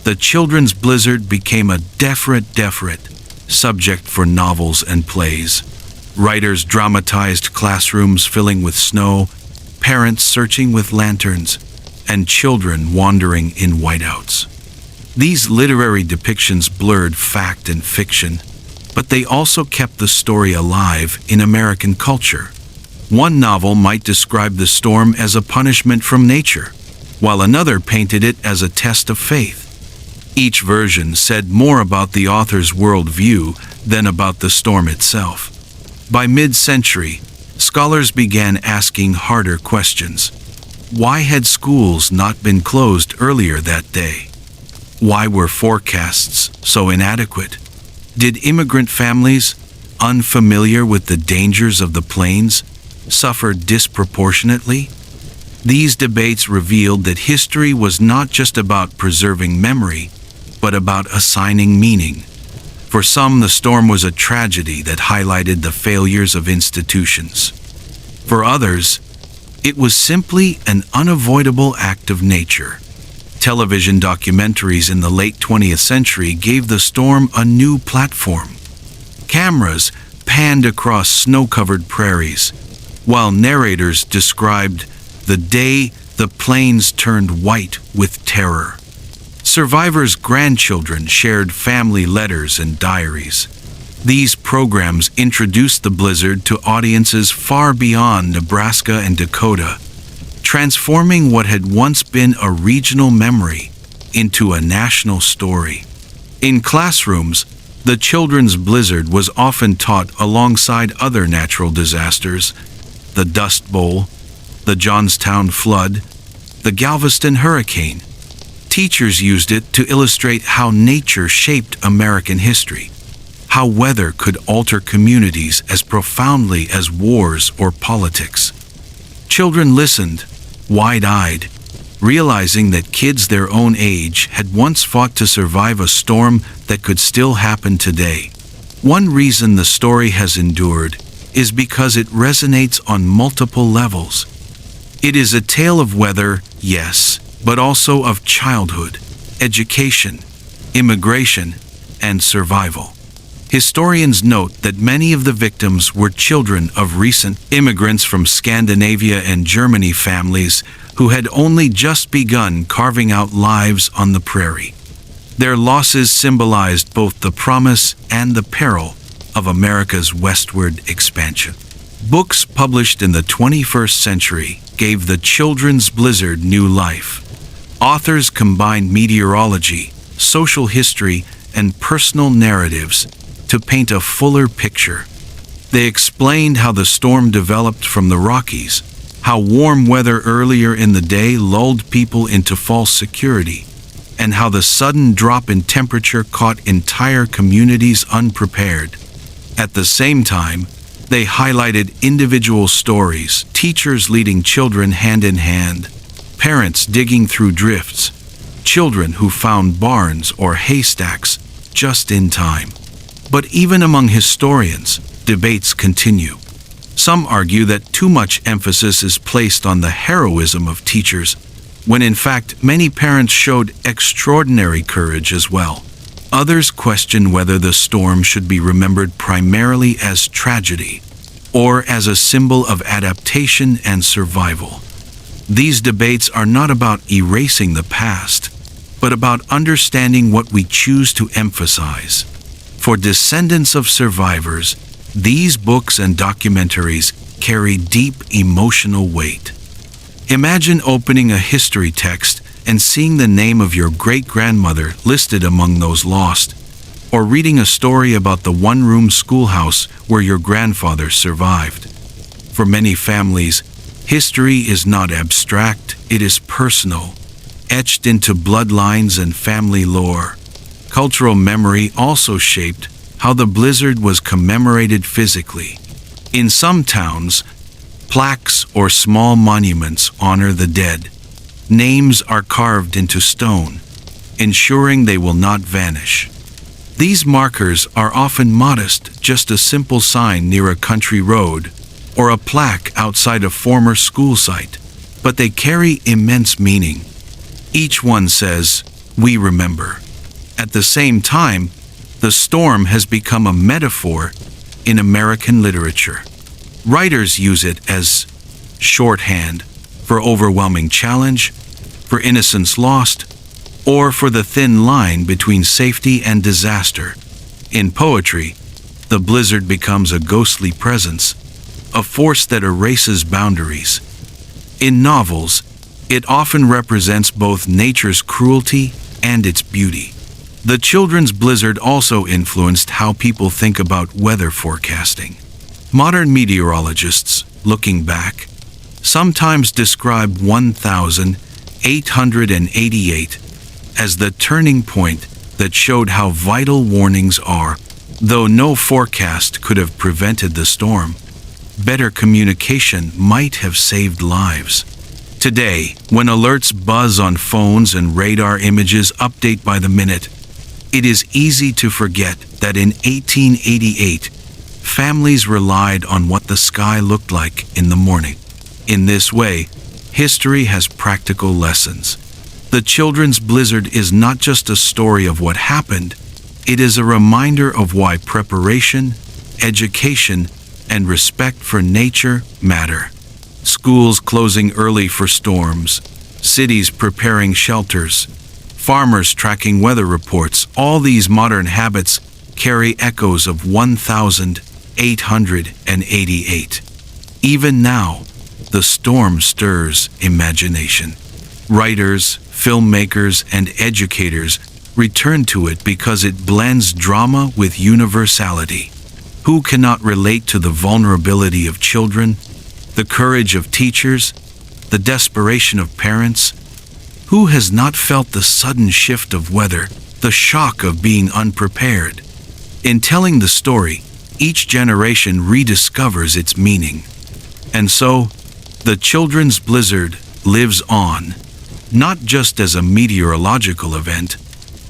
the children's blizzard became a definite subject for novels and plays. Writers dramatized classrooms filling with snow, parents searching with lanterns, and children wandering in whiteouts. These literary depictions blurred fact and fiction, but they also kept the story alive in American culture. One novel might describe the storm as a punishment from nature, while another painted it as a test of faith. Each version said more about the author's worldview than about the storm itself. By mid-century, scholars began asking harder questions. Why had schools not been closed earlier that day? Why were forecasts so inadequate? Did immigrant families, unfamiliar with the dangers of the plains, suffer disproportionately? These debates revealed that history was not just about preserving memory, but about assigning meaning. For some, the storm was a tragedy that highlighted the failures of institutions. For others, it was simply an unavoidable act of nature. Television documentaries in the late 20th century gave the storm a new platform. Cameras panned across snow-covered prairies, while narrators described the day the plains turned white with terror. Survivors' grandchildren shared family letters and diaries. These programs introduced the blizzard to audiences far beyond Nebraska and Dakota, transforming what had once been a regional memory into a national story. In classrooms, the children's blizzard was often taught alongside other natural disasters: the Dust Bowl, the Johnstown flood, the Galveston hurricane. Teachers used it to illustrate how nature shaped American history, how weather could alter communities as profoundly as wars or politics. Children listened, wide-eyed, realizing that kids their own age had once fought to survive a storm that could still happen today. One reason the story has endured is because it resonates on multiple levels. It is a tale of weather, yes, but also of childhood, education, immigration, and survival. Historians note that many of the victims were children of recent immigrants from Scandinavia and Germany, families who had only just begun carving out lives on the prairie. Their losses symbolized both the promise and the peril of America's westward expansion. Books published in the 21st century gave the children's blizzard new life. Authors combined meteorology, social history, and personal narratives to paint a fuller picture. They explained how the storm developed from the Rockies, how warm weather earlier in the day lulled people into false security, and how the sudden drop in temperature caught entire communities unprepared. At the same time, they highlighted individual stories, teachers leading children hand in hand, parents digging through drifts, children who found barns or haystacks just in time. But even among historians, debates continue. Some argue that too much emphasis is placed on the heroism of teachers, when in fact many parents showed extraordinary courage as well. Others question whether the storm should be remembered primarily as tragedy, or as a symbol of adaptation and survival. These debates are not about erasing the past, but about understanding what we choose to emphasize. For descendants of survivors, these books and documentaries carry deep emotional weight. Imagine opening a history text and seeing the name of your great-grandmother listed among those lost, or reading a story about the one-room schoolhouse where your grandfather survived. For many families, history is not abstract, it is personal, etched into bloodlines and family lore. Cultural memory also shaped how the blizzard was commemorated physically. In some towns, plaques or small monuments honor the dead. Names are carved into stone, ensuring they will not vanish. These markers are often modest, just a simple sign near a country road or a plaque outside a former school site, but they carry immense meaning. Each one says, "We remember." At the same time, the storm has become a metaphor in American literature. Writers use it as shorthand for overwhelming challenge, for innocence lost, or for the thin line between safety and disaster. In poetry, the blizzard becomes a ghostly presence, a force that erases boundaries. In novels, it often represents both nature's cruelty and its beauty. The children's blizzard also influenced how people think about weather forecasting. Modern meteorologists, looking back, sometimes describe 1888 as the turning point that showed how vital warnings are. Though no forecast could have prevented the storm, better communication might have saved lives. Today, when alerts buzz on phones and radar images update by the minute, It is easy to forget that in 1888, families relied on what the sky looked like in the morning. In this way, history has practical lessons. The children's blizzard is not just a story of what happened, it is a reminder of why preparation, education, and respect for nature matter. Schools closing early for storms, cities preparing shelters, farmers tracking weather reports, all these modern habits carry echoes of 1888. Even now, the storm stirs imagination. Writers, filmmakers, and educators return to it because it blends drama with universality. Who cannot relate to the vulnerability of children, the courage of teachers, the desperation of parents? Who has not felt the sudden shift of weather, the shock of being unprepared? In telling the story, each generation rediscovers its meaning. And so, the children's blizzard lives on, not just as a meteorological event,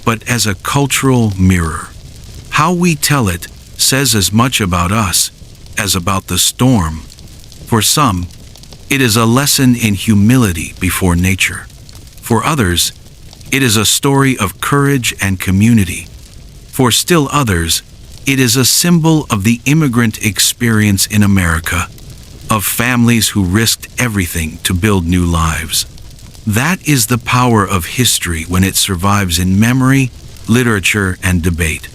but as a cultural mirror. How we tell it says as much about us as about the storm. For some, it is a lesson in humility before nature. For others, it is a story of courage and community. For still others, it is a symbol of the immigrant experience in America, of families who risked everything to build new lives. That is the power of history when it survives in memory, literature, and debate.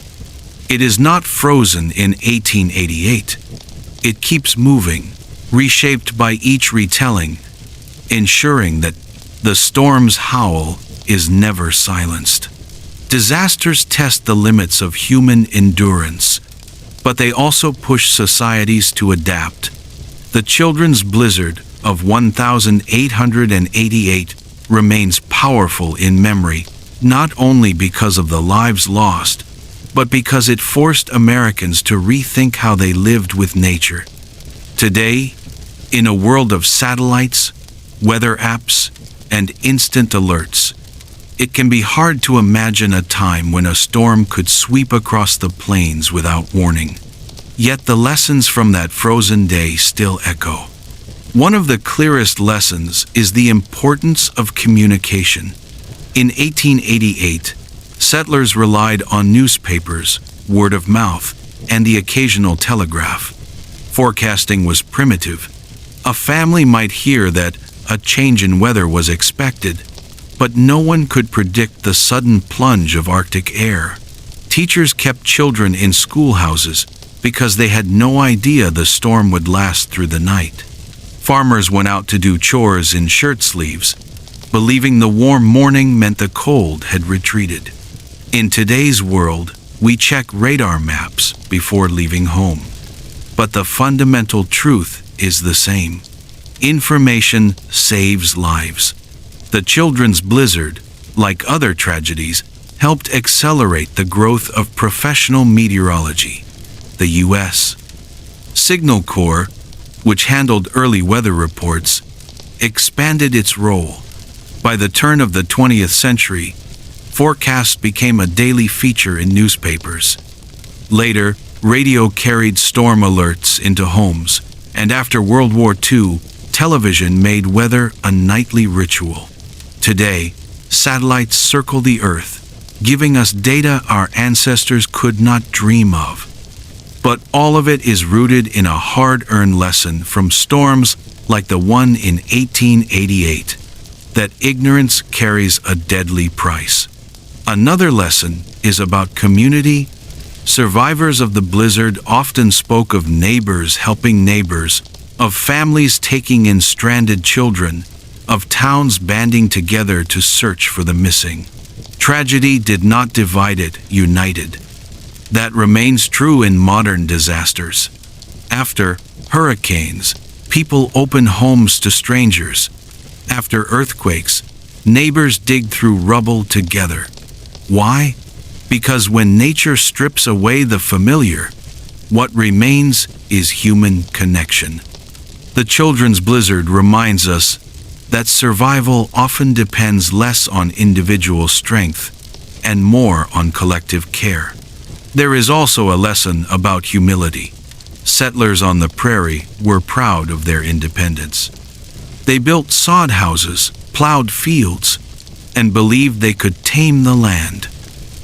It is not frozen in 1888. It keeps moving, reshaped by each retelling, ensuring that the storm's howl is never silenced. Disasters test the limits of human endurance, but they also push societies to adapt. The children's blizzard of 1888 remains powerful in memory, not only because of the lives lost, but because it forced Americans to rethink how they lived with nature. Today, in a world of satellites, weather apps, and instant alerts, it can be hard to imagine a time when a storm could sweep across the plains without warning. Yet the lessons from that frozen day still echo. One of the clearest lessons is the importance of communication. In 1888, settlers relied on newspapers, word of mouth, and the occasional telegraph. Forecasting was primitive. A family might hear that a change in weather was expected, but no one could predict the sudden plunge of Arctic air. Teachers kept children in schoolhouses because they had no idea the storm would last through the night. Farmers went out to do chores in shirt sleeves, believing the warm morning meant the cold had retreated. In today's world, we check radar maps before leaving home. But the fundamental truth is the same. Information saves lives. The children's blizzard, like other tragedies, helped accelerate the growth of professional meteorology. The U.S. Signal Corps, which handled early weather reports, expanded its role. By the turn of the 20th century, forecasts became a daily feature in newspapers. Later, radio carried storm alerts into homes, and after World War II, television made weather a nightly ritual. Today, satellites circle the Earth, giving us data our ancestors could not dream of. But all of it is rooted in a hard-earned lesson from storms like the one in 1888, that ignorance carries a deadly price. Another lesson is about community. Survivors of the blizzard often spoke of neighbors helping neighbors, of families taking in stranded children, of towns banding together to search for the missing. Tragedy did not divide it, united. That remains true in modern disasters. After hurricanes, people open homes to strangers. After earthquakes, neighbors dig through rubble together. Why? Because when nature strips away the familiar, what remains is human connection. The children's blizzard reminds us that survival often depends less on individual strength and more on collective care. There is also a lesson about humility. Settlers on the prairie were proud of their independence. They built sod houses, plowed fields, and believed they could tame the land.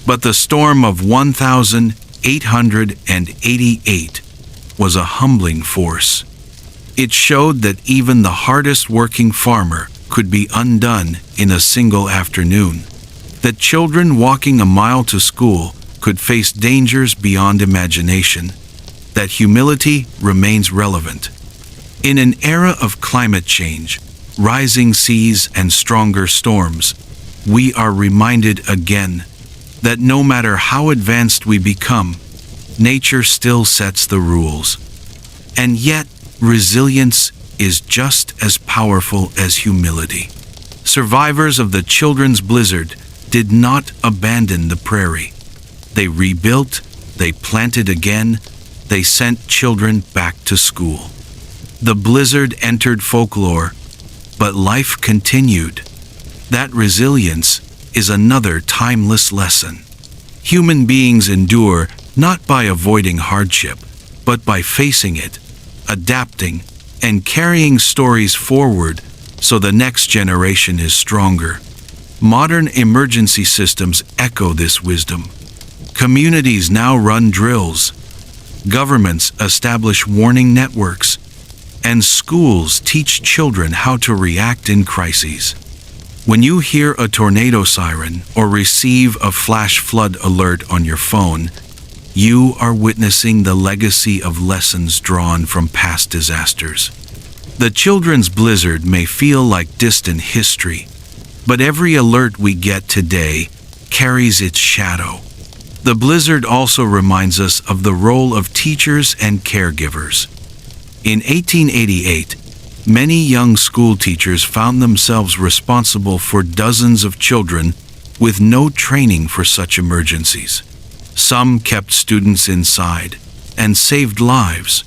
But the storm of 1888 was a humbling force. It showed that even the hardest working farmer could be undone in a single afternoon. That children walking a mile to school could face dangers beyond imagination. That humility remains relevant. In an era of climate change, rising seas and stronger storms, we are reminded again that no matter how advanced we become, nature still sets the rules. And yet, resilience is just as powerful as humility. Survivors of the children's blizzard did not abandon the prairie. They rebuilt, they planted again, they sent children back to school. The blizzard entered folklore, but life continued. That resilience is another timeless lesson. Human beings endure not by avoiding hardship, but by facing it, adapting, and carrying stories forward so the next generation is stronger. Modern emergency systems echo this wisdom. Communities now run drills. Governments establish warning networks, and schools teach children how to react in crises. When you hear a tornado siren or receive a flash flood alert on your phone, you are witnessing the legacy of lessons drawn from past disasters. The children's blizzard may feel like distant history, but every alert we get today carries its shadow. The blizzard also reminds us of the role of teachers and caregivers. In 1888, many young school teachers found themselves responsible for dozens of children with no training for such emergencies. Some kept students inside and saved lives.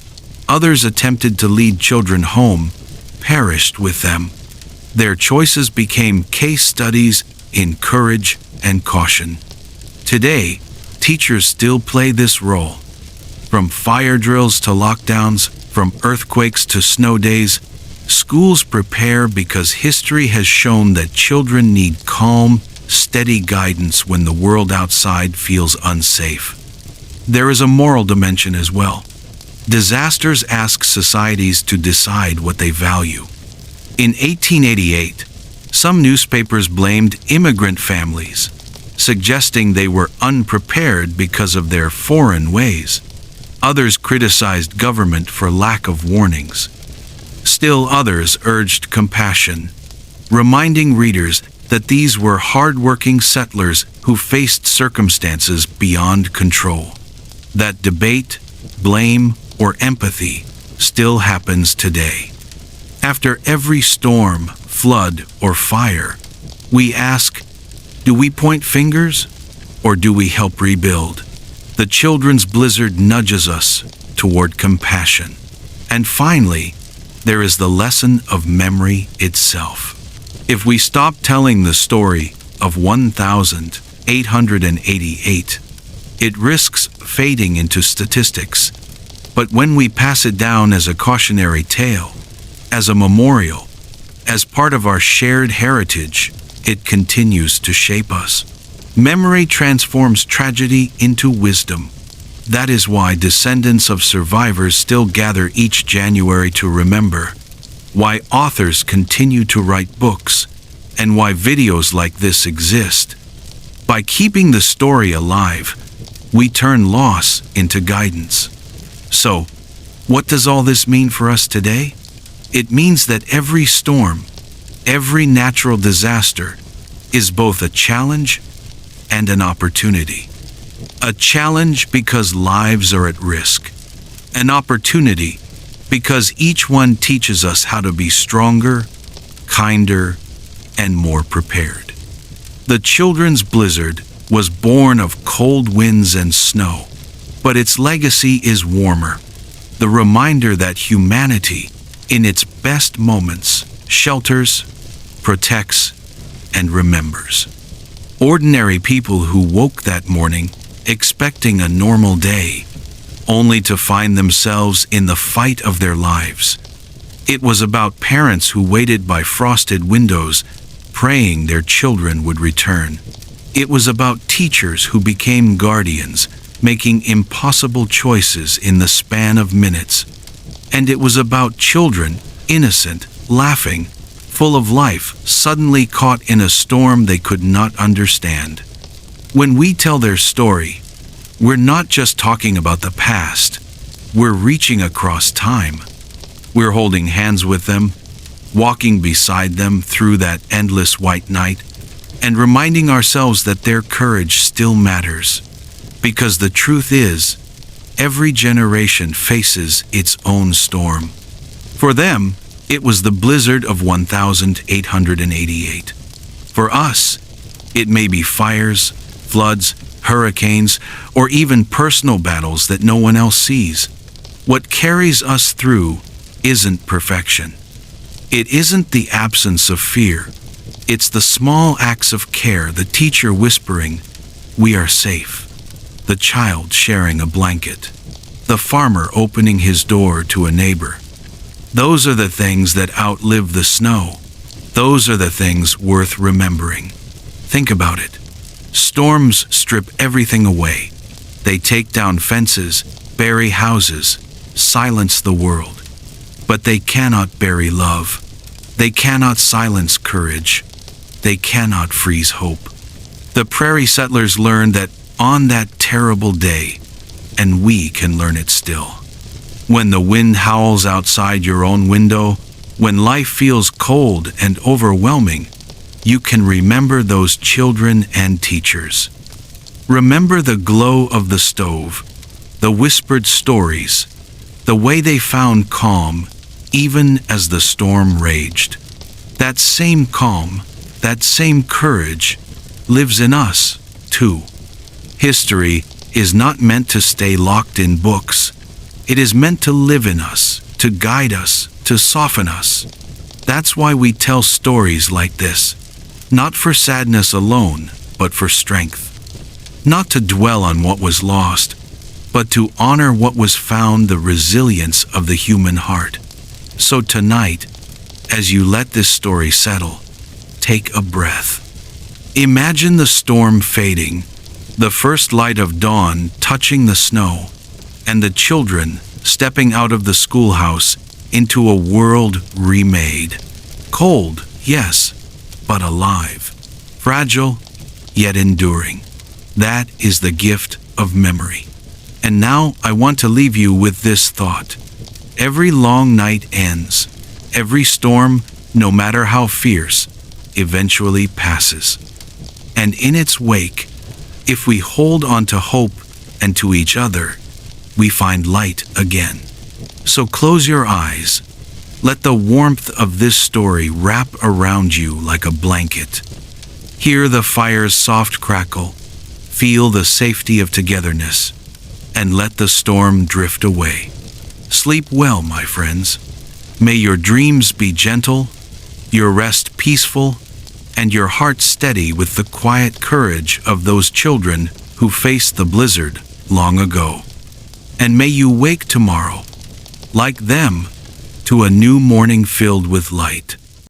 Others attempted to lead children home, perished with them. Their choices became case studies in courage and caution. Today, teachers still play this role. From fire drills to lockdowns, from earthquakes to snow days, schools prepare because history has shown that children need calm, steady guidance when the world outside feels unsafe. There is a moral dimension as well. Disasters ask societies to decide what they value. In 1888, some newspapers blamed immigrant families, suggesting they were unprepared because of their foreign ways. Others criticized government for lack of warnings. Still others urged compassion, reminding readers that these were hard-working settlers who faced circumstances beyond control. That debate, blame, or empathy still happens today. After every storm, flood, or fire, we ask, do we point fingers, or do we help rebuild? The children's blizzard nudges us toward compassion. And finally, there is the lesson of memory itself. If we stop telling the story of 1888, it risks fading into statistics. But when we pass it down as a cautionary tale, as a memorial, as part of our shared heritage, it continues to shape us. Memory transforms tragedy into wisdom. That is why descendants of survivors still gather each January to remember, why authors continue to write books, and why videos like this exist. By keeping the story alive, we turn loss into guidance. So, what does all this mean for us today? It means that every storm, every natural disaster, is both a challenge and an opportunity. A challenge because lives are at risk. An opportunity because each one teaches us how to be stronger, kinder, and more prepared. The children's blizzard was born of cold winds and snow, but its legacy is warmer. The reminder that humanity, in its best moments, shelters, protects, and remembers. Ordinary people who woke that morning expecting a normal day, only to find themselves in the fight of their lives. It was about parents who waited by frosted windows, praying their children would return. It was about teachers who became guardians, making impossible choices in the span of minutes. And it was about children, innocent, laughing, full of life, suddenly caught in a storm they could not understand. When we tell their story, we're not just talking about the past. We're reaching across time. We're holding hands with them, walking beside them through that endless white night, and reminding ourselves that their courage still matters. Because the truth is, every generation faces its own storm. For them, it was the blizzard of 1888. For us, it may be fires, floods, hurricanes, or even personal battles that no one else sees. What carries us through isn't perfection. It isn't the absence of fear. It's the small acts of care, the teacher whispering, "We are safe," the child sharing a blanket, the farmer opening his door to a neighbor. Those are the things that outlive the snow. Those are the things worth remembering. Think about it. Storms strip everything away. They take down fences, bury houses, silence the world. But they cannot bury love. They cannot silence courage. They cannot freeze hope. The prairie settlers learned that on that terrible day, and we can learn it still. When the wind howls outside your own window, when life feels cold and overwhelming, you can remember those children and teachers. Remember the glow of the stove, the whispered stories, the way they found calm even as the storm raged. That same calm, that same courage lives in us, too. History is not meant to stay locked in books. It is meant to live in us, to guide us, to soften us. That's why we tell stories like this, not for sadness alone, but for strength. Not to dwell on what was lost, but to honor what was found, the resilience of the human heart. So tonight, as you let this story settle, take a breath. Imagine the storm fading, the first light of dawn touching the snow, and the children stepping out of the schoolhouse into a world remade. Cold, yes, but alive. Fragile, yet enduring. That is the gift of memory. And now I want to leave you with this thought. Every long night ends. Every storm, no matter how fierce, eventually passes. And in its wake, if we hold on to hope and to each other, we find light again. So close your eyes. Let the warmth of this story wrap around you like a blanket. Hear the fire's soft crackle. Feel the safety of togetherness. And let the storm drift away. Sleep well, my friends. May your dreams be gentle, your rest peaceful, and your heart steady with the quiet courage of those children who faced the blizzard long ago. And may you wake tomorrow, like them, to a new morning filled with light.